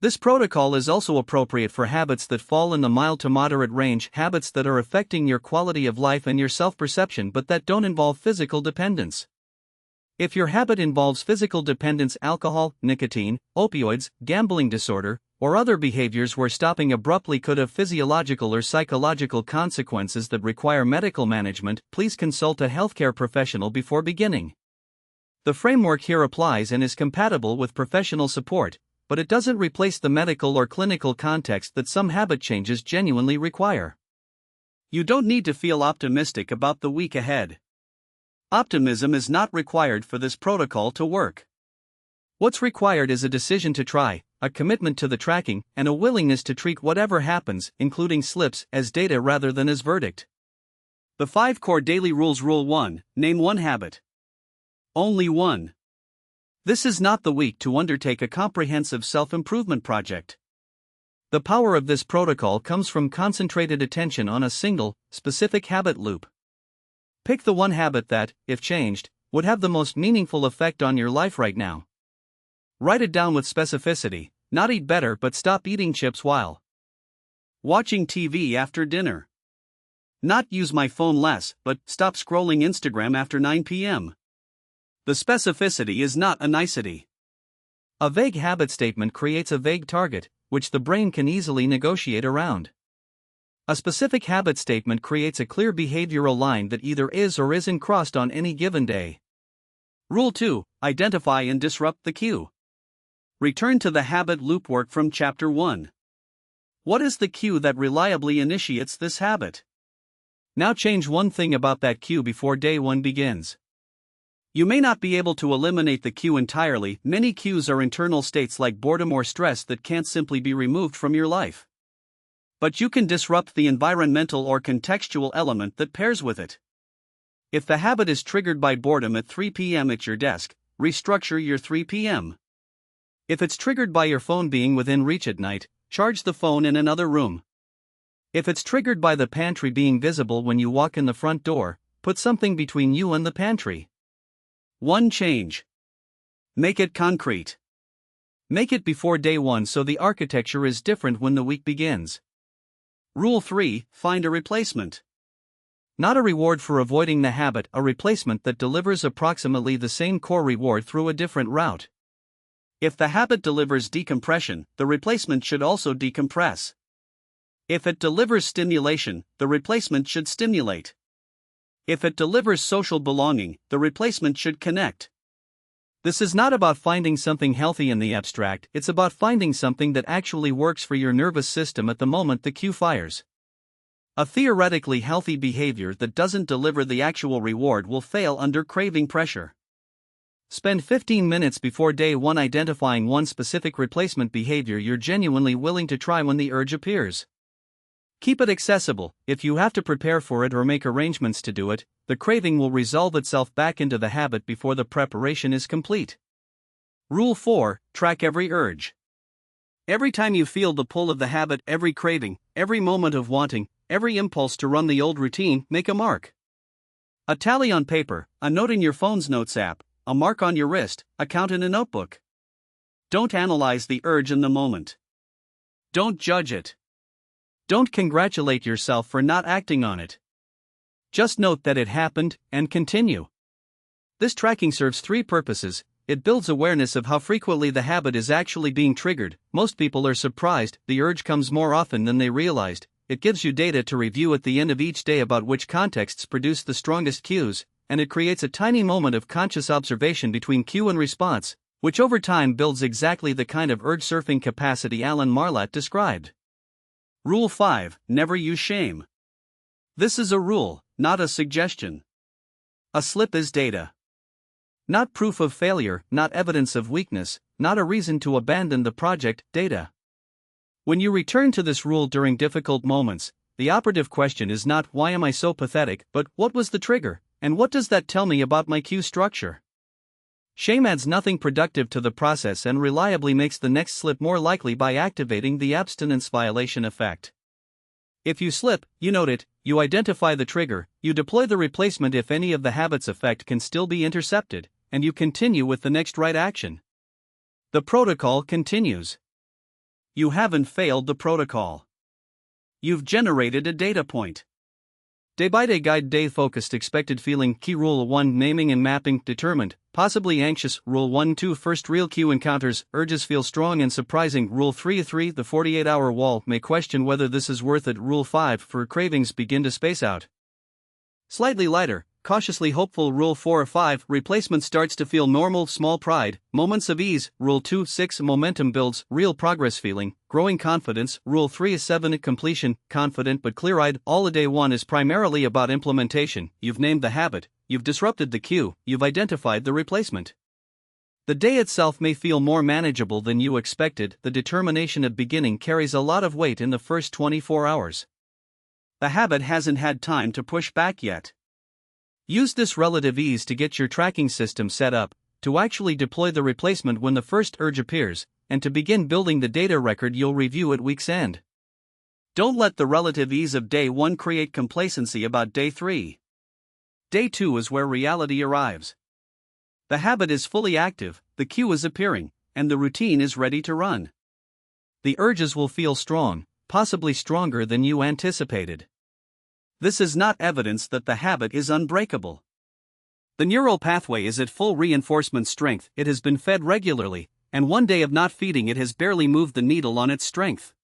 This protocol is also appropriate for habits that fall in the mild to moderate range, habits that are affecting your quality of life and your self-perception but that don't involve physical dependence. If your habit involves physical dependence, alcohol, nicotine, opioids, gambling disorder, or other behaviors where stopping abruptly could have physiological or psychological consequences that require medical management, please consult a healthcare professional before beginning. The framework here applies and is compatible with professional support, but it doesn't replace the medical or clinical context that some habit changes genuinely require. You don't need to feel optimistic about the week ahead. Optimism is not required for this protocol to work. What's required is a decision to try, a commitment to the tracking, and a willingness to treat whatever happens, including slips, as data rather than as verdict. The 5 core daily rules. Rule 1: name one habit. Only one. This is not the week to undertake a comprehensive self-improvement project. The power of this protocol comes from concentrated attention on a single, specific habit loop. Pick the one habit that, if changed, would have the most meaningful effect on your life right now. Write it down with specificity. Not eat better but stop eating chips while watching TV after dinner. Not use my phone less but stop scrolling Instagram after 9 p.m. The specificity is not a nicety. A vague habit statement creates a vague target, which the brain can easily negotiate around. A specific habit statement creates a clear behavioral line that either is or isn't crossed on any given day. Rule 2: identify and disrupt the cue. Return to the habit loop work from Chapter 1. What is the cue that reliably initiates this habit? Now change one thing about that cue before day 1 begins. You may not be able to eliminate the cue entirely. Many cues are internal states like boredom or stress that can't simply be removed from your life. But you can disrupt the environmental or contextual element that pairs with it. If the habit is triggered by boredom at 3 p.m. at your desk, restructure your 3 p.m. If it's triggered by your phone being within reach at night, charge the phone in another room. If it's triggered by the pantry being visible when you walk in the front door, put something between you and the pantry. One change. Make it concrete. Make it before day 1 so the architecture is different when the week begins. Rule 3: find a replacement. Not a reward for avoiding the habit, a replacement that delivers approximately the same core reward through a different route. If the habit delivers decompression, the replacement should also decompress. If it delivers stimulation, the replacement should stimulate. If it delivers social belonging, the replacement should connect. This is not about finding something healthy in the abstract, it's about finding something that actually works for your nervous system at the moment the cue fires. A theoretically healthy behavior that doesn't deliver the actual reward will fail under craving pressure. Spend 15 minutes before day 1 identifying one specific replacement behavior you're genuinely willing to try when the urge appears. Keep it accessible. If you have to prepare for it or make arrangements to do it, the craving will resolve itself back into the habit before the preparation is complete. Rule 4: track every urge. Every time you feel the pull of the habit, every craving, every moment of wanting, every impulse to run the old routine, make a mark. A tally on paper, a note in your phone's notes app, a mark on your wrist, a count in a notebook. Don't analyze the urge in the moment. Don't judge it. Don't congratulate yourself for not acting on it. Just note that it happened, and continue. This tracking serves 3 purposes. It builds awareness of how frequently the habit is actually being triggered. Most people are surprised the urge comes more often than they realized. It gives you data to review at the end of each day about which contexts produce the strongest cues, and it creates a tiny moment of conscious observation between cue and response. which over time builds exactly the kind of urge surfing capacity Alan Marlatt described. Rule 5: Never use shame. This is a rule, not a suggestion. A slip is data. Not proof of failure, not evidence of weakness, not a reason to abandon the project, data. When you return to this rule during difficult moments, the operative question is not why am I so pathetic, but what was the trigger, and what does that tell me about my cue structure? Shame adds nothing productive to the process and reliably makes the next slip more likely by activating the abstinence violation effect. If you slip, you note it, you identify the trigger, you deploy the replacement if any of the habit's effect can still be intercepted, and you continue with the next right action. The protocol continues. You haven't failed the protocol. You've generated a data point. Day-by-day guide. Day-focused expected feeling. Key Rule 1 Naming and mapping. Determined, possibly anxious. Rule 1-2 First real cue encounters. Urges feel strong and surprising. Rule 3-3 The 48-hour wall. May question whether this is worth it. Rule 5 For cravings. Begin to space out. Slightly lighter, cautiously hopeful. Rule 4-5 Replacement starts to feel normal. Small pride, moments of ease. Rule 2-6 Momentum builds. Real progress feeling, growing confidence. Rule 3-7 Completion, confident but clear-eyed. All a day 1 is primarily about implementation. You've named the habit, you've disrupted the cue, you've identified the replacement. The day itself may feel more manageable than you expected. The determination of beginning carries a lot of weight in the first 24 hours. The habit hasn't had time to push back yet. Use this relative ease to get your tracking system set up, to actually deploy the replacement when the first urge appears, and to begin building the data record you'll review at week's end. Don't let the relative ease of day 1 create complacency about day 3. Day 2 is where reality arrives. The habit is fully active, the cue is appearing, and the routine is ready to run. The urges will feel strong, possibly stronger than you anticipated. This is not evidence that the habit is unbreakable. The neural pathway is at full reinforcement strength. It has been fed regularly, and one day of not feeding it has barely moved the needle on its strength.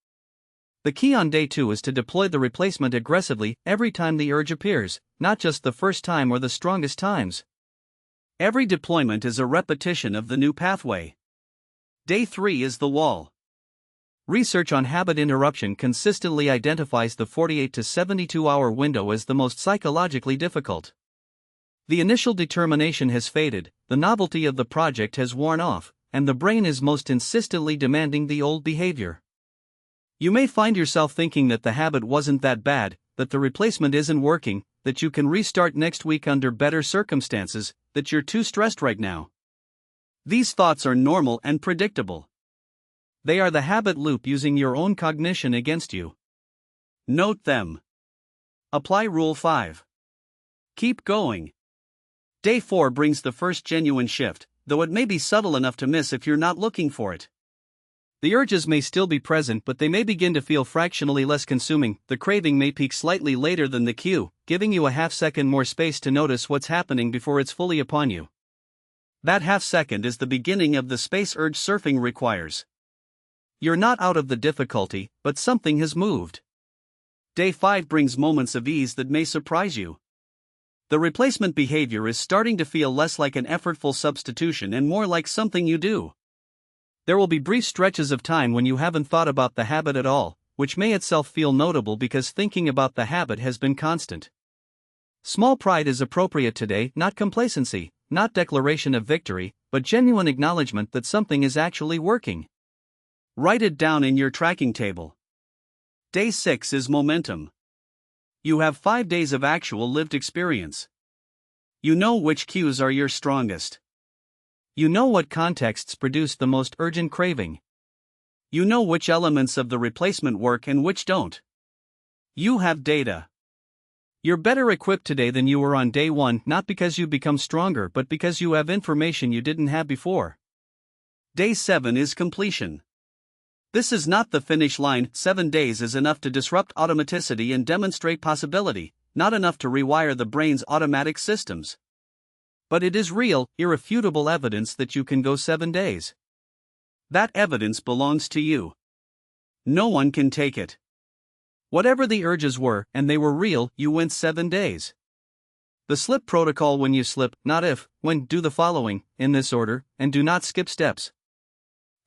The key on day 2 is to deploy the replacement aggressively every time the urge appears, not just the first time or the strongest times. Every deployment is a repetition of the new pathway. Day 3 is the wall. Research on habit interruption consistently identifies the 48 to 72 hour window as the most psychologically difficult. The initial determination has faded, the novelty of the project has worn off, and the brain is most insistently demanding the old behavior. You may find yourself thinking that the habit wasn't that bad, that the replacement isn't working, that you can restart next week under better circumstances, that you're too stressed right now. These thoughts are normal and predictable. They are the habit loop using your own cognition against you. Note them. Apply Rule 5. Keep going. Day 4 brings the first genuine shift, though it may be subtle enough to miss if you're not looking for it. The urges may still be present, but they may begin to feel fractionally less consuming. The craving may peak slightly later than the cue, giving you a half-second more space to notice what's happening before it's fully upon you. That half-second is the beginning of the space urge surfing requires. You're not out of the difficulty, but something has moved. Day 5 brings moments of ease that may surprise you. The replacement behavior is starting to feel less like an effortful substitution and more like something you do. There will be brief stretches of time when you haven't thought about the habit at all, which may itself feel notable because thinking about the habit has been constant. Small pride is appropriate today, not complacency, not declaration of victory, but genuine acknowledgement that something is actually working. Write it down in your tracking table. Day 6 is momentum. You have 5 days of actual lived experience. You know which cues are your strongest. You know what contexts produce the most urgent craving. You know which elements of the replacement work and which don't. You have data. You're better equipped today than you were on day 1, not because you become stronger but because you have information you didn't have before. Day 7 is completion. This is not the finish line. 7 days is enough to disrupt automaticity and demonstrate possibility, not enough to rewire the brain's automatic systems. But it is real, irrefutable evidence that you can go 7 days. That evidence belongs to you. No one can take it. Whatever the urges were, and they were real, you went 7 days. The slip protocol: when you slip, not if, when, do the following, in this order, and do not skip steps.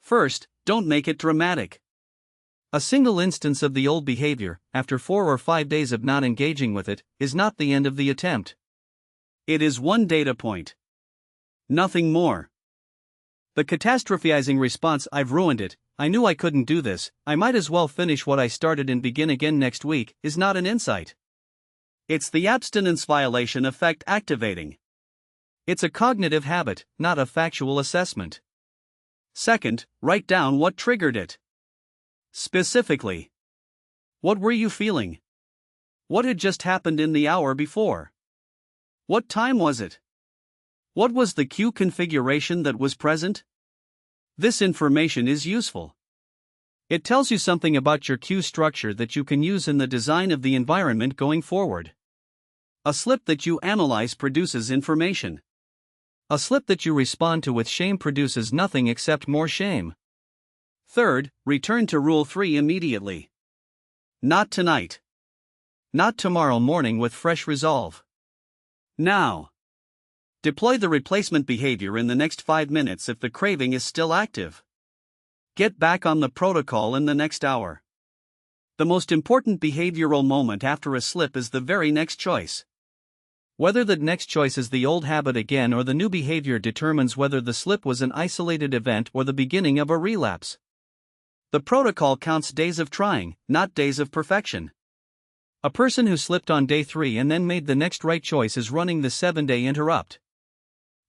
First, don't make it dramatic. A single instance of the old behavior, after 4 or 5 days of not engaging with it, is not the end of the attempt. It is one data point. Nothing more. The catastrophizing response, "I've ruined it, I knew I couldn't do this, I might as well finish what I started and begin again next week," is not an insight. It's the abstinence violation effect activating. It's a cognitive habit, not a factual assessment. Second, write down what triggered it. Specifically, what were you feeling? What had just happened in the hour before? What time was it? What was the cue configuration that was present? This information is useful. It tells you something about your cue structure that you can use in the design of the environment going forward. A slip that you analyze produces information. A slip that you respond to with shame produces nothing except more shame. Third, return to Rule 3 immediately. Not tonight. Not tomorrow morning with fresh resolve. Now. Deploy the replacement behavior in the next 5 minutes if the craving is still active. Get back on the protocol in the next hour. The most important behavioral moment after a slip is the very next choice. Whether the next choice is the old habit again or the new behavior determines whether the slip was an isolated event or the beginning of a relapse. The protocol counts days of trying, not days of perfection. A person who slipped on day 3 and then made the next right choice is running the 7-day interrupt.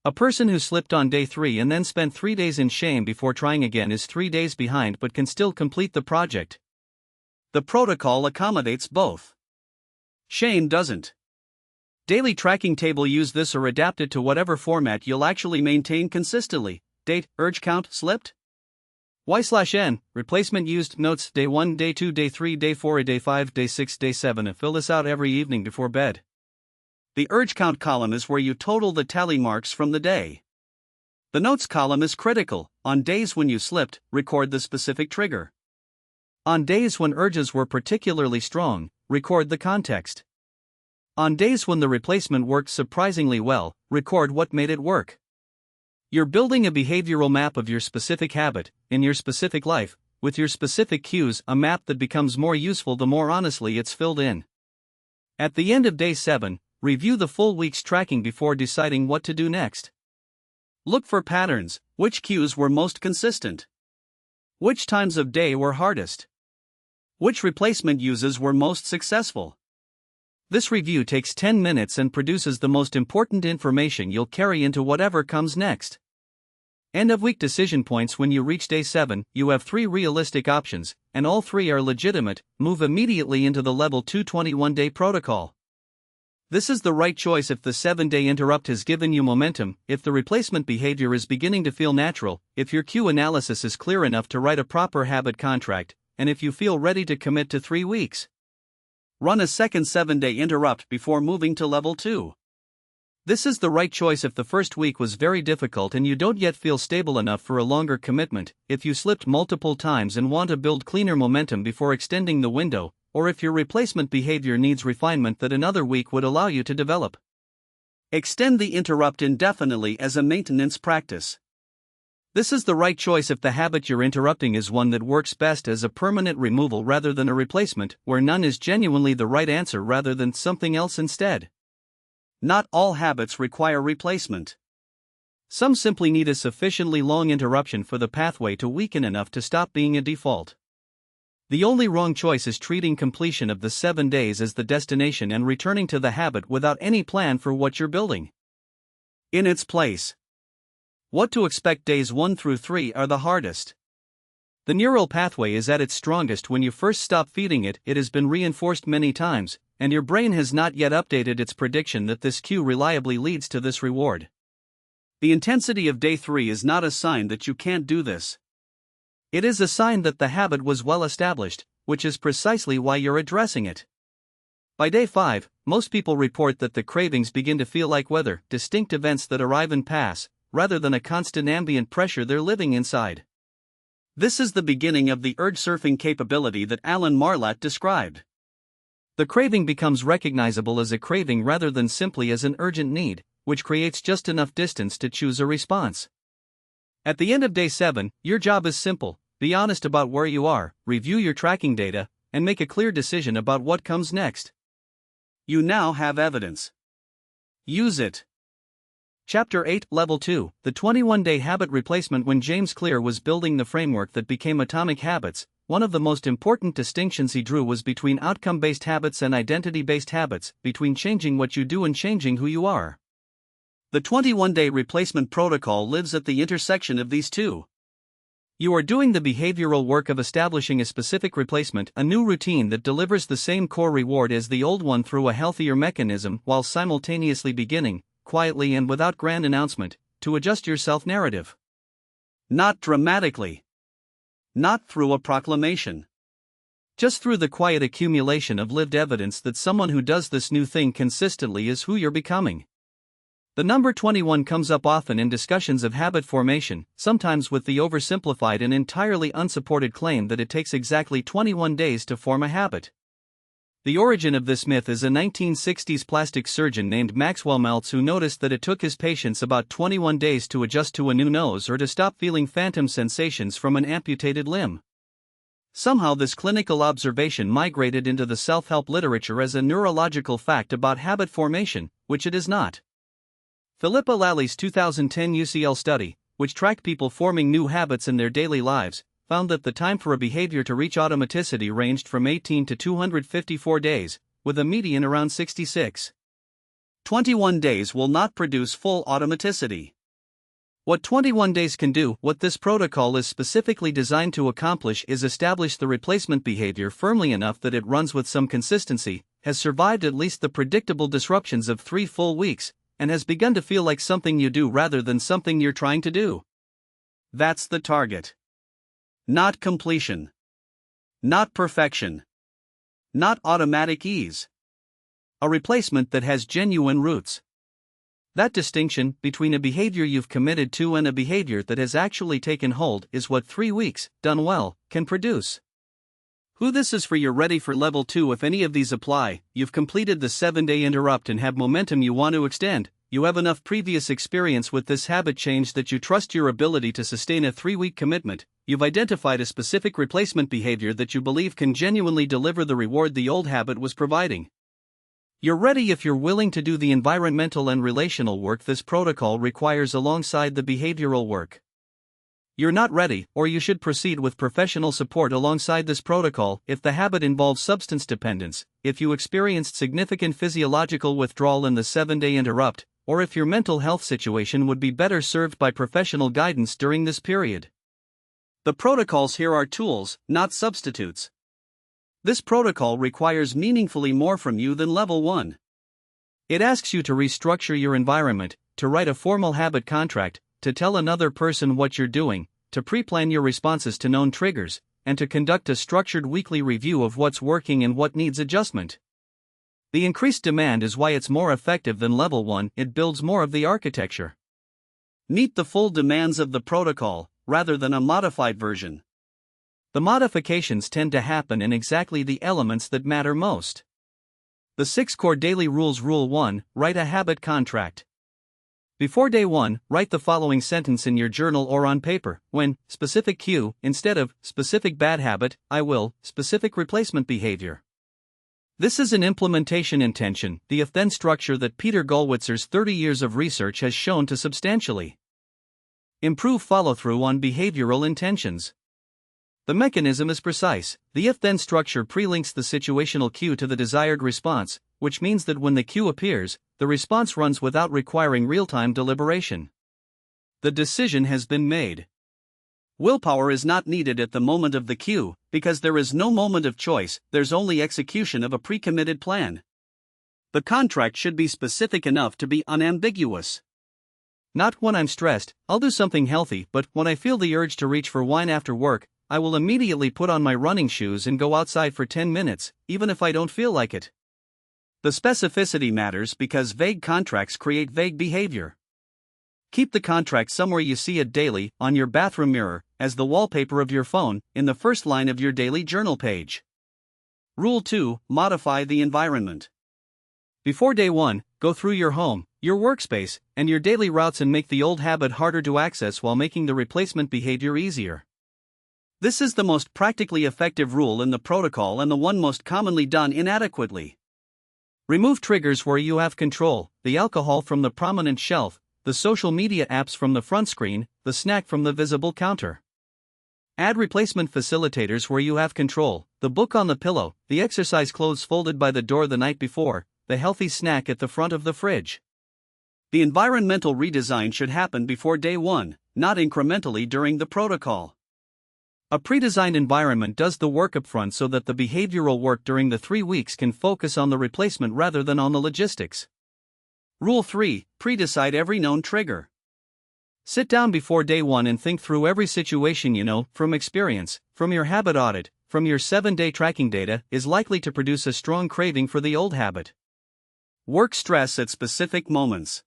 A person who slipped on day 3 and then spent 3 days in shame before trying again is 3 days behind but can still complete the project. The protocol accommodates both. Shame doesn't. Daily tracking table: use this or adapt it to whatever format you'll actually maintain consistently. Date, urge count, slipped. Y/N, replacement used, notes, day 1, day 2, day 3, day 4, day 5, day 6, day 7, and fill this out every evening before bed. The urge count column is where you total the tally marks from the day. The notes column is critical. On days when you slipped, record the specific trigger. On days when urges were particularly strong, record the context. On days when the replacement worked surprisingly well, record what made it work. You're building a behavioral map of your specific habit, in your specific life, with your specific cues, a map that becomes more useful the more honestly it's filled in. At the end of day 7, review the full week's tracking before deciding what to do next. Look for patterns. Which cues were most consistent? Which times of day were hardest? Which replacement uses were most successful? This review takes 10 minutes and produces the most important information you'll carry into whatever comes next. End of week decision points: when you reach day 7, you have 3 realistic options, and all 3 are legitimate. Move immediately into the level 2 21-day protocol. This is the right choice if the 7-day interrupt has given you momentum, if the replacement behavior is beginning to feel natural, if your cue analysis is clear enough to write a proper habit contract, and if you feel ready to commit to 3 weeks. Run a second 7-day interrupt before moving to level 2. This is the right choice if the first week was very difficult and you don't yet feel stable enough for a longer commitment, if you slipped multiple times and want to build cleaner momentum before extending the window, or if your replacement behavior needs refinement that another week would allow you to develop. Extend the interrupt indefinitely as a maintenance practice. This is the right choice if the habit you're interrupting is one that works best as a permanent removal rather than a replacement, where none is genuinely the right answer rather than something else instead. Not all habits require replacement. Some simply need a sufficiently long interruption for the pathway to weaken enough to stop being a default. The only wrong choice is treating completion of the 7 days as the destination and returning to the habit without any plan for what you're building. In its place, what to expect: days 1 through 3 are the hardest. The neural pathway is at its strongest when you first stop feeding it. It has been reinforced many times, and your brain has not yet updated its prediction that this cue reliably leads to this reward. The intensity of day 3 is not a sign that you can't do this. It is a sign that the habit was well established, which is precisely why you're addressing it. By day 5, most people report that the cravings begin to feel like weather, distinct events that arrive and pass, rather than a constant ambient pressure they're living inside. This is the beginning of the urge surfing capability that Alan Marlatt described. The craving becomes recognizable as a craving rather than simply as an urgent need, which creates just enough distance to choose a response. At the end of day 7, your job is simple: be honest about where you are, review your tracking data, and make a clear decision about what comes next. You now have evidence. Use it. Chapter 8, Level 2, The 21-Day Habit Replacement. When James Clear was building the framework that became Atomic Habits, one of the most important distinctions he drew was between outcome-based habits and identity-based habits, between changing what you do and changing who you are. The 21-day replacement protocol lives at the intersection of these two. You are doing the behavioral work of establishing a specific replacement, a new routine that delivers the same core reward as the old one through a healthier mechanism, while simultaneously beginning, quietly and without grand announcement, to adjust your self-narrative. Not dramatically. Not through a proclamation. Just through the quiet accumulation of lived evidence that someone who does this new thing consistently is who you're becoming. The number 21 comes up often in discussions of habit formation, sometimes with the oversimplified and entirely unsupported claim that it takes exactly 21 days to form a habit. The origin of this myth is a 1960s plastic surgeon named Maxwell Maltz, who noticed that it took his patients about 21 days to adjust to a new nose or to stop feeling phantom sensations from an amputated limb. Somehow this clinical observation migrated into the self-help literature as a neurological fact about habit formation, which it is not. Philippa Lally's 2010 UCL study, which tracked people forming new habits in their daily lives, found that the time for a behavior to reach automaticity ranged from 18 to 254 days, with a median around 66. 21 days will not produce full automaticity. What 21 days can do, what this protocol is specifically designed to accomplish, is establish the replacement behavior firmly enough that it runs with some consistency, has survived at least the predictable disruptions of 3 full weeks, and has begun to feel like something you do rather than something you're trying to do. That's the target. Not completion. Not perfection. Not automatic ease. A replacement that has genuine roots. That distinction between a behavior you've committed to and a behavior that has actually taken hold is what 3 weeks, done well, can produce. Who this is for? You're ready for level 2 if any of these apply. You've completed the 7-day interrupt and have momentum you want to extend. You have enough previous experience with this habit change that you trust your ability to sustain a 3-week commitment. You've identified a specific replacement behavior that you believe can genuinely deliver the reward the old habit was providing. You're ready if you're willing to do the environmental and relational work this protocol requires alongside the behavioral work. You're not ready, or you should proceed with professional support alongside this protocol if the habit involves substance dependence, if you experienced significant physiological withdrawal in the 7-day interrupt, or if your mental health situation would be better served by professional guidance during this period. The protocols here are tools, not substitutes. This protocol requires meaningfully more from you than level 1. It asks you to restructure your environment, to write a formal habit contract, to tell another person what you're doing, to pre-plan your responses to known triggers, and to conduct a structured weekly review of what's working and what needs adjustment. The increased demand is why it's more effective than level 1, it builds more of the architecture. Meet the full demands of the protocol, rather than a modified version. The modifications tend to happen in exactly the elements that matter most. The 6 core daily rules. Rule 1, write a habit contract. Before day 1, write the following sentence in your journal or on paper. When, specific cue, instead of, specific bad habit, I will, specific replacement behavior. This is an implementation intention, the if-then structure that Peter Gollwitzer's 30 years of research has shown to substantially improve follow-through on behavioral intentions. The mechanism is precise. The if-then structure pre-links the situational cue to the desired response, which means that when the cue appears, the response runs without requiring real-time deliberation. The decision has been made. Willpower is not needed at the moment of the cue, because there is no moment of choice, there's only execution of a pre-committed plan. The contract should be specific enough to be unambiguous. Not when I'm stressed, I'll do something healthy, but when I feel the urge to reach for wine after work, I will immediately put on my running shoes and go outside for 10 minutes, even if I don't feel like it. The specificity matters because vague contracts create vague behavior. Keep the contract somewhere you see it daily, on your bathroom mirror, as the wallpaper of your phone, in the first line of your daily journal page. Rule 2: Modify the environment. Before day 1, go through your home, your workspace, and your daily routes and make the old habit harder to access while making the replacement behavior easier. This is the most practically effective rule in the protocol and the one most commonly done inadequately. Remove triggers where you have control: the alcohol from the prominent shelf, the social media apps from the front screen, the snack from the visible counter. Add replacement facilitators where you have control: the book on the pillow, the exercise clothes folded by the door the night before, the healthy snack at the front of the fridge. The environmental redesign should happen before day 1, not incrementally during the protocol. A pre-designed environment does the work upfront so that the behavioral work during the 3 weeks can focus on the replacement rather than on the logistics. Rule 3: Pre-decide every known trigger. Sit down before day 1 and think through every situation you know, from experience, from your habit audit, from your 7-day tracking data, is likely to produce a strong craving for the old habit. Work stress at specific moments.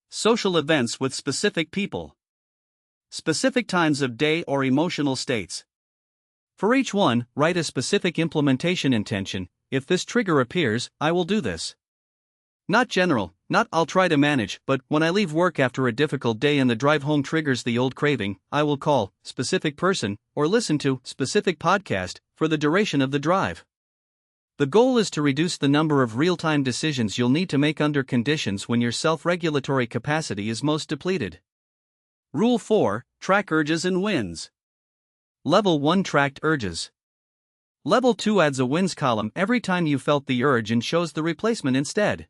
Social events with specific people. Specific times of day or emotional states. For each one, write a specific implementation intention: if this trigger appears, I will do this. Not general, not I'll try to manage, but when I leave work after a difficult day and the drive home triggers the old craving, I will call specific person or listen to specific podcast for the duration of the drive. The goal is to reduce the number of real-time decisions you'll need to make under conditions when your self-regulatory capacity is most depleted. Rule 4: Track urges and wins. Level 1: Tracked urges. Level 2 adds a wins column every time you felt the urge and shows the replacement instead.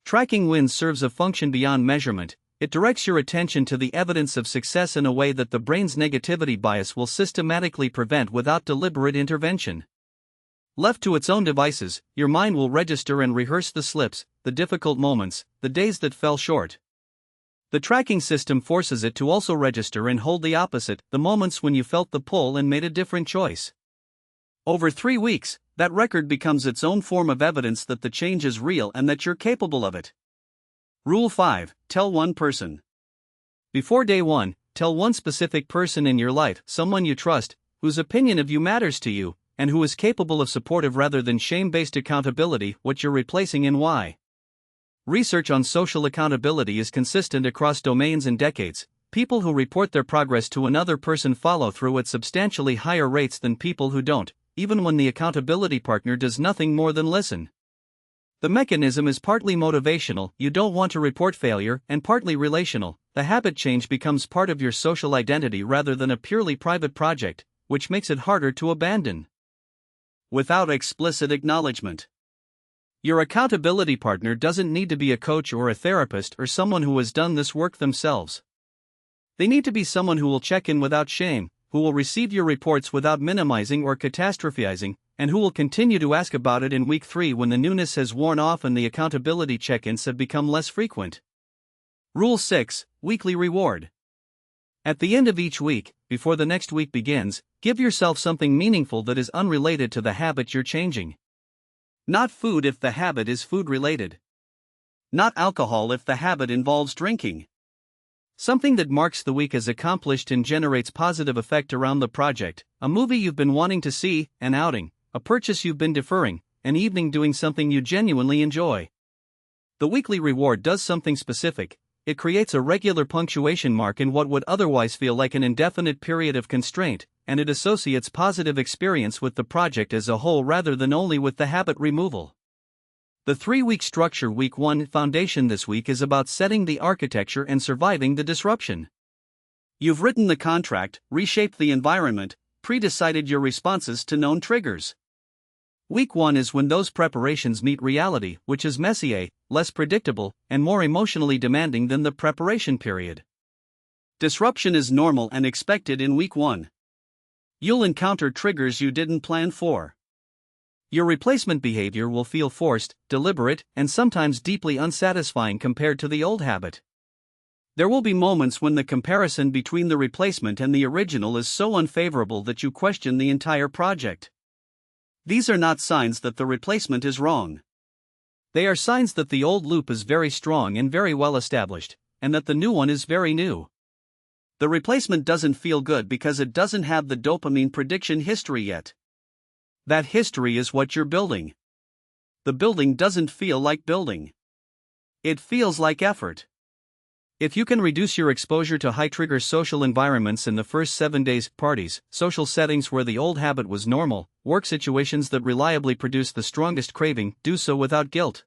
Tracking wins serves a function beyond measurement: it directs your attention to the evidence of success in a way that the brain's negativity bias will systematically prevent without deliberate intervention. Left to its own devices, your mind will register and rehearse the slips, the difficult moments, the days that fell short. The tracking system forces it to also register and hold the opposite: the moments when you felt the pull and made a different choice. Over 3 weeks, that record becomes its own form of evidence that the change is real and that you're capable of it. Rule 5: Tell one person. Before day 1, tell one specific person in your life, someone you trust, whose opinion of you matters to you, and who is capable of supportive rather than shame-based accountability, what you're replacing and why. Research on social accountability is consistent across domains and decades. People who report their progress to another person follow through at substantially higher rates than people who don't, even when the accountability partner does nothing more than listen. The mechanism is partly motivational: you don't want to report failure, and partly relational: the habit change becomes part of your social identity rather than a purely private project, which makes it harder to abandon. Without explicit acknowledgement. Your accountability partner doesn't need to be a coach or a therapist or someone who has done this work themselves. They need to be someone who will check in without shame, who will receive your reports without minimizing or catastrophizing, and who will continue to ask about it in week 3 when the newness has worn off and the accountability check-ins have become less frequent. Rule 6: Weekly reward. At the end of each week, before the next week begins, give yourself something meaningful that is unrelated to the habit you're changing. Not food if the habit is food-related. Not alcohol if the habit involves drinking. Something that marks the week as accomplished and generates positive effect around the project: a movie you've been wanting to see, an outing, a purchase you've been deferring, an evening doing something you genuinely enjoy. The weekly reward does something specific: it creates a regular punctuation mark in what would otherwise feel like an indefinite period of constraint, and it associates positive experience with the project as a whole rather than only with the habit removal. The 3-week structure. Week 1 foundation this week is about setting the architecture and surviving the disruption. You've written the contract, reshaped the environment, pre-decided your responses to known triggers. Week 1 is when those preparations meet reality, which is messier, less predictable, and more emotionally demanding than the preparation period. Disruption is normal and expected in week 1. You'll encounter triggers you didn't plan for. Your replacement behavior will feel forced, deliberate, and sometimes deeply unsatisfying compared to the old habit. There will be moments when the comparison between the replacement and the original is so unfavorable that you question the entire project. These are not signs that the replacement is wrong. They are signs that the old loop is very strong and very well established, and that the new one is very new. The replacement doesn't feel good because it doesn't have the dopamine prediction history yet. That history is what you're building. The building doesn't feel like building. It feels like effort. If you can reduce your exposure to high-trigger social environments in the first 7 days, parties, social settings where the old habit was normal, work situations that reliably produce the strongest craving, do so without guilt.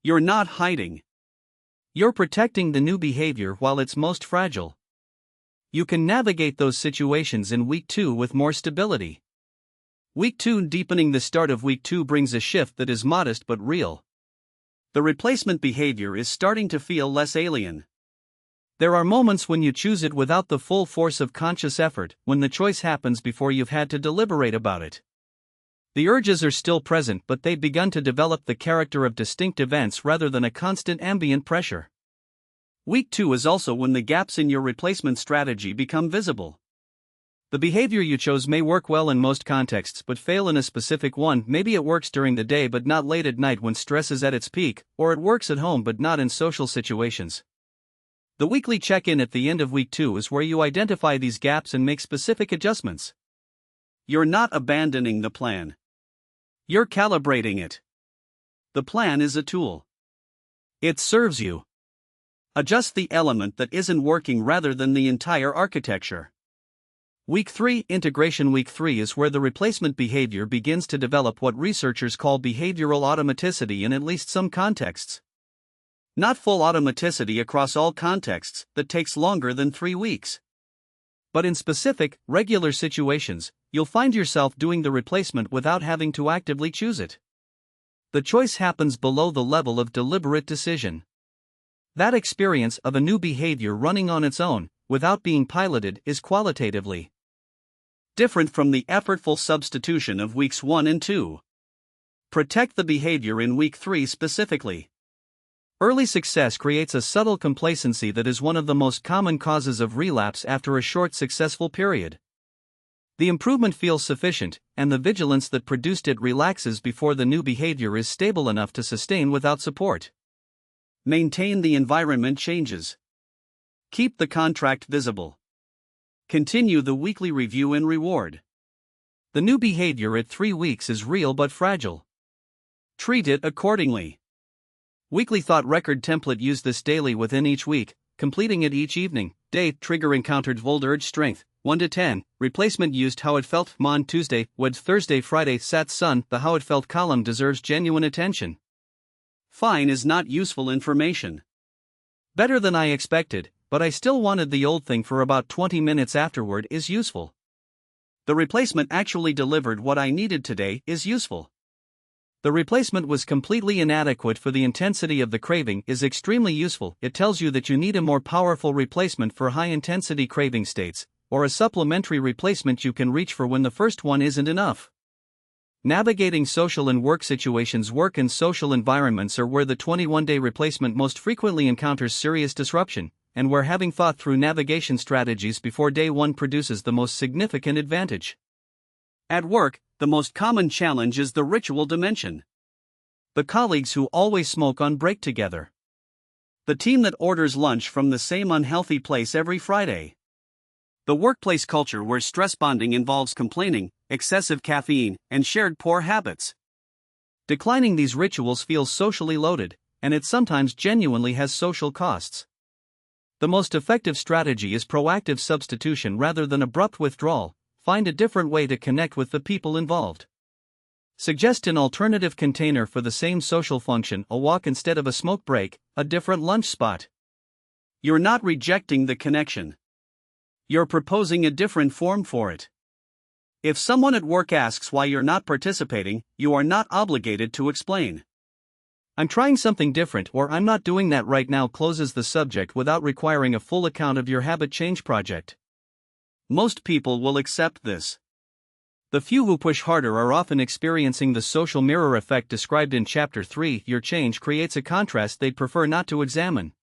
You're not hiding. You're protecting the new behavior while it's most fragile. You can navigate those situations in week 2 with more stability. Week 2 deepening the start of week 2 brings a shift that is modest but real. The replacement behavior is starting to feel less alien. There are moments when you choose it without the full force of conscious effort, when the choice happens before you've had to deliberate about it. The urges are still present, but they've begun to develop the character of distinct events rather than a constant ambient pressure. Week 2 is also when the gaps in your replacement strategy become visible. The behavior you chose may work well in most contexts but fail in a specific one. Maybe it works during the day but not late at night when stress is at its peak, or it works at home but not in social situations. The weekly check-in at the end of week 2 is where you identify these gaps and make specific adjustments. You're not abandoning the plan. You're calibrating it. The plan is a tool. It serves you. Adjust the element that isn't working rather than the entire architecture. Week 3 Integration. Week 3 is where the replacement behavior begins to develop what researchers call behavioral automaticity in at least some contexts. Not full automaticity across all contexts, that takes longer than 3 weeks. But in specific, regular situations, you'll find yourself doing the replacement without having to actively choose it. The choice happens below the level of deliberate decision. That experience of a new behavior running on its own, without being piloted, is qualitatively different from the effortful substitution of weeks 1 and 2. Protect the behavior in week 3 specifically. Early success creates a subtle complacency that is one of the most common causes of relapse after a short successful period. The improvement feels sufficient, and the vigilance that produced it relaxes before the new behavior is stable enough to sustain without support. Maintain the environment changes. Keep the contract visible. Continue the weekly review and reward. The new behavior at 3 weeks is real but fragile. Treat it accordingly. Weekly thought record template. Use this daily within each week, completing it each evening. Day, trigger encountered, volt urge strength, 1 to 10, replacement used, how it felt, Mon Tuesday, Wed Thursday, Friday, Sat Sun. The how it felt column deserves genuine attention. Fine is not useful information. Better than I expected, but I still wanted the old thing for about 20 minutes afterward is useful. The replacement actually delivered what I needed today is useful. The replacement was completely inadequate for the intensity of the craving is extremely useful. It tells you that you need a more powerful replacement for high-intensity craving states, or a supplementary replacement you can reach for when the first one isn't enough. Navigating social and work situations. Work and social environments are where the 21-day replacement most frequently encounters serious disruption, and where having thought through navigation strategies before day 1 produces the most significant advantage. At work, the most common challenge is the ritual dimension. The colleagues who always smoke on break together. The team that orders lunch from the same unhealthy place every Friday. The workplace culture where stress bonding involves complaining, excessive caffeine, and shared poor habits. Declining these rituals feels socially loaded, and it sometimes genuinely has social costs. The most effective strategy is proactive substitution rather than abrupt withdrawal. Find a different way to connect with the people involved. Suggest an alternative container for the same social function, a walk instead of a smoke break, a different lunch spot. You're not rejecting the connection. You're proposing a different form for it. If someone at work asks why you're not participating, you are not obligated to explain. I'm trying something different, or I'm not doing that right now, closes the subject without requiring a full account of your habit change project. Most people will accept this. The few who push harder are often experiencing the social mirror effect described in Chapter 3. Your change creates a contrast they'd prefer not to examine.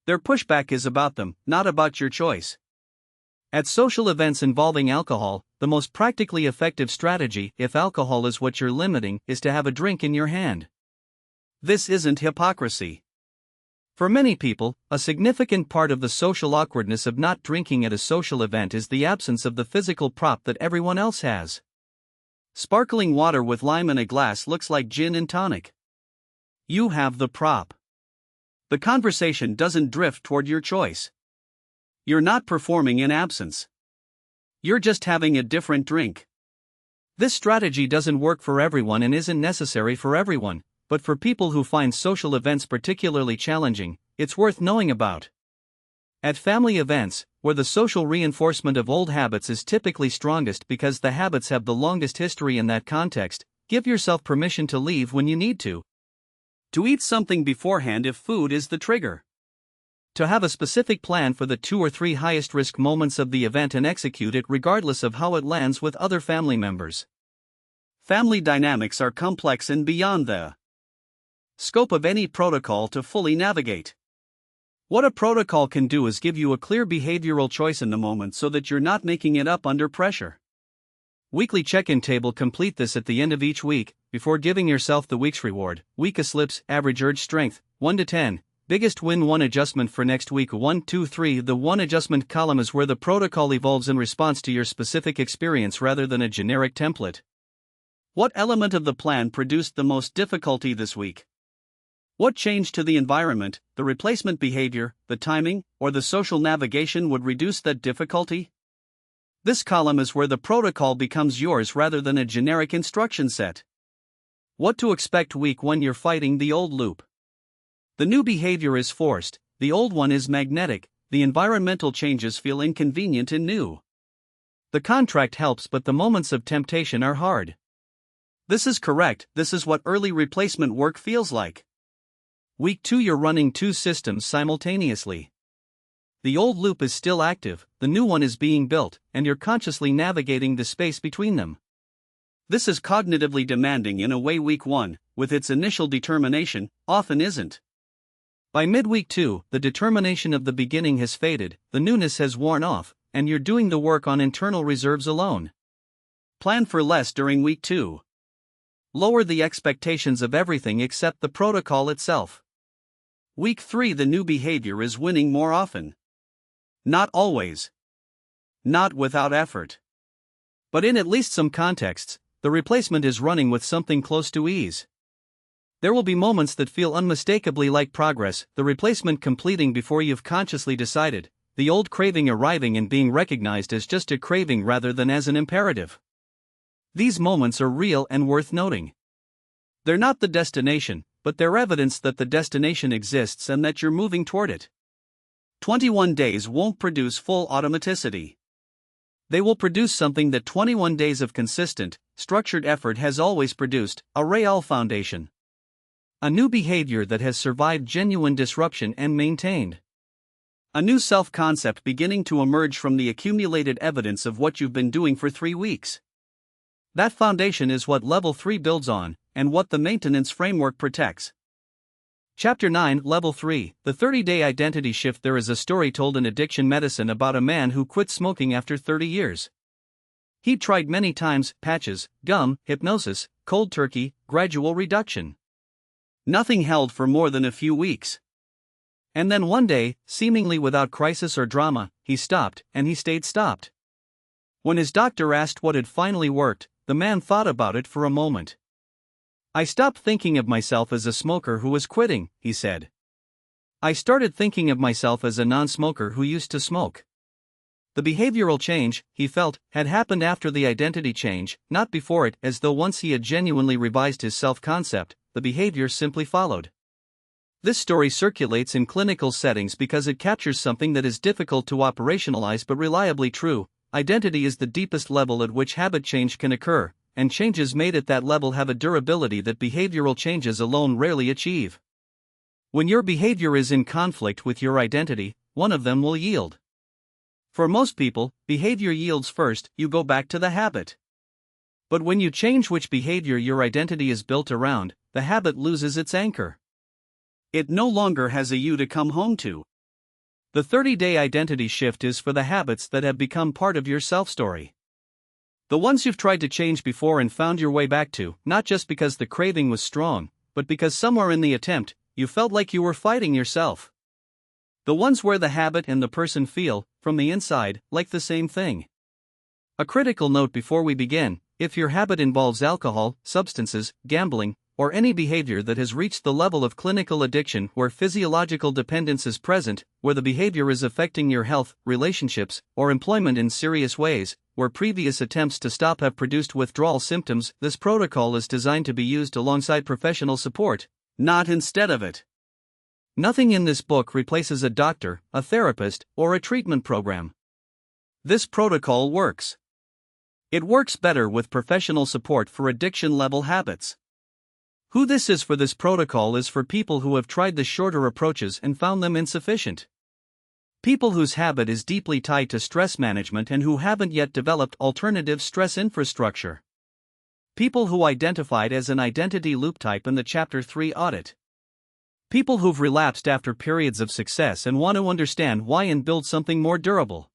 Their pushback is about them, not about your choice. At social events involving alcohol, the most practically effective strategy, if alcohol is what you're limiting, is to have a drink in your hand. This isn't hypocrisy. For many people, a significant part of the social awkwardness of not drinking at a social event is the absence of the physical prop that everyone else has. Sparkling water with lime in a glass looks like gin and tonic. You have the prop. The conversation doesn't drift toward your choice. You're not performing in absence. You're just having a different drink. This strategy doesn't work for everyone and isn't necessary for everyone, but for people who find social events particularly challenging, it's worth knowing about. At family events, where the social reinforcement of old habits is typically strongest because the habits have the longest history in that context, give yourself permission to leave when you need to. To eat something beforehand if food is the trigger. To have a specific plan for the 2 or 3 highest risk moments of the event and execute it regardless of how it lands with other family members. Family dynamics are complex and beyond the scope of any protocol to fully navigate. What a protocol can do is give you a clear behavioral choice in the moment so that you're not making it up under pressure. Weekly check-in table. Complete this at the end of each week, before giving yourself the week's reward. Week slips, average urge strength, 1 to 10. Biggest win. 1 adjustment for next week. 1, 2, 3. The 1 adjustment column is where the protocol evolves in response to your specific experience rather than a generic template. What element of the plan produced the most difficulty this week? What change to the environment, the replacement behavior, the timing, or the social navigation would reduce that difficulty? This column is where the protocol becomes yours rather than a generic instruction set. What to expect week 1. You're fighting the old loop. The new behavior is forced, the old one is magnetic, the environmental changes feel inconvenient and new. The contract helps, but the moments of temptation are hard. This is correct, this is what early replacement work feels like. Week 2. You're running 2 systems simultaneously. The old loop is still active, the new one is being built, and you're consciously navigating the space between them. This is cognitively demanding in a way week 1, with its initial determination, often isn't. By midweek 2, the determination of the beginning has faded, the newness has worn off, and you're doing the work on internal reserves alone. Plan for less during week 2. Lower the expectations of everything except the protocol itself. Week 3. The new behavior is winning more often. Not always. Not without effort. But in at least some contexts, the replacement is running with something close to ease. There will be moments that feel unmistakably like progress, the replacement completing before you've consciously decided, the old craving arriving and being recognized as just a craving rather than as an imperative. These moments are real and worth noting. They're not the destination, but they're evidence that the destination exists and that you're moving toward it. 21 days won't produce full automaticity. They will produce something that 21 days of consistent, structured effort has always produced, a real foundation. A new behavior that has survived genuine disruption and maintained. A new self-concept beginning to emerge from the accumulated evidence of what you've been doing for 3 weeks. That foundation is what Level 3 builds on, and what the maintenance framework protects. Chapter 9, Level 3, The 30-Day Identity Shift. There is a story told in addiction medicine about a man who quit smoking after 30 years. He'd tried many times, patches, gum, hypnosis, cold turkey, gradual reduction. Nothing held for more than a few weeks. And then one day, seemingly without crisis or drama, he stopped, and he stayed stopped. When his doctor asked what had finally worked, the man thought about it for a moment. I stopped thinking of myself as a smoker who was quitting, he said. I started thinking of myself as a non-smoker who used to smoke. The behavioral change, he felt, had happened after the identity change, not before it, as though once he had genuinely revised his self-concept, the behavior simply followed. This story circulates in clinical settings because it captures something that is difficult to operationalize but reliably true. Identity is the deepest level at which habit change can occur, and changes made at that level have a durability that behavioral changes alone rarely achieve. When your behavior is in conflict with your identity, one of them will yield. For most people, behavior yields first, you go back to the habit. But when you change which behavior your identity is built around, the habit loses its anchor. It no longer has a you to come home to. The 30-day identity shift is for the habits that have become part of your self-story. The ones you've tried to change before and found your way back to, not just because the craving was strong, but because somewhere in the attempt, you felt like you were fighting yourself. The ones where the habit and the person feel, from the inside, like the same thing. A critical note before we begin: If your habit involves alcohol, substances, gambling, or any behavior that has reached the level of clinical addiction where physiological dependence is present, where the behavior is affecting your health, relationships, or employment in serious ways, where previous attempts to stop have produced withdrawal symptoms, this protocol is designed to be used alongside professional support, not instead of it. Nothing in this book replaces a doctor, a therapist, or a treatment program. This protocol works. It works better with professional support for addiction-level habits. Who this is for this protocol is for people who have tried the shorter approaches and found them insufficient. People whose habit is deeply tied to stress management and who haven't yet developed alternative stress infrastructure. People who identified as an identity loop type in the Chapter 3 audit. People who've relapsed after periods of success and want to understand why and build something more durable.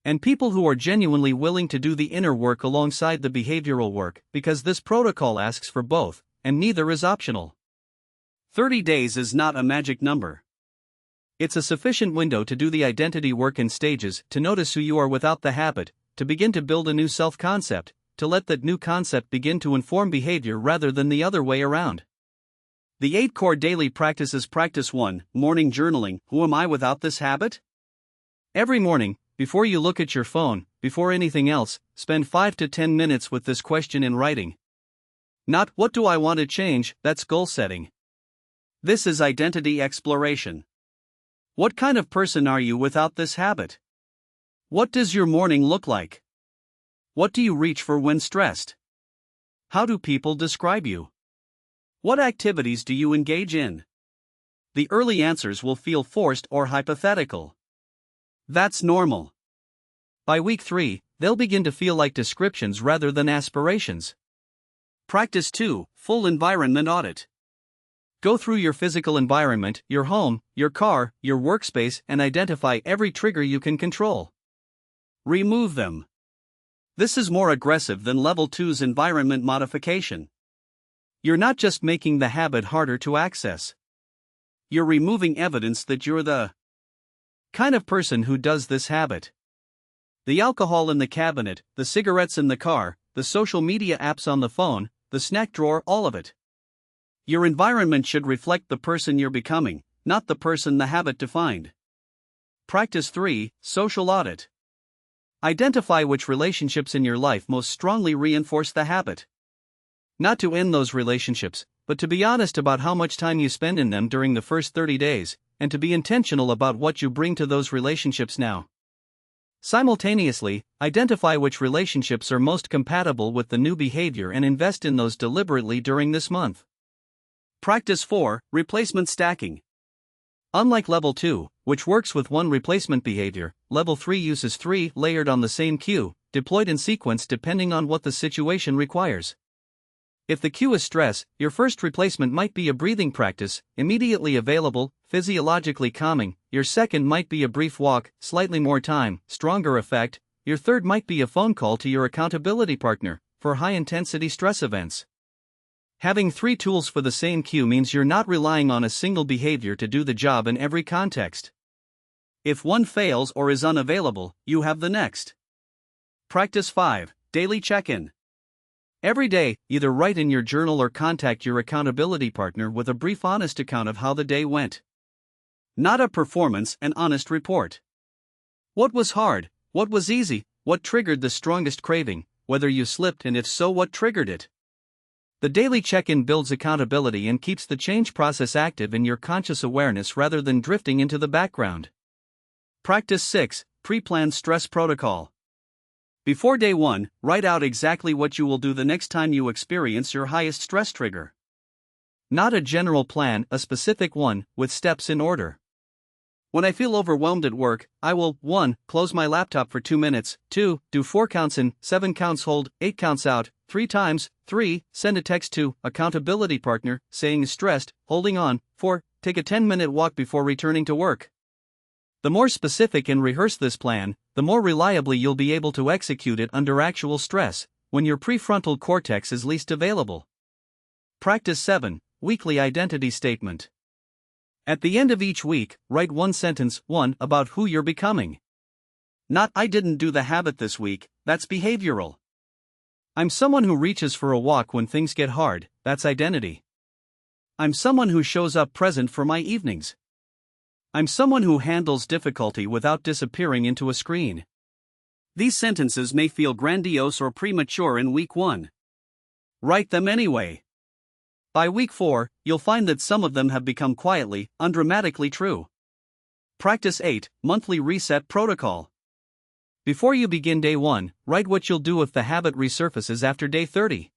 And people who are genuinely willing to do the inner work alongside the behavioral work, because this protocol asks for both, and neither is optional. 30 days is not a magic number. It's a sufficient window to do the identity work in stages, to notice who you are without the habit, to begin to build a new self-concept, to let that new concept begin to inform behavior rather than the other way around. The 8 core daily practices. Practice 1, morning journaling. Who am I without this habit? Every morning, before you look at your phone, before anything else, spend 5 to 10 minutes with this question in writing. Not, what do I want to change? That's goal setting. This is identity exploration. What kind of person are you without this habit? What does your morning look like? What do you reach for when stressed? How do people describe you? What activities do you engage in? The early answers will feel forced or hypothetical. That's normal. By week 3, they'll begin to feel like descriptions rather than aspirations. Practice 2, full environment audit. Go through your physical environment, your home, your car, your workspace, and identify every trigger you can control. Remove them. This is more aggressive than Level 2's environment modification. You're not just making the habit harder to access. You're removing evidence that you're the kind of person who does this habit. The alcohol in the cabinet, the cigarettes in the car, the social media apps on the phone, the snack drawer, all of it. Your environment should reflect the person you're becoming, not the person the habit defined. Practice 3, social audit. Identify which relationships in your life most strongly reinforce the habit. Not to end those relationships, but to be honest about how much time you spend in them during the first 30 days, and to be intentional about what you bring to those relationships now. Simultaneously, identify which relationships are most compatible with the new behavior and invest in those deliberately during this month. Practice 4, replacement stacking. Unlike Level 2, which works with one replacement behavior, Level 3 uses 3 layered on the same cue, deployed in sequence depending on what the situation requires. If the cue is stress, your first replacement might be a breathing practice, immediately available, physiologically calming. Your second might be a brief walk, slightly more time, stronger effect. Your third might be a phone call to your accountability partner, for high-intensity stress events. Having 3 tools for the same cue means you're not relying on a single behavior to do the job in every context. If one fails or is unavailable, you have the next. Practice 5, daily check-in. Every day, either write in your journal or contact your accountability partner with a brief honest account of how the day went. Not a performance, an honest report. What was hard? What was easy? What triggered the strongest craving? Whether you slipped, and if so, what triggered it? The daily check-in builds accountability and keeps the change process active in your conscious awareness rather than drifting into the background. Practice 6, pre-planned stress protocol. Before day 1, write out exactly what you will do the next time you experience your highest stress trigger. Not a general plan, a specific one, with steps in order. When I feel overwhelmed at work, I will 1. Close my laptop for 2 minutes, 2. Do 4 counts in, 7 counts hold, 8 counts out, 3 times, 3. Send a text to accountability partner, saying stressed, holding on, 4. Take a 10-minute walk before returning to work. The more specific and rehearse this plan, the more reliably you'll be able to execute it under actual stress, when your prefrontal cortex is least available. Practice 7, weekly identity statement. At the end of each week, write one sentence, 1, about who you're becoming. Not, I didn't do the habit this week, that's behavioral. I'm someone who reaches for a walk when things get hard, that's identity. I'm someone who shows up present for my evenings. I'm someone who handles difficulty without disappearing into a screen. These sentences may feel grandiose or premature in week 1. Write them anyway. By week 4, you'll find that some of them have become quietly, undramatically true. Practice 8, Monthly Reset Protocol. Before you begin day 1, write what you'll do if the habit resurfaces after day 30.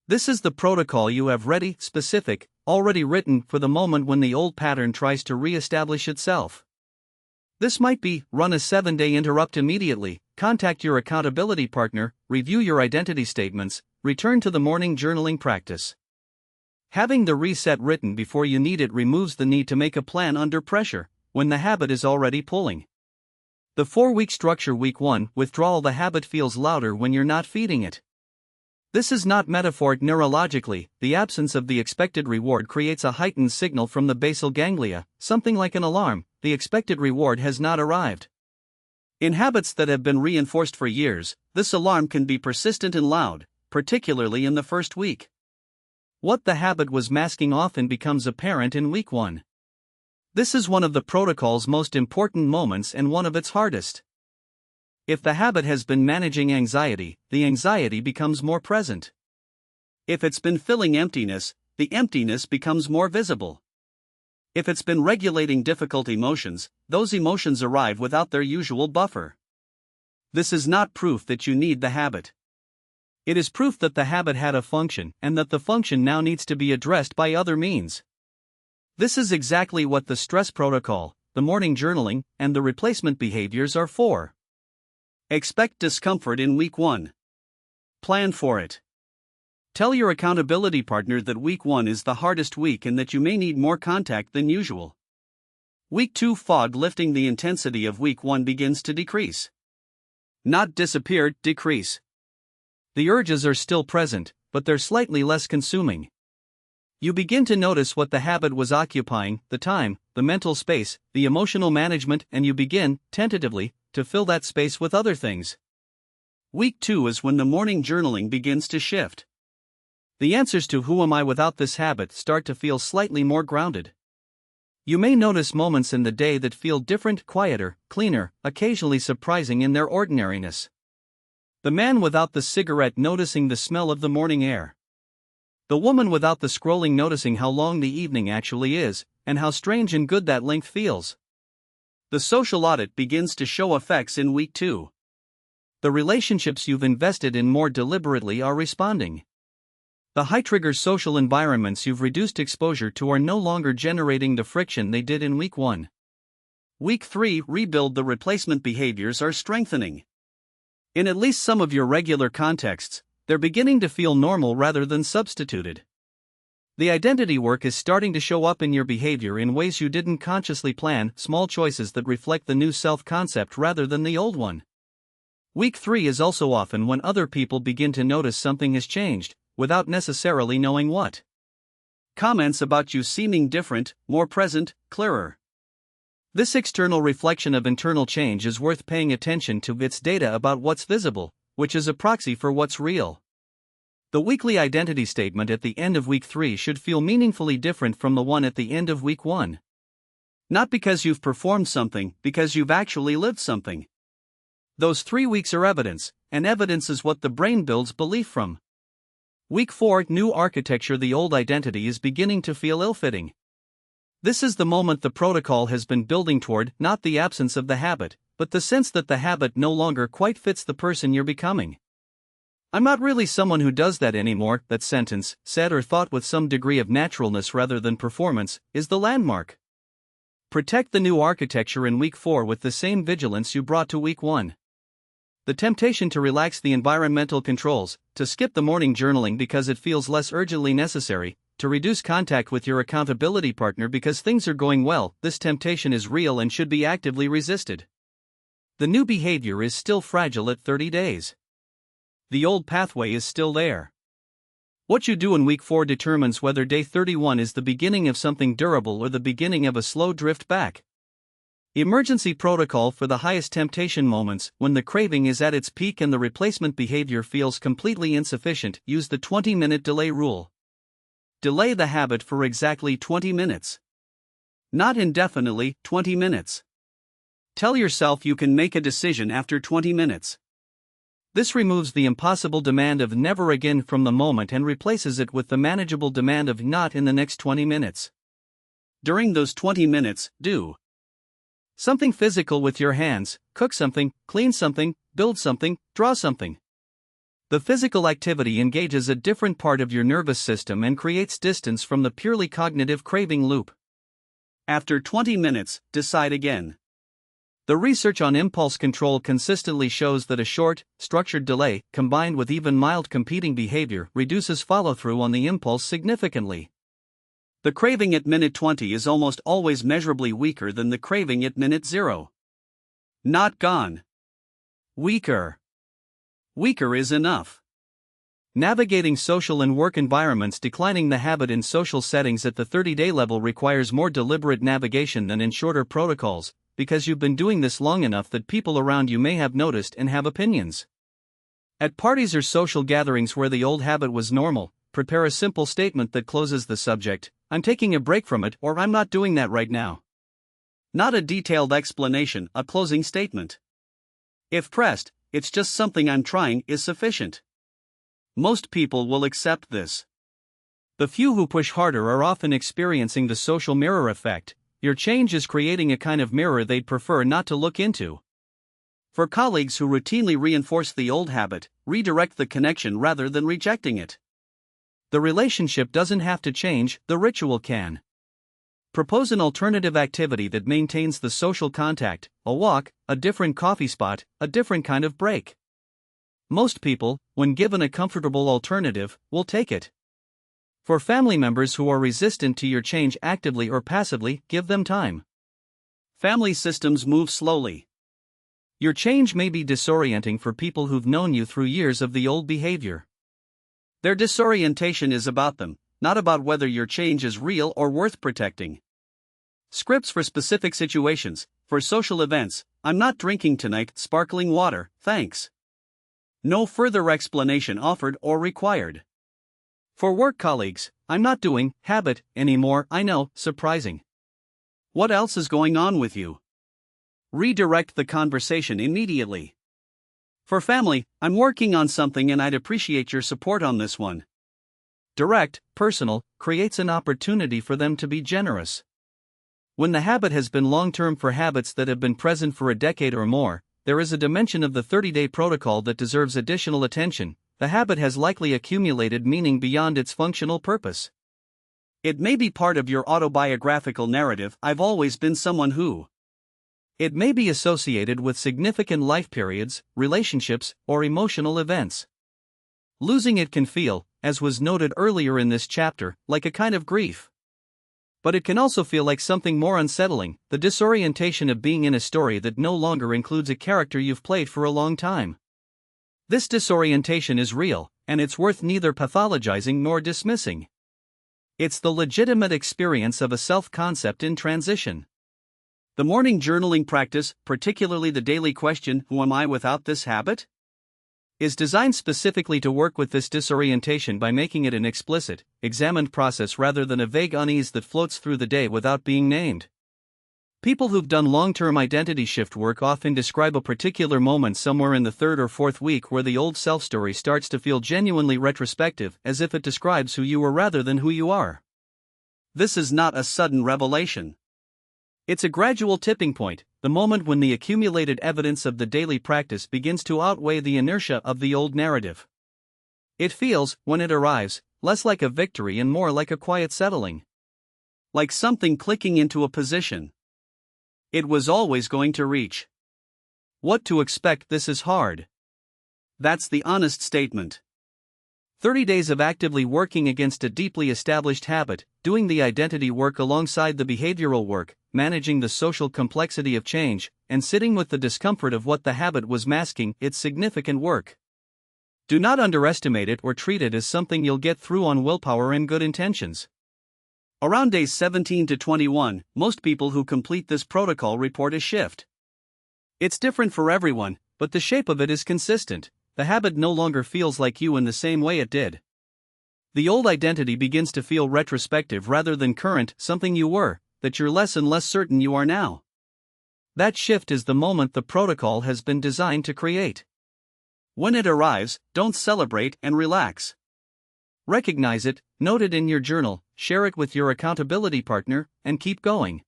This is the protocol you have ready, specific, already written for the moment when the old pattern tries to re-establish itself. This might be: run a 7-day interrupt immediately, contact your accountability partner, review your identity statements, return to the morning journaling practice. Having the reset written before you need it removes the need to make a plan under pressure, when the habit is already pulling. The 4-week structure. Week 1, withdrawal. The habit feels louder when you're not feeding it. This is not metaphoric. Neurologically, the absence of the expected reward creates a heightened signal from the basal ganglia, something like an alarm: the expected reward has not arrived. In habits that have been reinforced for years, this alarm can be persistent and loud, particularly in the first week. What the habit was masking often becomes apparent in week 1. This is one of the protocol's most important moments and one of its hardest. If the habit has been managing anxiety, the anxiety becomes more present. If it's been filling emptiness, the emptiness becomes more visible. If it's been regulating difficult emotions, those emotions arrive without their usual buffer. This is not proof that you need the habit. It is proof that the habit had a function and that the function now needs to be addressed by other means. This is exactly what the stress protocol, the morning journaling, and the replacement behaviors are for. Expect discomfort in week 1. Plan for it. Tell your accountability partner that week 1 is the hardest week and that you may need more contact than usual. Week 2. Fog lifting. The intensity of week 1 begins to decrease. Not disappear, decrease. The urges are still present, but they're slightly less consuming. You begin to notice what the habit was occupying: the time, the mental space, the emotional management, and you begin, tentatively, to fill that space with other things. Week 2 is when the morning journaling begins to shift. The answers to "who am I without this habit" start to feel slightly more grounded. You may notice moments in the day that feel different, quieter, cleaner, occasionally surprising in their ordinariness. The man without the cigarette noticing the smell of the morning air. The woman without the scrolling noticing how long the evening actually is, and how strange and good that length feels. The social audit begins to show effects in week 2. The relationships you've invested in more deliberately are responding. The high-trigger social environments you've reduced exposure to are no longer generating the friction they did in week 1. Week 3. Rebuild. The replacement behaviors are strengthening. In at least some of your regular contexts, they're beginning to feel normal rather than substituted. The identity work is starting to show up in your behavior in ways you didn't consciously plan, small choices that reflect the new self-concept rather than the old one. Week 3 is also often when other people begin to notice something has changed, without necessarily knowing what. Comments about you seeming different, more present, clearer. This external reflection of internal change is worth paying attention to. It's data about what's visible, which is a proxy for what's real. The weekly identity statement at the end of week 3 should feel meaningfully different from the one at the end of week 1. Not because you've performed something, because you've actually lived something. Those 3 weeks are evidence, and evidence is what the brain builds belief from. Week 4. New architecture. The old identity is beginning to feel ill-fitting. This is the moment the protocol has been building toward, not the absence of the habit, but the sense that the habit no longer quite fits the person you're becoming. I'm not really someone who does that anymore. That sentence, said or thought with some degree of naturalness rather than performance, is the landmark. Protect the new architecture in week 4 with the same vigilance you brought to week 1. The temptation to relax the environmental controls, to skip the morning journaling because it feels less urgently necessary, to reduce contact with your accountability partner because things are going well, this temptation is real and should be actively resisted. The new behavior is still fragile at 30 days. The old pathway is still there. What you do in week 4 determines whether day 31 is the beginning of something durable or the beginning of a slow drift back. Emergency protocol for the highest temptation moments. When the craving is at its peak and the replacement behavior feels completely insufficient, use the 20-minute delay rule. Delay the habit for exactly 20 minutes. Not indefinitely, 20 minutes. Tell yourself you can make a decision after 20 minutes. This removes the impossible demand of never again from the moment and replaces it with the manageable demand of not in the next 20 minutes. During those 20 minutes, do something physical with your hands: cook something, clean something, build something, draw something. The physical activity engages a different part of your nervous system and creates distance from the purely cognitive craving loop. After 20 minutes, decide again. The research on impulse control consistently shows that a short, structured delay, combined with even mild competing behavior, reduces follow-through on the impulse significantly. The craving at minute 20 is almost always measurably weaker than the craving at minute 0. Not gone. Weaker. Weaker is enough. Navigating social and work environments. Declining the habit in social settings at the 30-day level requires more deliberate navigation than in shorter protocols, because you've been doing this long enough that people around you may have noticed and have opinions. At parties or social gatherings where the old habit was normal, prepare a simple statement that closes the subject: "I'm taking a break from it," or "I'm not doing that right now." Not a detailed explanation, a closing statement. If pressed, "It's just something I'm trying," is sufficient. Most people will accept this. The few who push harder are often experiencing the social mirror effect. Your change is creating a kind of mirror they'd prefer not to look into. For colleagues who routinely reinforce the old habit, redirect the connection rather than rejecting it. The relationship doesn't have to change, the ritual can. Propose an alternative activity that maintains the social contact: a walk, a different coffee spot, a different kind of break. Most people, when given a comfortable alternative, will take it. For family members who are resistant to your change, actively or passively, give them time. Family systems move slowly. Your change may be disorienting for people who've known you through years of the old behavior. Their disorientation is about them, not about whether your change is real or worth protecting. Scripts for specific situations. For social events: "I'm not drinking tonight, sparkling water, thanks." No further explanation offered or required. For work colleagues: "I'm not doing habit anymore, I know, surprising. What else is going on with you?" Redirect the conversation immediately. For family: "I'm working on something and I'd appreciate your support on this one." Direct, personal, creates an opportunity for them to be generous. When the habit has been long-term. For habits that have been present for a decade or more, there is a dimension of the 30-day protocol that deserves additional attention. The habit has likely accumulated meaning beyond its functional purpose. It may be part of your autobiographical narrative: "I've always been someone who." It may be associated with significant life periods, relationships, or emotional events. Losing it can feel, as was noted earlier in this chapter, like a kind of grief. But it can also feel like something more unsettling: the disorientation of being in a story that no longer includes a character you've played for a long time. This disorientation is real, and it's worth neither pathologizing nor dismissing. It's the legitimate experience of a self-concept in transition. The morning journaling practice, particularly the daily question, "Who am I without this habit?" is designed specifically to work with this disorientation by making it an explicit, examined process rather than a vague unease that floats through the day without being named. People who've done long-term identity shift work often describe a particular moment somewhere in the third or fourth week where the old self-story starts to feel genuinely retrospective, as if it describes who you were rather than who you are. This is not a sudden revelation. It's a gradual tipping point, the moment when the accumulated evidence of the daily practice begins to outweigh the inertia of the old narrative. It feels, when it arrives, less like a victory and more like a quiet settling. Like something clicking into a position it was always going to reach. What to expect? This is hard. That's the honest statement. 30 days of actively working against a deeply established habit, doing the identity work alongside the behavioral work, managing the social complexity of change, and sitting with the discomfort of what the habit was masking. It's significant work. Do not underestimate it or treat it as something you'll get through on willpower and good intentions. Around days 17 to 21, most people who complete this protocol report a shift. It's different for everyone, but the shape of it is consistent. The habit no longer feels like you in the same way it did. The old identity begins to feel retrospective rather than current, something you were, that you're less and less certain you are now. That shift is the moment the protocol has been designed to create. When it arrives, don't celebrate and relax. Recognize it, note it in your journal, share it with your accountability partner, and keep going.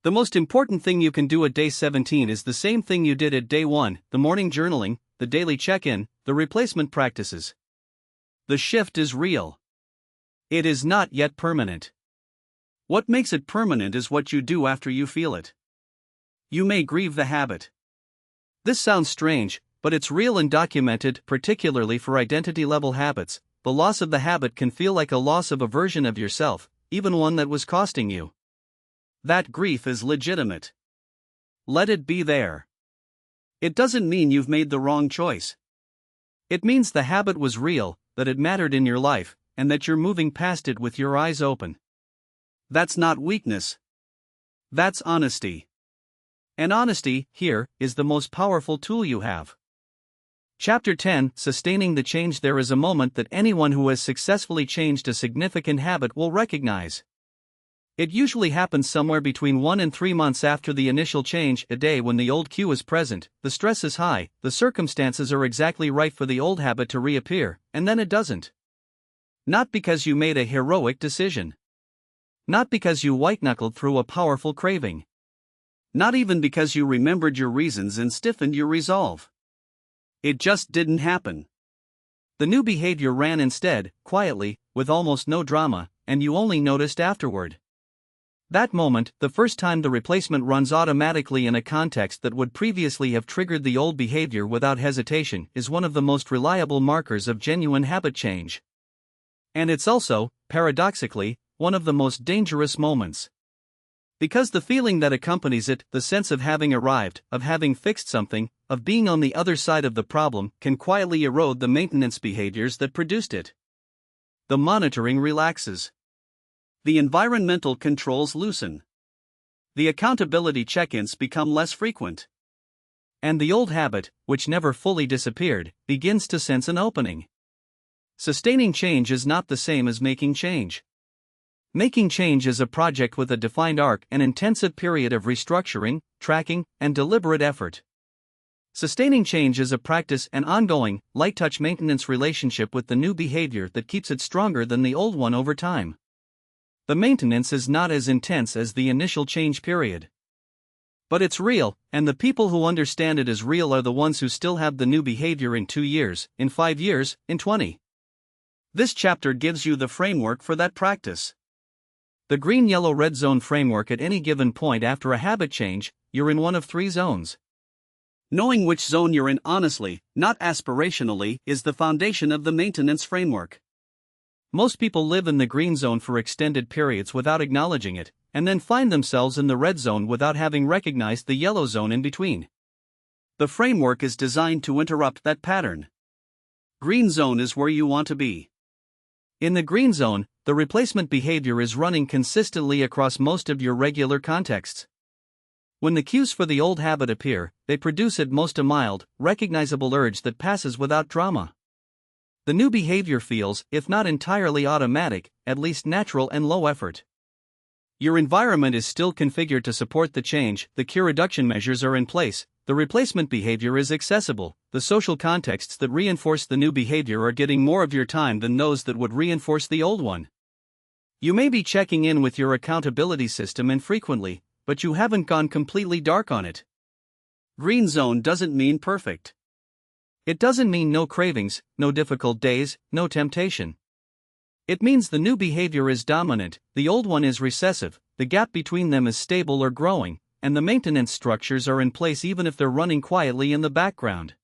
The most important thing you can do at day 17 is the same thing you did at day 1, the morning journaling, the daily check-in, the replacement practices. The shift is real. It is not yet permanent. What makes it permanent is what you do after you feel it. You may grieve the habit. This sounds strange, but it's real and documented, particularly for identity-level habits. The loss of the habit can feel like a loss of a version of yourself, even one that was costing you. That grief is legitimate. Let it be there. It doesn't mean you've made the wrong choice. It means the habit was real, that it mattered in your life, and that you're moving past it with your eyes open. That's not weakness. That's honesty. And honesty, here, is the most powerful tool you have. Chapter 10, Sustaining the Change. There is a moment that anyone who has successfully changed a significant habit will recognize. It usually happens somewhere between 1 and 3 months after the initial change, a day when the old cue is present, the stress is high, the circumstances are exactly right for the old habit to reappear, and then it doesn't. Not because you made a heroic decision. Not because you white-knuckled through a powerful craving. Not even because you remembered your reasons and stiffened your resolve. It just didn't happen. The new behavior ran instead, quietly, with almost no drama, and you only noticed afterward. That moment, the first time the replacement runs automatically in a context that would previously have triggered the old behavior without hesitation, is one of the most reliable markers of genuine habit change. And it's also, paradoxically, one of the most dangerous moments. Because the feeling that accompanies it, the sense of having arrived, of having fixed something, of being on the other side of the problem, can quietly erode the maintenance behaviors that produced it. The monitoring relaxes. The environmental controls loosen. The accountability check-ins become less frequent. And the old habit, which never fully disappeared, begins to sense an opening. Sustaining change is not the same as making change. Making change is a project with a defined arc, an intensive period of restructuring, tracking, and deliberate effort. Sustaining change is a practice, an ongoing, light-touch maintenance relationship with the new behavior that keeps it stronger than the old one over time. The maintenance is not as intense as the initial change period. But it's real, and the people who understand it as real are the ones who still have the new behavior in 2 years, in 5 years, in 20. This chapter gives you the framework for that practice. The green-yellow-red zone framework. At any given point after a habit change, you're in one of 3 zones. Knowing which zone you're in honestly, not aspirationally, is the foundation of the maintenance framework. Most people live in the green zone for extended periods without acknowledging it, and then find themselves in the red zone without having recognized the yellow zone in between. The framework is designed to interrupt that pattern. Green zone is where you want to be. In the green zone, the replacement behavior is running consistently across most of your regular contexts. When the cues for the old habit appear, they produce at most a mild, recognizable urge that passes without drama. The new behavior feels, if not entirely automatic, at least natural and low effort. Your environment is still configured to support the change, the cue reduction measures are in place, the replacement behavior is accessible, the social contexts that reinforce the new behavior are getting more of your time than those that would reinforce the old one. You may be checking in with your accountability system infrequently, but you haven't gone completely dark on it. Green zone doesn't mean perfect. It doesn't mean no cravings, no difficult days, no temptation. It means the new behavior is dominant, the old one is recessive, the gap between them is stable or growing, and the maintenance structures are in place even if they're running quietly in the background.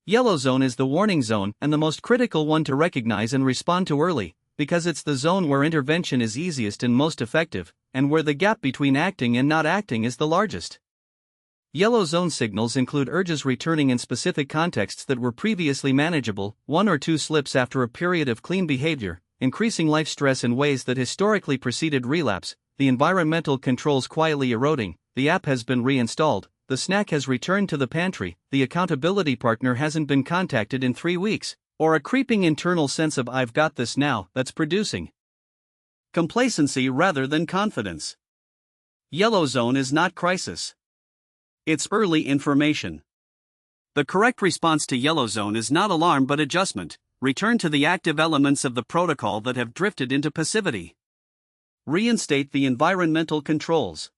Yellow zone is the warning zone and the most critical one to recognize and respond to early, because it's the zone where intervention is easiest and most effective, and where the gap between acting and not acting is the largest. Yellow zone signals include urges returning in specific contexts that were previously manageable, 1 or 2 slips after a period of clean behavior, increasing life stress in ways that historically preceded relapse, the environmental controls quietly eroding, the app has been reinstalled, the snack has returned to the pantry, the accountability partner hasn't been contacted in 3 weeks, or a creeping internal sense of "I've got this now" that's producing complacency rather than confidence. Yellow zone is not crisis. It's early information. The correct response to yellow zone is not alarm but adjustment. Return to the active elements of the protocol that have drifted into passivity. Reinstate the environmental controls.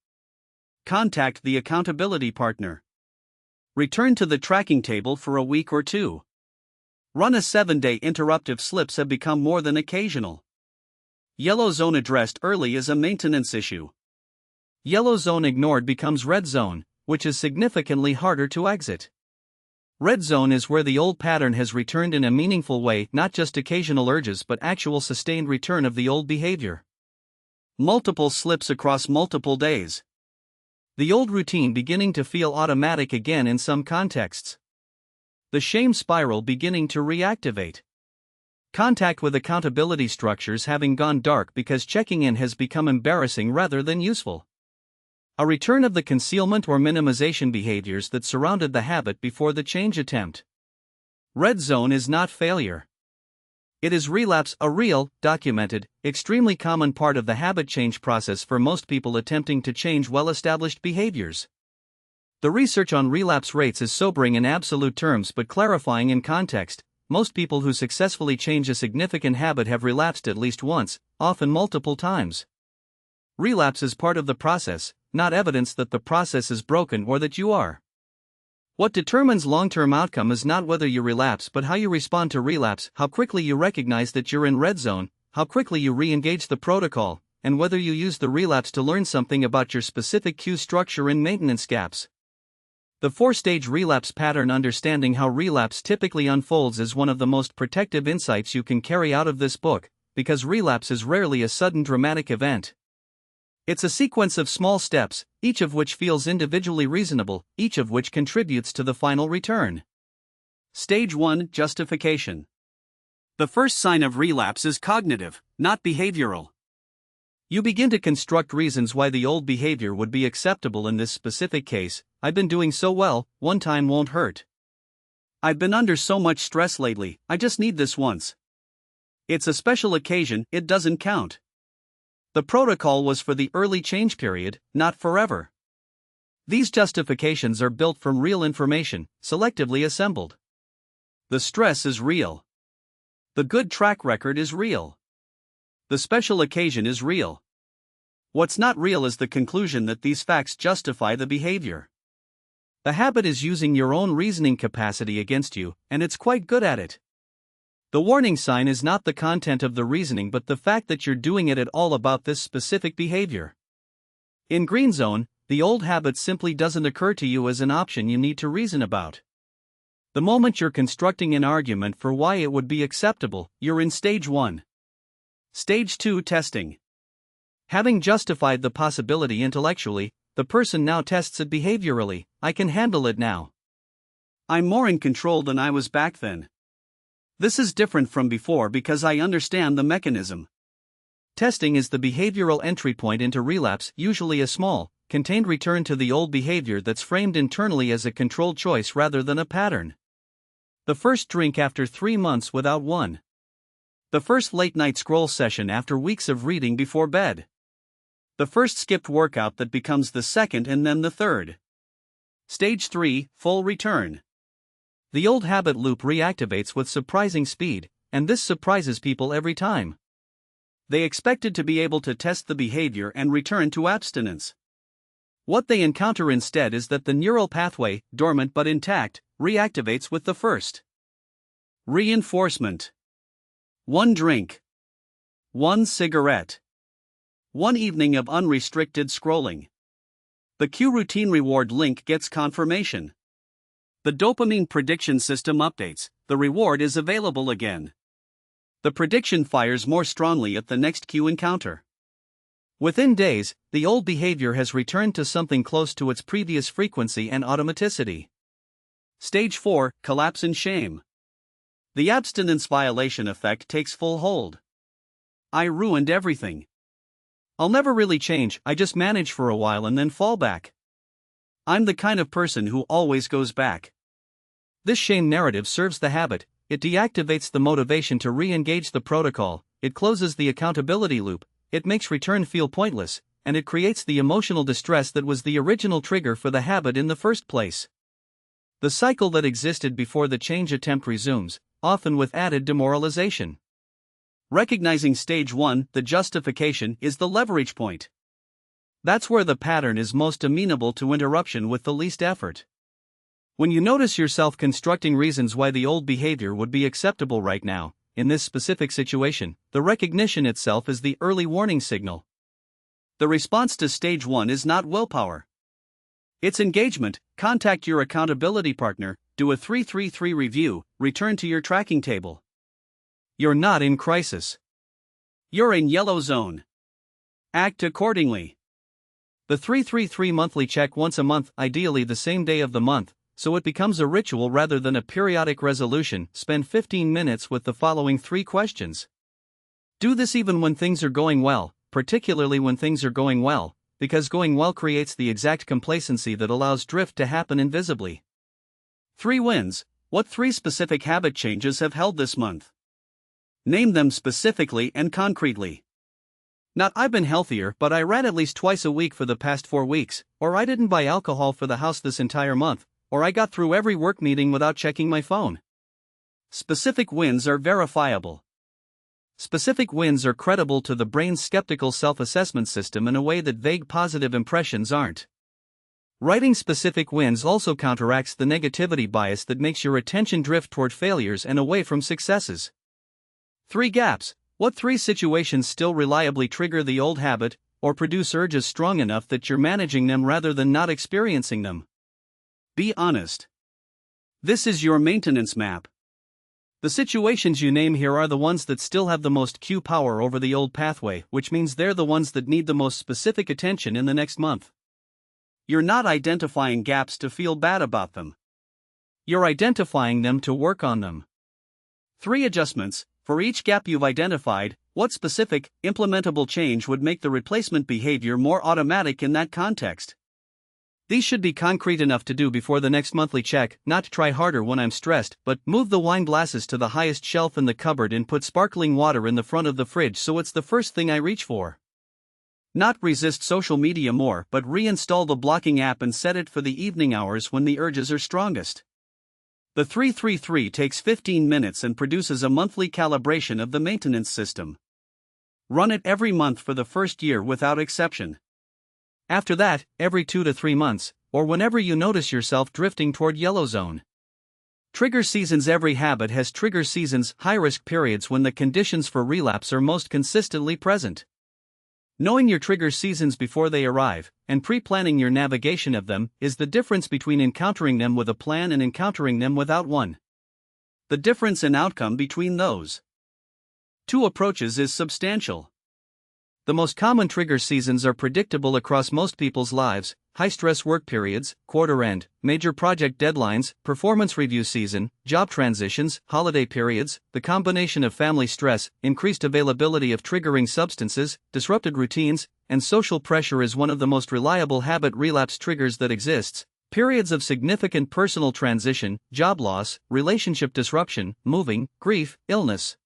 Contact the accountability partner. Return to the tracking table for a week or 2. Run a 7-day interruptive. Slips have become more than occasional. Yellow zone addressed early is a maintenance issue. Yellow zone ignored becomes red zone, which is significantly harder to exit. Red zone is where the old pattern has returned in a meaningful way, not just occasional urges but actual sustained return of the old behavior. Multiple slips across multiple days. The old routine beginning to feel automatic again in some contexts. The shame spiral beginning to reactivate. Contact with accountability structures having gone dark because checking in has become embarrassing rather than useful. A return of the concealment or minimization behaviors that surrounded the habit before the change attempt. Red zone is not failure. It is relapse, a real, documented, extremely common part of the habit change process for most people attempting to change well-established behaviors. The research on relapse rates is sobering in absolute terms but clarifying in context. Most people who successfully change a significant habit have relapsed at least once, often multiple times. Relapse is part of the process, not evidence that the process is broken or that you are. What determines long-term outcome is not whether you relapse but how you respond to relapse, how quickly you recognize that you're in red zone, how quickly you re-engage the protocol, and whether you use the relapse to learn something about your specific cue structure and maintenance gaps. The 4-stage relapse pattern. Understanding how relapse typically unfolds is one of the most protective insights you can carry out of this book, because relapse is rarely a sudden dramatic event. It's a sequence of small steps, each of which feels individually reasonable, each of which contributes to the final return. Stage 1: Justification. The first sign of relapse is cognitive, not behavioral. You begin to construct reasons why the old behavior would be acceptable in this specific case. I've been doing so well, one time won't hurt. I've been under so much stress lately, I just need this once. It's a special occasion, it doesn't count. The protocol was for the early change period, not forever. These justifications are built from real information, selectively assembled. The stress is real. The good track record is real. The special occasion is real. What's not real is the conclusion that these facts justify the behavior. The habit is using your own reasoning capacity against you, and it's quite good at it. The warning sign is not the content of the reasoning but the fact that you're doing it at all about this specific behavior. In green zone, the old habit simply doesn't occur to you as an option you need to reason about. The moment you're constructing an argument for why it would be acceptable, you're in stage 1. Stage 2: Testing. Having justified the possibility intellectually, the person now tests it behaviorally. I can handle it now. I'm more in control than I was back then. This is different from before because I understand the mechanism. Testing is the behavioral entry point into relapse, usually a small, contained return to the old behavior that's framed internally as a controlled choice rather than a pattern. The first drink after 3 months without one. The first late-night scroll session after weeks of reading before bed. The first skipped workout that becomes the second and then the third. Stage 3: Full return. The old habit loop reactivates with surprising speed, and this surprises people every time. They expected to be able to test the behavior and return to abstinence. What they encounter instead is that the neural pathway, dormant but intact, reactivates with the first. Reinforcement. 1 drink. 1 cigarette. 1 evening of unrestricted scrolling. The cue routine reward link gets confirmation. The dopamine prediction system updates, the reward is available again. The prediction fires more strongly at the next cue encounter. Within days, the old behavior has returned to something close to its previous frequency and automaticity. Stage 4: Collapse in shame. The abstinence violation effect takes full hold. I ruined everything. I'll never really change, I just manage for a while and then fall back. I'm the kind of person who always goes back. This shame narrative serves the habit, it deactivates the motivation to re-engage the protocol, it closes the accountability loop, it makes return feel pointless, and it creates the emotional distress that was the original trigger for the habit in the first place. The cycle that existed before the change attempt resumes, often with added demoralization. Recognizing stage 1, the justification, is the leverage point. That's where the pattern is most amenable to interruption with the least effort. When you notice yourself constructing reasons why the old behavior would be acceptable right now, in this specific situation, the recognition itself is the early warning signal. The response to stage 1 is not willpower. It's engagement. Contact your accountability partner, do a 333 review, return to your tracking table. You're not in crisis. You're in yellow zone. Act accordingly. The 333 monthly check once a month, ideally the same day of the month, so it becomes a ritual rather than a periodic resolution. Spend 15 minutes with the following 3 questions. Do this even when things are going well, particularly when things are going well, because going well creates the exact complacency that allows drift to happen invisibly. 3 wins. What 3 specific habit changes have held this month? Name them specifically and concretely. Not I've been healthier, but I ran at least twice a week for the past 4 weeks, or I didn't buy alcohol for the house this entire month, or I got through every work meeting without checking my phone. Specific wins are verifiable. Specific wins are credible to the brain's skeptical self-assessment system in a way that vague positive impressions aren't. Writing specific wins also counteracts the negativity bias that makes your attention drift toward failures and away from successes. 3 gaps. What 3 situations still reliably trigger the old habit, or produce urges strong enough that you're managing them rather than not experiencing them? Be honest. This is your maintenance map. The situations you name here are the ones that still have the most cue power over the old pathway, which means they're the ones that need the most specific attention in the next month. You're not identifying gaps to feel bad about them. You're identifying them to work on them. 3 adjustments. For each gap you've identified, what specific, implementable change would make the replacement behavior more automatic in that context? These should be concrete enough to do before the next monthly check, not try harder when I'm stressed, but move the wine glasses to the highest shelf in the cupboard and put sparkling water in the front of the fridge so it's the first thing I reach for. Not resist social media more, but reinstall the blocking app and set it for the evening hours when the urges are strongest. The 333 takes 15 minutes and produces a monthly calibration of the maintenance system. Run it every month for the first year without exception. After that, every 2 to 3 months, or whenever you notice yourself drifting toward yellow zone. Trigger seasons. Every habit has trigger seasons, high-risk periods when the conditions for relapse are most consistently present. Knowing your trigger seasons before they arrive, and pre-planning your navigation of them, is the difference between encountering them with a plan and encountering them without one. The difference in outcome between those 2 approaches is substantial. The most common trigger seasons are predictable across most people's lives: high-stress work periods, quarter-end, major project deadlines, performance review season, job transitions, holiday periods. The combination of family stress, increased availability of triggering substances, disrupted routines, and social pressure is one of the most reliable habit relapse triggers that exists. Periods of significant personal transition, job loss, relationship disruption, moving, grief, illness.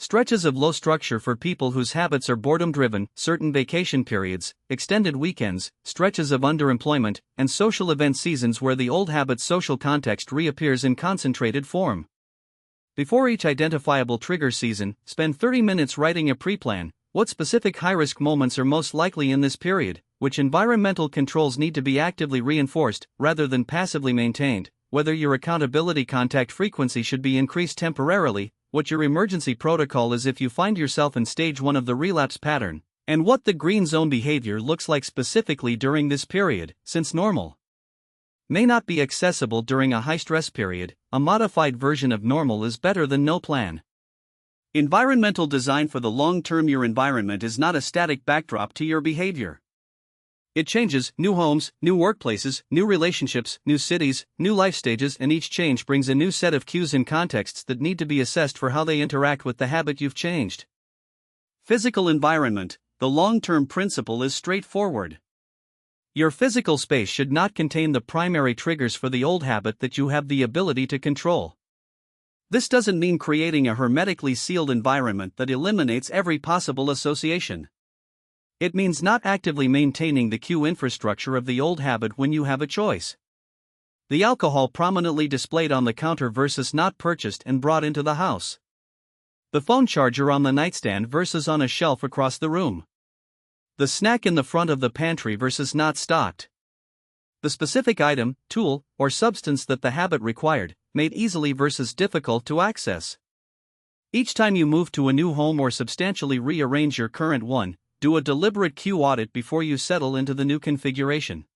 Stretches of low structure for people whose habits are boredom-driven, certain vacation periods, extended weekends, stretches of underemployment, and social event seasons where the old habit's social context reappears in concentrated form. Before each identifiable trigger season, spend 30 minutes writing a pre-plan. What specific high-risk moments are most likely in this period? Which environmental controls need to be actively reinforced, rather than passively maintained? Whether your accountability contact frequency should be increased temporarily? What your emergency protocol is if you find yourself in stage 1 of the relapse pattern, and what the green zone behavior looks like specifically during this period. Since normal may not be accessible during a high-stress period, a modified version of normal is better than no plan. Environmental design. For the long term, your environment is not a static backdrop to your behavior. It changes: new homes, new workplaces, new relationships, new cities, new life stages, and each change brings a new set of cues and contexts that need to be assessed for how they interact with the habit you've changed. Physical environment. The long-term principle is straightforward. Your physical space should not contain the primary triggers for the old habit that you have the ability to control. This doesn't mean creating a hermetically sealed environment that eliminates every possible association. It means not actively maintaining the cue infrastructure of the old habit when you have a choice. The alcohol prominently displayed on the counter versus not purchased and brought into the house. The phone charger on the nightstand versus on a shelf across the room. The snack in the front of the pantry versus not stocked. The specific item, tool, or substance that the habit required, made easily versus difficult to access. Each time you move to a new home or substantially rearrange your current one, do a deliberate cue audit before you settle into the new configuration.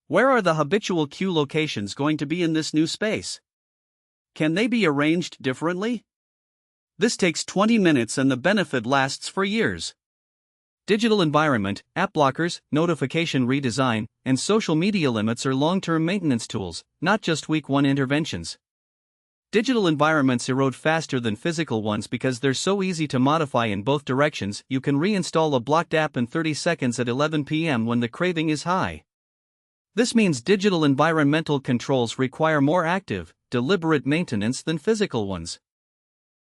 Where are the habitual cue locations going to be in this new space? Can they be arranged differently? This takes 20 minutes and the benefit lasts for years. Digital environment, app blockers, notification redesign, and social media limits are long-term maintenance tools, not just week one interventions. Digital environments erode faster than physical ones because they're so easy to modify in both directions. You can reinstall a blocked app in 30 seconds at 11 p.m. when the craving is high. This means digital environmental controls require more active, deliberate maintenance than physical ones.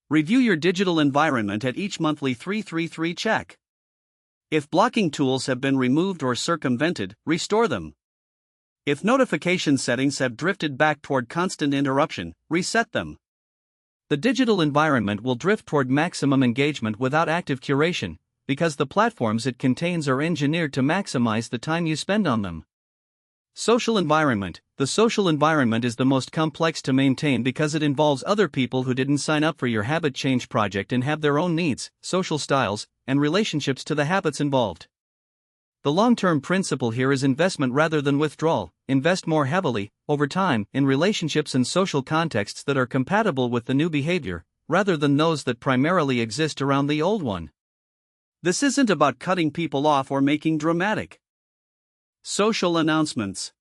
Review your digital environment at each monthly 333 check. If blocking tools have been removed or circumvented, restore them. If notification settings have drifted back toward constant interruption, reset them. The digital environment will drift toward maximum engagement without active curation, because the platforms it contains are engineered to maximize the time you spend on them. Social environment. The social environment is the most complex to maintain because it involves other people who didn't sign up for your habit change project and have their own needs, social styles, and relationships to the habits involved. The long-term principle here is investment rather than withdrawal. Invest more heavily, over time, in relationships and social contexts that are compatible with the new behavior, rather than those that primarily exist around the old one. This isn't about cutting people off or making dramatic social announcements.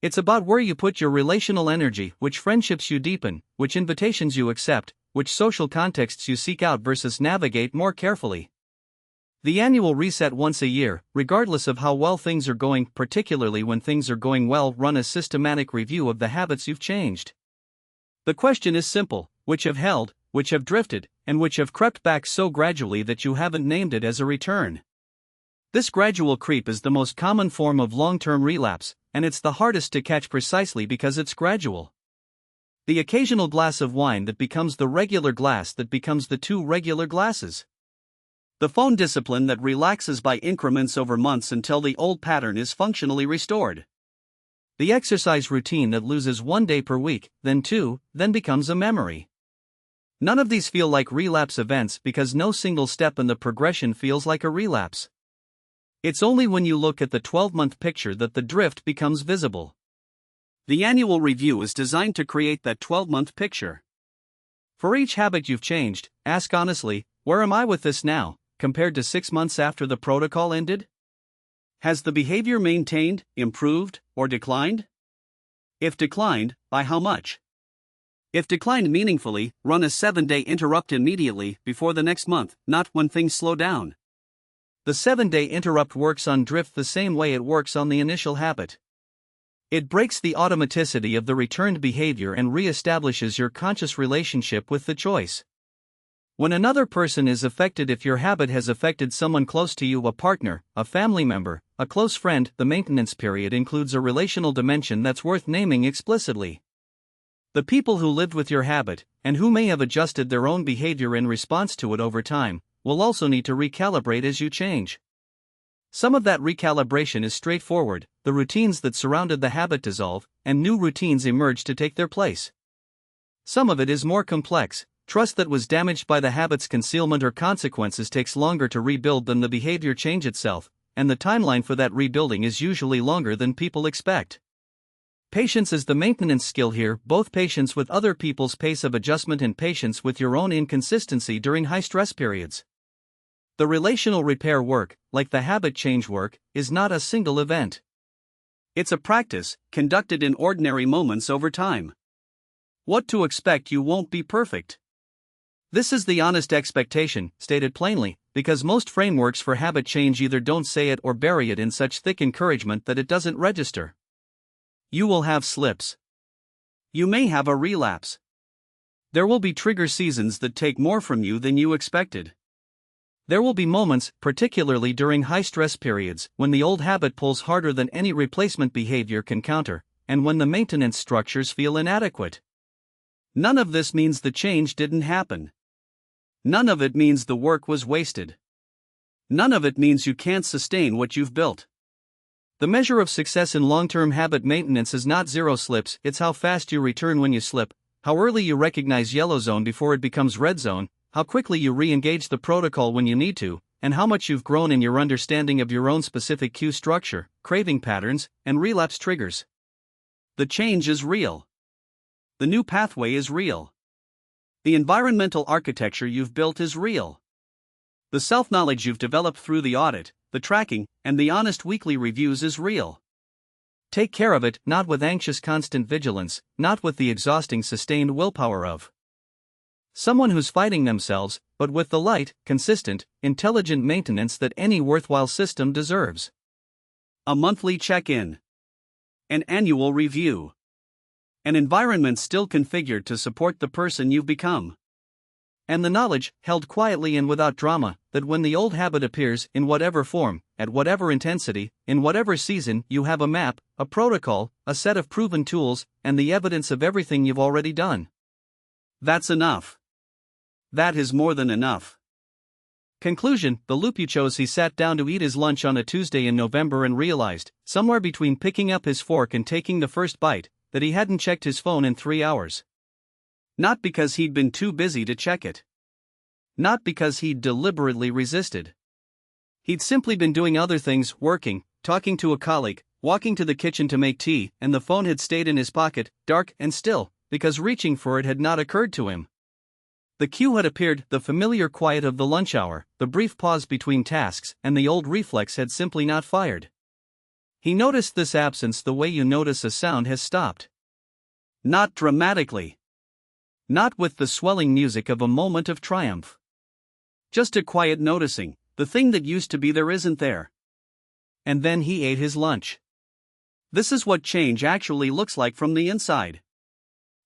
It's about where you put your relational energy, which friendships you deepen, which invitations you accept, which social contexts you seek out versus navigate more carefully. The annual reset once a year, regardless of how well things are going, particularly when things are going well, run a systematic review of the habits you've changed. The question is simple: which have held, which have drifted, and which have crept back so gradually that you haven't named it as a return. This gradual creep is the most common form of long-term relapse, and it's the hardest to catch precisely because it's gradual. The occasional glass of wine that becomes the regular glass that becomes the two regular glasses. The phone discipline that relaxes by increments over months until the old pattern is functionally restored. The exercise routine that loses 1 day per week, then 2, then becomes a memory. None of these feel like relapse events because no single step in the progression feels like a relapse. It's only when you look at the 12-month picture that the drift becomes visible. The annual review is designed to create that 12-month picture. For each habit you've changed, ask honestly, where am I with this now, compared to 6 months after the protocol ended? Has the behavior maintained, improved, or declined? If declined, by how much? If declined meaningfully, run a 7-day interrupt immediately before the next month, not when things slow down. The 7-day interrupt works on drift the same way it works on the initial habit. It breaks the automaticity of the returned behavior and re-establishes your conscious relationship with the choice. When another person is affected, if your habit has affected someone close to you, a partner, a family member, a close friend, the maintenance period includes a relational dimension that's worth naming explicitly. The people who lived with your habit, and who may have adjusted their own behavior in response to it over time, will also need to recalibrate as you change. Some of that recalibration is straightforward: the routines that surrounded the habit dissolve, and new routines emerge to take their place. Some of it is more complex. Trust that was damaged by the habit's concealment or consequences takes longer to rebuild than the behavior change itself, and the timeline for that rebuilding is usually longer than people expect. Patience is the maintenance skill here, both patience with other people's pace of adjustment and patience with your own inconsistency during high stress periods. The relational repair work, like the habit change work, is not a single event. It's a practice, conducted in ordinary moments over time. What to expect: you won't be perfect. This is the honest expectation, stated plainly, because most frameworks for habit change either don't say it or bury it in such thick encouragement that it doesn't register. You will have slips. You may have a relapse. There will be trigger seasons that take more from you than you expected. There will be moments, particularly during high-stress periods, when the old habit pulls harder than any replacement behavior can counter, and when the maintenance structures feel inadequate. None of this means the change didn't happen. None of it means the work was wasted. None of it means you can't sustain what you've built. The measure of success in long-term habit maintenance is not zero slips, it's how fast you return when you slip, how early you recognize yellow zone before it becomes red zone, how quickly you re-engage the protocol when you need to, and how much you've grown in your understanding of your own specific cue structure, craving patterns, and relapse triggers. The change is real. The new pathway is real. The environmental architecture you've built is real. The self-knowledge you've developed through the audit, the tracking, and the honest weekly reviews is real. Take care of it, not with anxious constant vigilance, not with the exhausting sustained willpower of someone who's fighting themselves, but with the light, consistent, intelligent maintenance that any worthwhile system deserves. A monthly check-in. An annual review. An environment still configured to support the person you've become. And the knowledge, held quietly and without drama, that when the old habit appears, in whatever form, at whatever intensity, in whatever season, you have a map, a protocol, a set of proven tools, and the evidence of everything you've already done. That's enough. That is more than enough. Conclusion: the loop you chose. He sat down to eat his lunch on a Tuesday in November and realized, somewhere between picking up his fork and taking the first bite, that he hadn't checked his phone in 3 hours. Not because he'd been too busy to check it. Not because he'd deliberately resisted. He'd simply been doing other things, working, talking to a colleague, walking to the kitchen to make tea, and the phone had stayed in his pocket, dark and still, because reaching for it had not occurred to him. The cue had appeared, the familiar quiet of the lunch hour, the brief pause between tasks, and the old reflex had simply not fired. He noticed this absence the way you notice a sound has stopped. Not dramatically. Not with the swelling music of a moment of triumph. Just a quiet noticing, the thing that used to be there isn't there. And then he ate his lunch. This is what change actually looks like from the inside.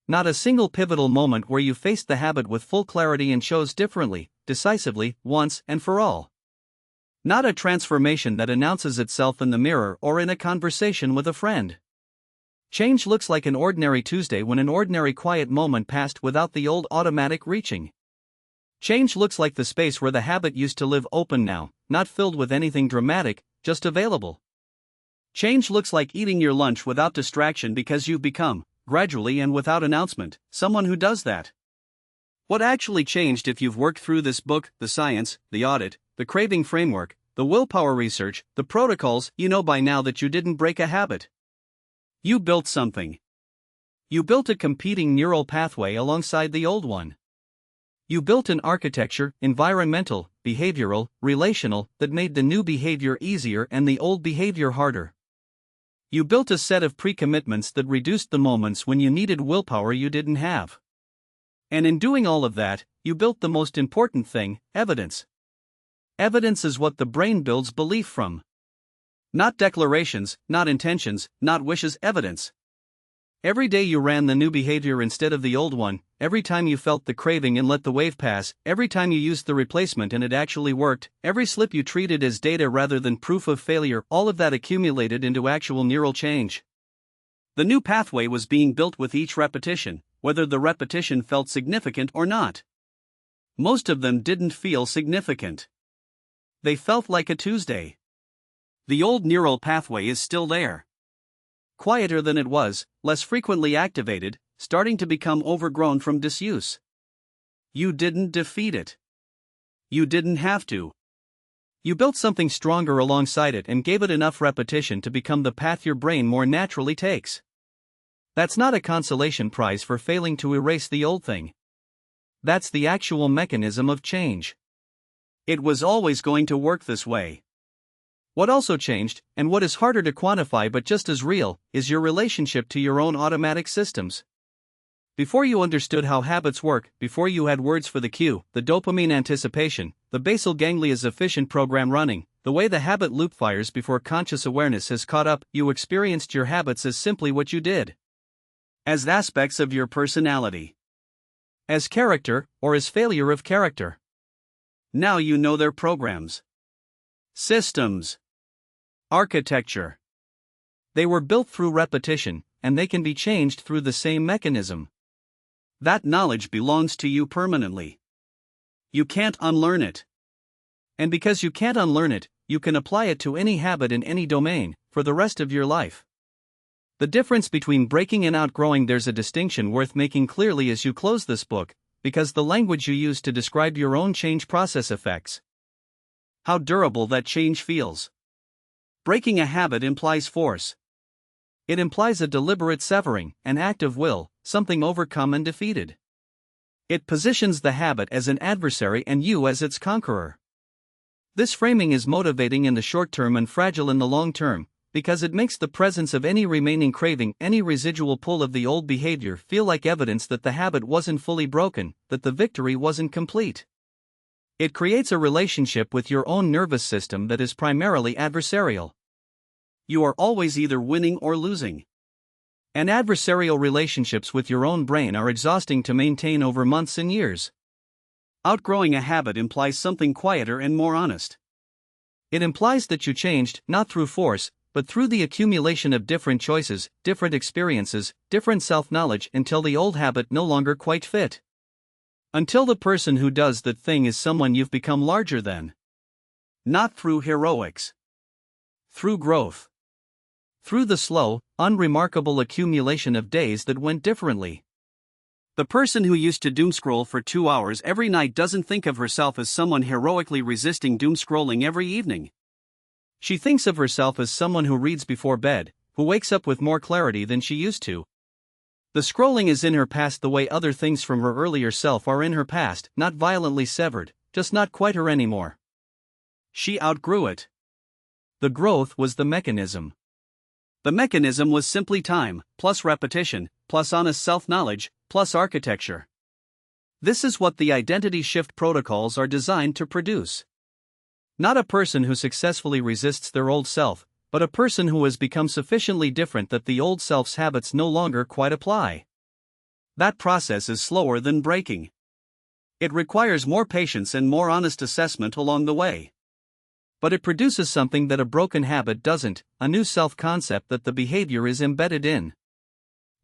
Not a single pivotal moment where you faced the habit with full clarity and chose differently, decisively, once and for all. Not a transformation that announces itself in the mirror or in a conversation with a friend. Change looks like an ordinary Tuesday when an ordinary quiet moment passed without the old automatic reaching. Change looks like the space where the habit used to live open now, not filled with anything dramatic, just available. Change looks like eating your lunch without distraction because you've become, gradually and without announcement, someone who does that. What actually changed if you've worked through this book, the science, the audit, the craving framework, the willpower research, the protocols, you know by now that you didn't break a habit. You built something. You built a competing neural pathway alongside the old one. You built an architecture, environmental, behavioral, relational, that made the new behavior easier and the old behavior harder. You built a set of pre-commitments that reduced the moments when you needed willpower you didn't have. And in doing all of that, you built the most important thing, evidence. Evidence is what the brain builds belief from. Not declarations, not intentions, not wishes, evidence. Every day you ran the new behavior instead of the old one, every time you felt the craving and let the wave pass, every time you used the replacement and it actually worked, every slip you treated as data rather than proof of failure, all of that accumulated into actual neural change. The new pathway was being built with each repetition, whether the repetition felt significant or not. Most of them didn't feel significant. They felt like a Tuesday. The old neural pathway is still there. Quieter than it was, less frequently activated, starting to become overgrown from disuse. You didn't defeat it. You didn't have to. You built something stronger alongside it and gave it enough repetition to become the path your brain more naturally takes. That's not a consolation prize for failing to erase the old thing. That's the actual mechanism of change. It was always going to work this way. What also changed, and what is harder to quantify but just as real, is your relationship to your own automatic systems. Before you understood how habits work, before you had words for the cue, the dopamine anticipation, the basal ganglia's efficient program running, the way the habit loop fires before conscious awareness has caught up, you experienced your habits as simply what you did. As aspects of your personality. As character, or as failure of character. Now you know their programs. Systems. Architecture. They were built through repetition, and they can be changed through the same mechanism. That knowledge belongs to you permanently. You can't unlearn it. And because you can't unlearn it, you can apply it to any habit in any domain, for the rest of your life. The difference between breaking and outgrowing, there's a distinction worth making clearly as you close this book, because the language you use to describe your own change process affects how durable that change feels. Breaking a habit implies force. It implies a deliberate severing, an act of will, something overcome and defeated. It positions the habit as an adversary and you as its conqueror. This framing is motivating in the short term and fragile in the long term, because it makes the presence of any remaining craving, any residual pull of the old behavior, feel like evidence that the habit wasn't fully broken, that the victory wasn't complete. It creates a relationship with your own nervous system that is primarily adversarial. You are always either winning or losing. And adversarial relationships with your own brain are exhausting to maintain over months and years. Outgrowing a habit implies something quieter and more honest. It implies that you changed, not through force, but through the accumulation of different choices, different experiences, different self-knowledge until the old habit no longer quite fit. Until the person who does that thing is someone you've become larger than. Not through heroics. Through growth. Through the slow, unremarkable accumulation of days that went differently. The person who used to doomscroll for 2 hours every night doesn't think of herself as someone heroically resisting doomscrolling every evening. She thinks of herself as someone who reads before bed, who wakes up with more clarity than she used to. The scrolling is in her past the way other things from her earlier self are in her past, not violently severed, just not quite her anymore. She outgrew it. The growth was the mechanism. The mechanism was simply time, plus repetition, plus honest self-knowledge, plus architecture. This is what the identity shift protocols are designed to produce. Not a person who successfully resists their old self, but a person who has become sufficiently different that the old self's habits no longer quite apply. That process is slower than breaking. It requires more patience and more honest assessment along the way. But it produces something that a broken habit doesn't, a new self-concept that the behavior is embedded in.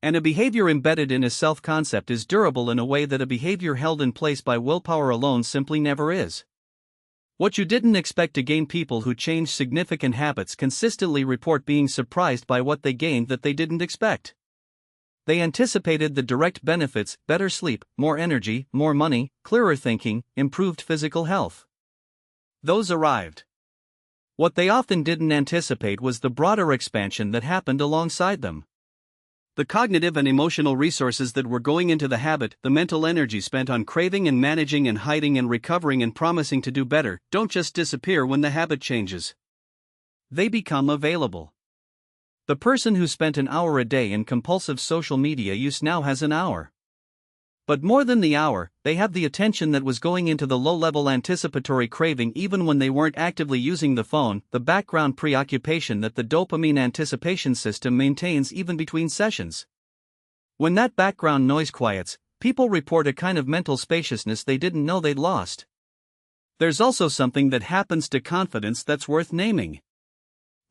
And a behavior embedded in a self-concept is durable in a way that a behavior held in place by willpower alone simply never is. What you didn't expect to gain. People who change significant habits consistently report being surprised by what they gained that they didn't expect. They anticipated the direct benefits: better sleep, more energy, more money, clearer thinking, improved physical health. Those arrived. What they often didn't anticipate was the broader expansion that happened alongside them. The cognitive and emotional resources that were going into the habit, the mental energy spent on craving and managing and hiding and recovering and promising to do better, don't just disappear when the habit changes. They become available. The person who spent an hour a day in compulsive social media use now has an hour. But more than the hour, they have the attention that was going into the low-level anticipatory craving even when they weren't actively using the phone, the background preoccupation that the dopamine anticipation system maintains even between sessions. When that background noise quiets, people report a kind of mental spaciousness they didn't know they'd lost. There's also something that happens to confidence that's worth naming.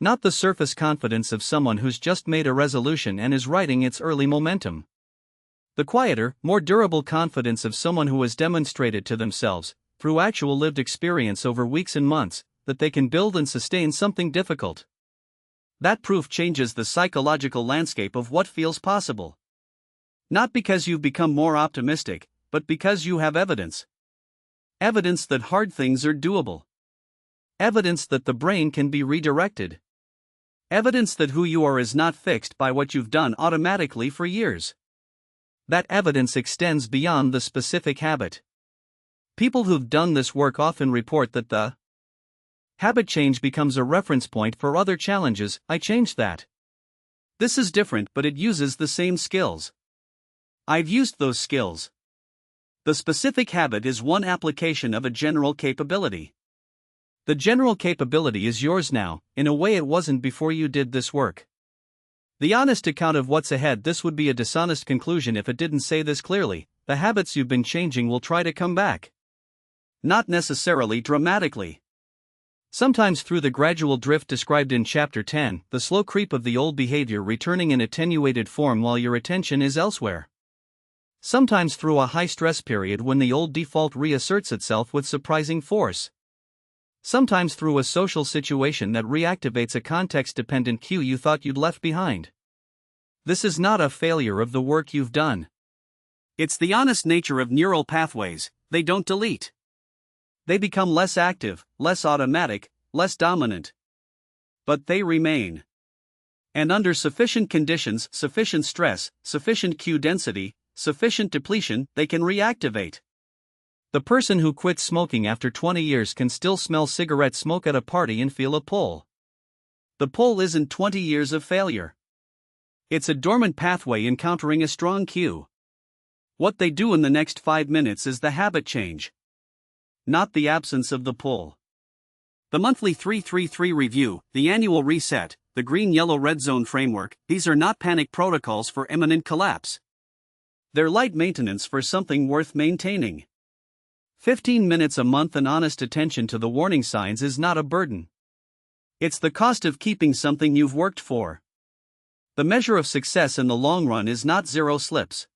Not the surface confidence of someone who's just made a resolution and is riding its early momentum. The quieter, more durable confidence of someone who has demonstrated to themselves, through actual lived experience over weeks and months, that they can build and sustain something difficult. That proof changes the psychological landscape of what feels possible. Not because you've become more optimistic, but because you have evidence. Evidence that hard things are doable. Evidence that the brain can be redirected. Evidence that who you are is not fixed by what you've done automatically for years. That evidence extends beyond the specific habit. People who've done this work often report that the habit change becomes a reference point for other challenges. I changed that. This is different, but it uses the same skills. I've used those skills. The specific habit is one application of a general capability. The general capability is yours now, in a way it wasn't before you did this work. The honest account of what's ahead. This would be a dishonest conclusion if it didn't say this clearly. The habits you've been changing will try to come back. Not necessarily dramatically. Sometimes through the gradual drift described in Chapter 10, the slow creep of the old behavior returning in attenuated form while your attention is elsewhere. Sometimes through a high-stress period when the old default reasserts itself with surprising force. Sometimes through a social situation that reactivates a context-dependent cue you thought you'd left behind. This is not a failure of the work you've done. It's the honest nature of neural pathways. They don't delete. They become less active, less automatic, less dominant. But they remain. And under sufficient conditions, sufficient stress, sufficient cue density, sufficient depletion, they can reactivate. The person who quit smoking after 20 years can still smell cigarette smoke at a party and feel a pull. The pull isn't 20 years of failure. It's a dormant pathway encountering a strong cue. What they do in the next 5 minutes is the habit change, not the absence of the pull. The monthly 333 review, the annual reset, the green-yellow-red zone framework, these are not panic protocols for imminent collapse. They're light maintenance for something worth maintaining. 15 minutes a month and honest attention to the warning signs is not a burden. It's the cost of keeping something you've worked for. The measure of success in the long run is not 0 slips.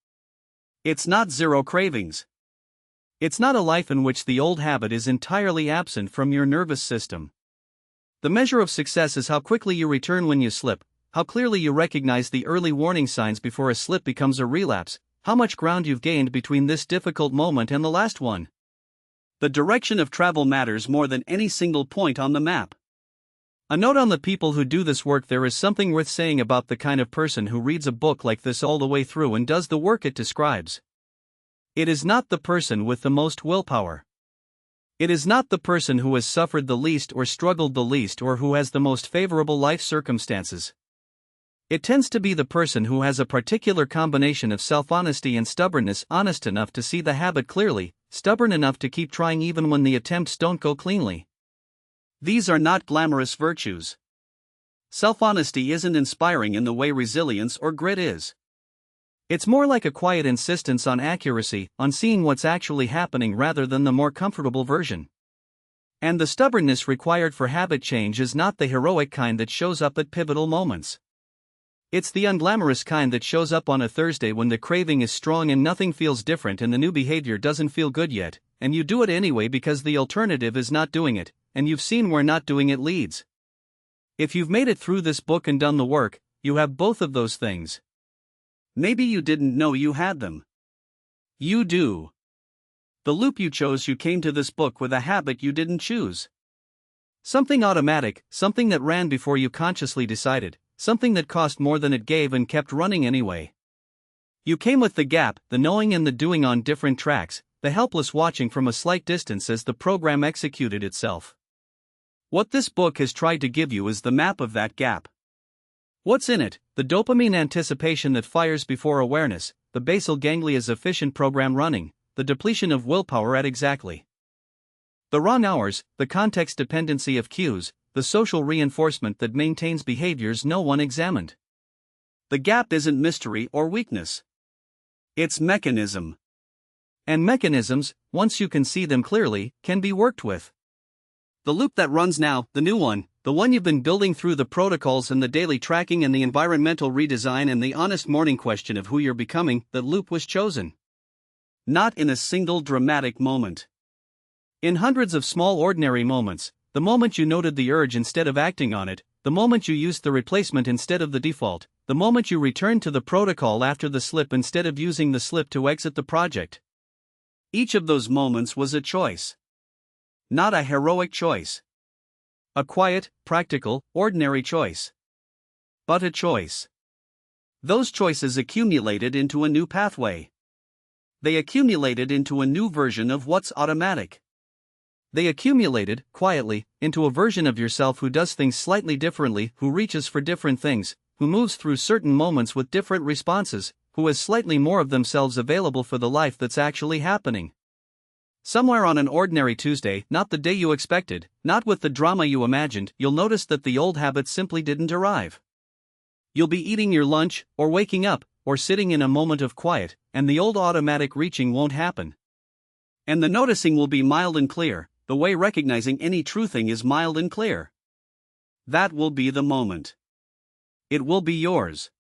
It's not 0 cravings. It's not a life in which the old habit is entirely absent from your nervous system. The measure of success is how quickly you return when you slip, how clearly you recognize the early warning signs before a slip becomes a relapse, how much ground you've gained between this difficult moment and the last one. The direction of travel matters more than any single point on the map. A note on the people who do this work: there is something worth saying about the kind of person who reads a book like this all the way through and does the work it describes. It is not the person with the most willpower. It is not the person who has suffered the least or struggled the least or who has the most favorable life circumstances. It tends to be the person who has a particular combination of self-honesty and stubbornness, honest enough to see the habit clearly, stubborn enough to keep trying even when the attempts don't go cleanly. These are not glamorous virtues. Self-honesty isn't inspiring in the way resilience or grit is. It's more like a quiet insistence on accuracy, on seeing what's actually happening rather than the more comfortable version. And the stubbornness required for habit change is not the heroic kind that shows up at pivotal moments. It's the unglamorous kind that shows up on a Thursday when the craving is strong and nothing feels different and the new behavior doesn't feel good yet, and you do it anyway because the alternative is not doing it, and you've seen where not doing it leads. If you've made it through this book and done the work, you have both of those things. Maybe you didn't know you had them. You do. The loop you chose. You came to this book with a habit you didn't choose. Something automatic, something that ran before you consciously decided, something that cost more than it gave and kept running anyway. You came with the gap, the knowing and the doing on different tracks, the helpless watching from a slight distance as the program executed itself. What this book has tried to give you is the map of that gap. What's in it? The dopamine anticipation that fires before awareness, the basal ganglia's efficient program running, the depletion of willpower at exactly the wrong hours, the context dependency of cues, the social reinforcement that maintains behaviors no one examined. The gap isn't mystery or weakness. It's mechanism. And mechanisms, once you can see them clearly, can be worked with. The loop that runs now, the new one, the one you've been building through the protocols and the daily tracking and the environmental redesign and the honest morning question of who you're becoming, that loop was chosen. Not in a single dramatic moment. In hundreds of small ordinary moments, the moment you noted the urge instead of acting on it, the moment you used the replacement instead of the default, the moment you returned to the protocol after the slip instead of using the slip to exit the project. Each of those moments was a choice. Not a heroic choice. A quiet, practical, ordinary choice. But a choice. Those choices accumulated into a new pathway. They accumulated into a new version of what's automatic. They accumulated, quietly, into a version of yourself who does things slightly differently, who reaches for different things, who moves through certain moments with different responses, who has slightly more of themselves available for the life that's actually happening. Somewhere on an ordinary Tuesday, not the day you expected, not with the drama you imagined, you'll notice that the old habits simply didn't arrive. You'll be eating your lunch, or waking up, or sitting in a moment of quiet, and the old automatic reaching won't happen. And the noticing will be mild and clear, the way recognizing any true thing is mild and clear. That will be the moment. It will be yours.